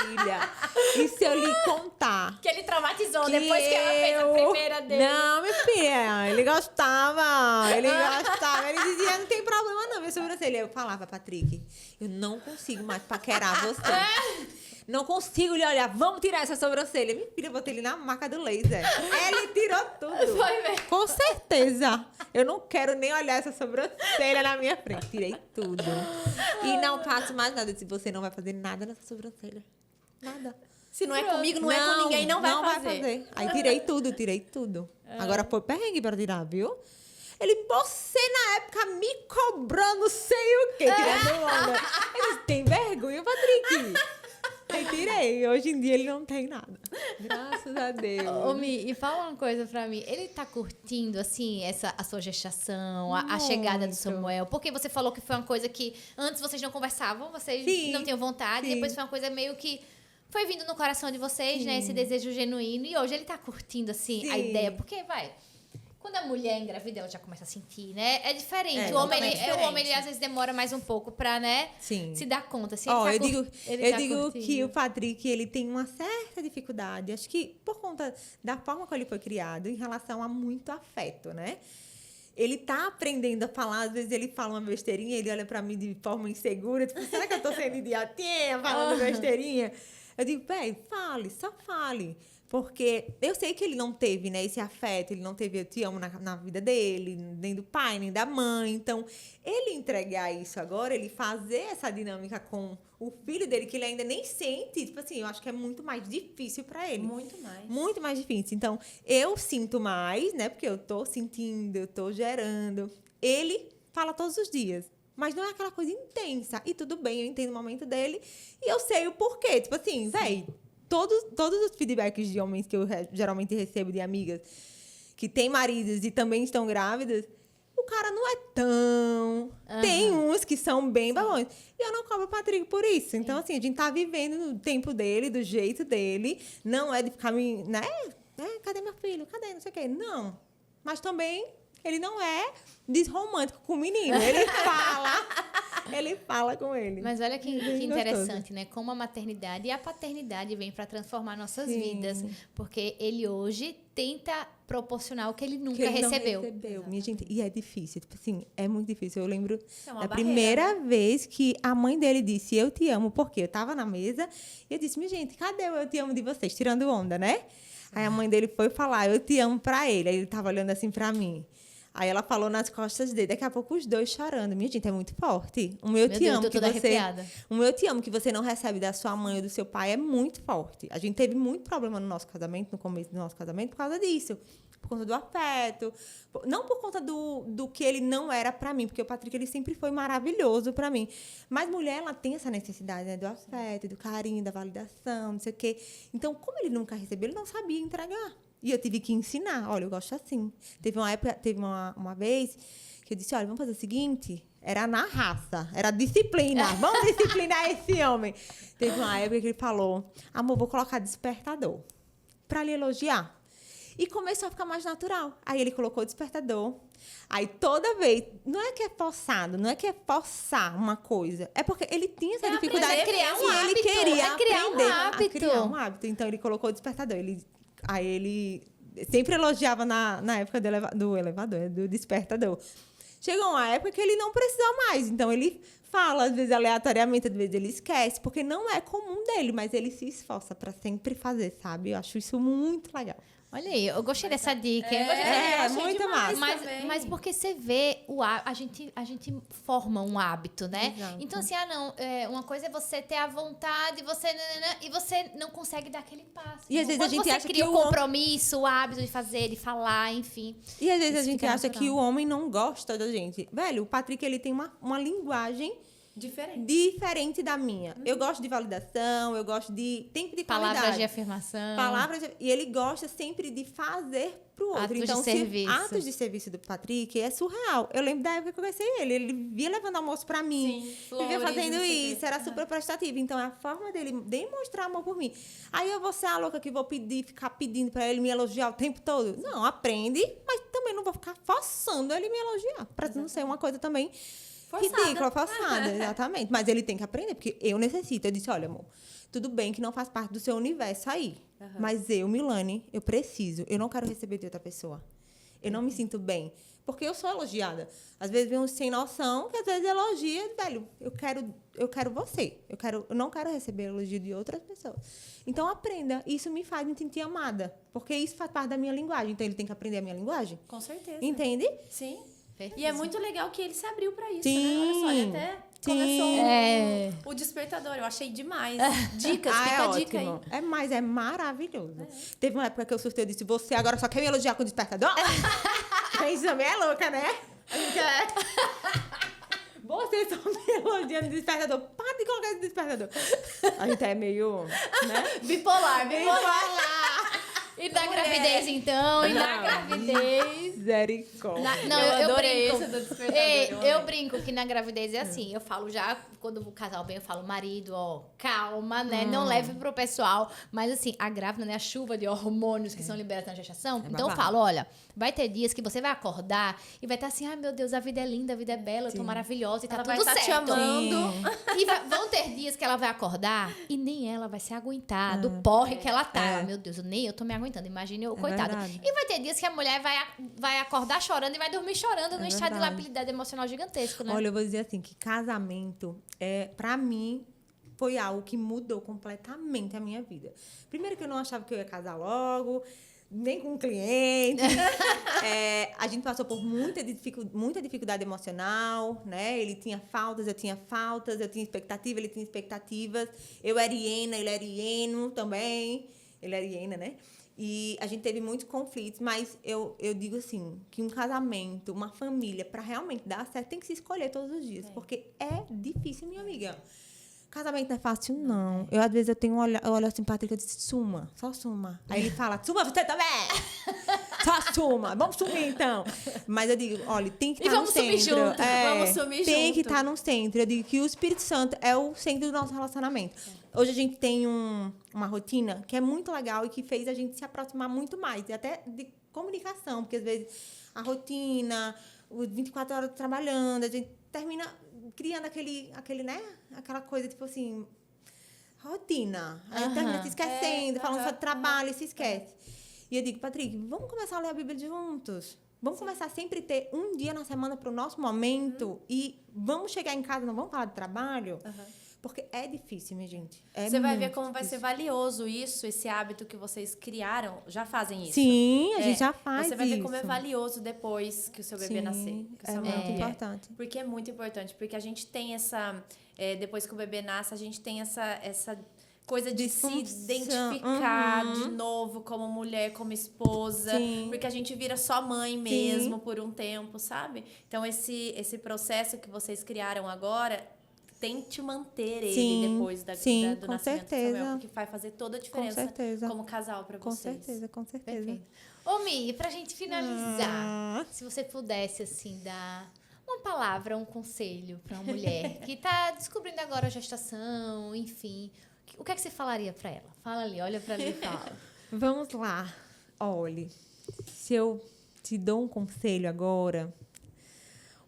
B: filha. E se eu lhe contar...
A: Que ele traumatizou
B: que
A: depois que ela fez a primeira dele.
B: Não, minha filha, ele gostava. Ele dizia, não tem problema não, minha sobrancelha. Eu falava, Patrick, eu não consigo mais paquerar você. Não consigo lhe olhar. Vamos tirar essa sobrancelha. Minha filha, eu botei ele na marca do laser. Ele tirou tudo.
A: Foi mesmo.
B: Com certeza. Eu não quero nem olhar essa sobrancelha na minha frente. Tirei tudo. E não faço mais nada. Se você não vai fazer nada nessa sobrancelha. Nada.
C: Se não é comigo, não é com ninguém, não vai fazer.
B: Aí tirei tudo. Agora foi perrengue pra tirar, viu? Você na época me cobrando sei o quê, tirando onda. Ele tem vergonha, Patrick. Aí tirei. Hoje em dia ele não tem nada. Graças a Deus.
A: Ô, Mi, e fala uma coisa pra mim. Ele tá curtindo, assim, a sua gestação, a chegada do Samuel? Porque você falou que foi uma coisa que antes vocês não conversavam, vocês não tinham vontade. E depois foi uma coisa meio que foi vindo no coração de vocês, né? Esse desejo genuíno. E hoje ele tá curtindo, assim, a ideia. Porque, quando a mulher engravida, ela já começa a sentir, né? É diferente. O homem, ele às vezes demora mais um pouco pra, né? Se dar conta. Assim,
B: eu digo que o Patrick, ele tem uma certa dificuldade. Acho que por conta da forma como ele foi criado, em relação a muito afeto, né? Ele tá aprendendo a falar, às vezes ele fala uma besteirinha, ele olha pra mim de forma insegura, tipo, será que eu tô sendo idiotinha falando besteirinha? Eu digo, só fale. Porque eu sei que ele não teve, né, esse afeto, ele não teve eu te amo na vida dele, nem do pai, nem da mãe. Então, ele entregar isso agora, ele fazer essa dinâmica com o filho dele, que ele ainda nem sente, tipo assim, eu acho que é muito mais difícil pra ele.
C: Muito mais.
B: Muito mais difícil. Então, eu sinto mais, né, porque eu tô sentindo, eu tô gerando. Ele fala todos os dias. Mas não é aquela coisa intensa. E tudo bem, eu entendo o momento dele. E eu sei o porquê. Tipo assim, todos os feedbacks de homens que eu geralmente recebo de amigas que têm maridos e também estão grávidas, o cara não é tão... Tem uns que são bem babões. E eu não cobro o Patrick por isso. Então, assim, a gente tá vivendo no tempo dele, do jeito dele. Não é de ficar me... né? Cadê meu filho? Cadê? Não sei o quê. Não. Mas também... Ele não é desromântico com o menino. Ele fala com ele.
A: Mas olha que interessante, né? Como a maternidade e a paternidade vêm para transformar nossas vidas. Porque ele hoje tenta proporcionar o que ele nunca recebeu.
B: Não recebeu. Minha gente, e é difícil. Tipo assim, é muito difícil. Eu lembro da primeira vez que a mãe dele disse, eu te amo, porque eu tava na mesa e eu disse, minha gente, cadê o eu te amo de vocês? Tirando onda, né? Aí a mãe dele foi falar, eu te amo pra ele. Aí ele tava olhando assim pra mim. Aí ela falou nas costas dele, daqui a pouco os dois chorando. Minha gente, é muito forte. O meu te amo que você...
A: arrepiada.
B: O meu te amo que você não recebe da sua mãe ou do seu pai é muito forte. A gente teve muito problema no nosso casamento, no começo do nosso casamento, por causa disso. Por conta do afeto. Não por conta do que ele não era pra mim, porque o Patrick, ele sempre foi maravilhoso pra mim. Mas mulher, ela tem essa necessidade, né? Do afeto, do carinho, da validação, não sei o quê. Então, como ele nunca recebeu, ele não sabia entregar. E eu tive que ensinar. Olha, eu gosto assim. Teve uma vez que eu disse, olha, vamos fazer o seguinte. Era na raça. Era disciplina. Vamos disciplinar esse homem. Teve uma época que ele falou, amor, vou colocar despertador pra lhe elogiar. E começou a ficar mais natural. Aí ele colocou o despertador. Aí toda vez... Não é que é forçado, não é que é forçar uma coisa. É porque ele tinha essa dificuldade.
A: É criar um hábito.
B: Ele queria aprender
A: a
B: criar um hábito. Então, ele colocou o despertador. Aí ele sempre elogiava na época do elevador, do despertador. Chegou uma época que ele não precisou mais. Então, ele fala, às vezes, aleatoriamente, às vezes ele esquece, porque não é comum dele, mas ele se esforça para sempre fazer, sabe? Eu acho isso muito legal.
A: Olha aí, eu gostei dessa dica.
B: É muito massa.
A: Mas porque você vê, a gente forma um hábito, né?
B: Exato.
A: Então, assim, uma coisa é você ter a vontade, e você não consegue dar aquele passo.
B: E às vezes a gente acha
A: cria
B: que
A: o compromisso, o hábito de fazer, de falar, enfim.
B: E às vezes a gente acha que o homem não gosta da gente. Velho, o Patrick, ele tem uma linguagem diferente da minha. Eu gosto de validação, eu gosto de tempo de qualidade.
A: Palavras de afirmação.
B: E ele gosta sempre de fazer pro outro.
A: Atos
B: então,
A: de serviço.
B: Atos de serviço do Patrick é surreal. Eu lembro da época que eu conheci ele. Ele via levando almoço pra mim. Vivia fazendo isso. Era super prestativo. Então, é a forma dele demonstrar amor por mim. Aí eu vou ser a louca que vou ficar pedindo pra ele me elogiar o tempo todo. Não, aprende. Mas também não vou ficar forçando ele me elogiar. Pra não ser uma coisa também... ridícula, forçada, exatamente. Mas ele tem que aprender, porque eu necessito. Eu disse, olha, amor, tudo bem que não faz parte do seu universo aí. Mas eu, Milane, eu preciso. Eu não quero receber de outra pessoa. Eu não me sinto bem. Porque eu sou elogiada. Às vezes vem uns sem noção, que às vezes elogia, velho, eu quero você. Eu não quero receber elogio de outras pessoas. Então, aprenda. Isso me faz me sentir amada. Porque isso faz parte da minha linguagem. Então, ele tem que aprender a minha linguagem.
C: Com certeza.
B: Entende?
C: Sim.
A: Perfeito.
C: E é muito legal que ele se abriu pra isso,
B: Sim.
C: né? Olha só, ele até
B: Sim.
C: começou o despertador. Eu achei demais. Dicas, fica a dica aí.
B: É maravilhoso. Teve uma época que eu surtei, eu disse, você agora só quer me elogiar com o despertador? Isso também é louca, né? A gente Você só me elogia no despertador. Para de colocar esse despertador. A gente é meio, né?
C: Bipolar.
A: E da gravidez, então, e da gravidez.
B: Misericórdia.
A: Não,
C: Eu adorei
A: brinco.
C: esse do despertador,
A: Ei,
C: eu
A: eu
C: amei.
A: brinco que na gravidez é assim. Eu falo já, quando o casal vem, eu falo, marido, ó, calma, né? Não leve pro pessoal. Mas assim, a grávida, né? A chuva de hormônios que são liberados na gestação. Então eu
B: babado.
A: falo, olha, vai ter dias que você vai acordar e vai estar assim, ai meu Deus, a vida é linda, a vida é bela, eu tô maravilhosa e tá
C: Ela
A: tudo
C: vai estar
A: certo.
C: te amando.
A: E vão ter dias que ela vai acordar e nem ela vai se aguentar do porre que ela tá.
B: É.
A: Meu Deus, nem eu tô me aguentando. Imagine eu, coitada.
B: verdade.
A: E vai ter dias que a mulher vai acordar chorando e vai dormir chorando num estado de
B: verdade.
A: labilidade emocional gigantesco, né?
B: Olha, eu vou dizer assim, que casamento, pra mim, foi algo que mudou completamente a minha vida. Primeiro que eu não achava que eu ia casar logo, nem com um cliente. A gente passou por muita dificuldade emocional, né? Ele tinha faltas, eu tinha faltas, eu tinha expectativa, ele tinha expectativas. Eu era hiena, ele era hieno também. Ele era hiena, né? E a gente teve muitos conflitos, mas eu digo assim, que um casamento, uma família, para realmente dar certo, tem que se escolher todos os dias. Porque é difícil, minha amiga. Casamento não é fácil, não. Às vezes, eu olho assim, Patrick, eu disse, suma, só suma. Aí ele fala, suma você também! Só suma, vamos sumir então. Mas eu digo, olha, tem que estar no centro.
A: vamos sumir junto,
C: vamos sumir
B: Tem
C: junto.
B: que estar no centro. Eu digo que o Espírito Santo é o centro do nosso relacionamento. Hoje a gente tem uma rotina que é muito legal e que fez a gente se aproximar muito mais. E até de comunicação, porque às vezes a rotina, os 24 horas trabalhando, a gente termina criando né? Aquela coisa, tipo assim, rotina. Aí termina se esquecendo, falando só de trabalho e se esquece. E eu digo, Patrick, vamos começar a ler a Bíblia juntos? Vamos começar sempre a ter um dia na semana para o nosso momento e vamos chegar em casa, não vamos falar de trabalho? Porque é difícil, minha gente.
C: Você vai ver como vai ser valioso isso, esse hábito que vocês criaram. Já fazem isso.
B: Sim, a gente já faz
C: Você vai ver como é
B: isso.
C: valioso depois que o seu bebê
B: Sim,
C: nascer. Que o seu
B: muito
C: bebê-
B: importante.
C: Porque é muito importante. Porque a gente tem essa... depois que o bebê nasce, a gente tem essa coisa de se
B: Disfunção.
C: identificar de novo como mulher, como esposa.
B: Sim.
C: Porque a gente vira só mãe mesmo por um tempo, sabe? Então, esse processo que vocês criaram agora... Tente manter ele
B: Sim,
C: depois do
B: com
C: nascimento
B: certeza.
C: do Samuel, porque vai fazer toda a diferença
B: certeza.
C: como casal para
B: Com
C: vocês.
B: certeza, com certeza.
A: Perfeito. Ô, Mi, pra gente finalizar, se você pudesse, assim, dar uma palavra, um conselho pra uma mulher que tá descobrindo agora a gestação, enfim, o que é que você falaria pra ela? Fala ali, olha pra ali e fala.
B: Vamos lá. Olhe, se eu te dou um conselho agora,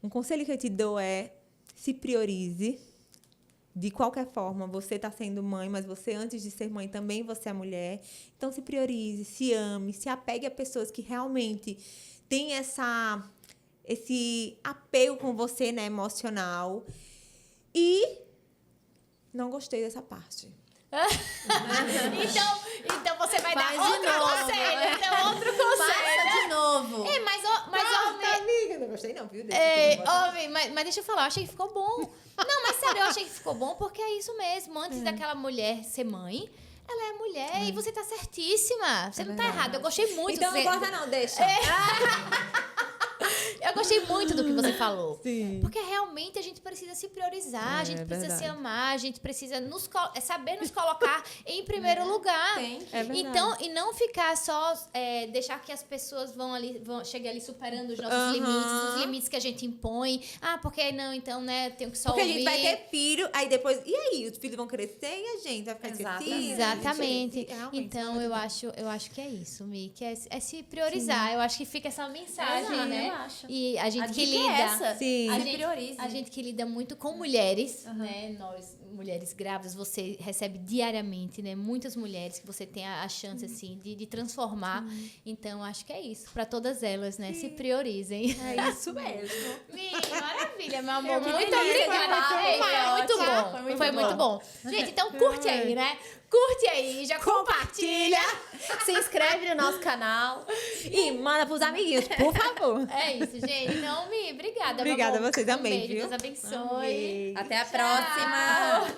B: um conselho que eu te dou é se priorize. De qualquer forma, você está sendo mãe, mas você, antes de ser mãe, também você é mulher. Então, se priorize, se ame, se apegue a pessoas que realmente têm esse apego com você, né, emocional. E não gostei dessa parte.
A: Então você vai
C: Faz
A: dar
C: de
A: outro
C: novo,
A: conselho.
C: né?
A: Então, outro conselho.
C: Faça de novo.
A: Mas
B: amiga, não gostei não, viu?
A: mas deixa eu falar, eu achei que ficou bom. Não, mas sério, eu achei que ficou bom porque é isso mesmo. Antes daquela mulher ser mãe, ela é mulher e você tá certíssima. Você não tá
B: verdade.
A: errada. Eu gostei muito.
B: Então
A: você...
B: não gosta não, deixa.
A: Eu gostei muito do que você falou.
B: Sim.
A: Porque realmente a gente precisa se priorizar, a gente precisa se
B: verdade.
A: amar, a gente precisa saber nos colocar em primeiro lugar.
C: Tem que.
B: É verdade.
A: Então, e não ficar só, deixar que as pessoas cheguem ali superando os nossos limites, os limites que a gente impõe. Ah, porque não, então, né, tenho que só
B: Porque
A: ouvir.
B: a gente vai ter filho, aí depois... E aí? Os filhos vão crescer e a gente vai ficar esquecida.
A: Exatamente.
B: Realmente,
A: Então, eu acho que é isso, Mi, que é se priorizar. Eu acho que fica essa mensagem,
C: Exato,
A: né?
C: eu acho.
A: E a gente que
C: dica
A: lida...
C: é essa.
B: Sim.
A: A
C: Se
A: gente,
C: priorize.
A: a gente que lida muito com mulheres, né? Nós, mulheres grávidas, você recebe diariamente, né? Muitas mulheres que você tem a chance, assim, de transformar. Então, acho que é isso. Para todas elas, né? Se priorizem.
B: É isso mesmo.
A: Maravilha, meu amor.
C: Que
A: Muito
C: delícia,
A: obrigada.
C: foi
A: Muito
C: ótimo.
A: bom. Foi muito bom. Gente, então curte aí, né? Curte aí, já compartilha.
C: Se inscreve no nosso canal.
B: E manda pros amiguinhos, por favor.
A: É isso, gente. Então, Mi, obrigada.
B: Obrigada
A: meu amor.
B: a vocês, amei,
A: Beijo,
B: viu?
A: Deus abençoe.
B: Amei.
C: Até a
A: Tchau.
C: próxima.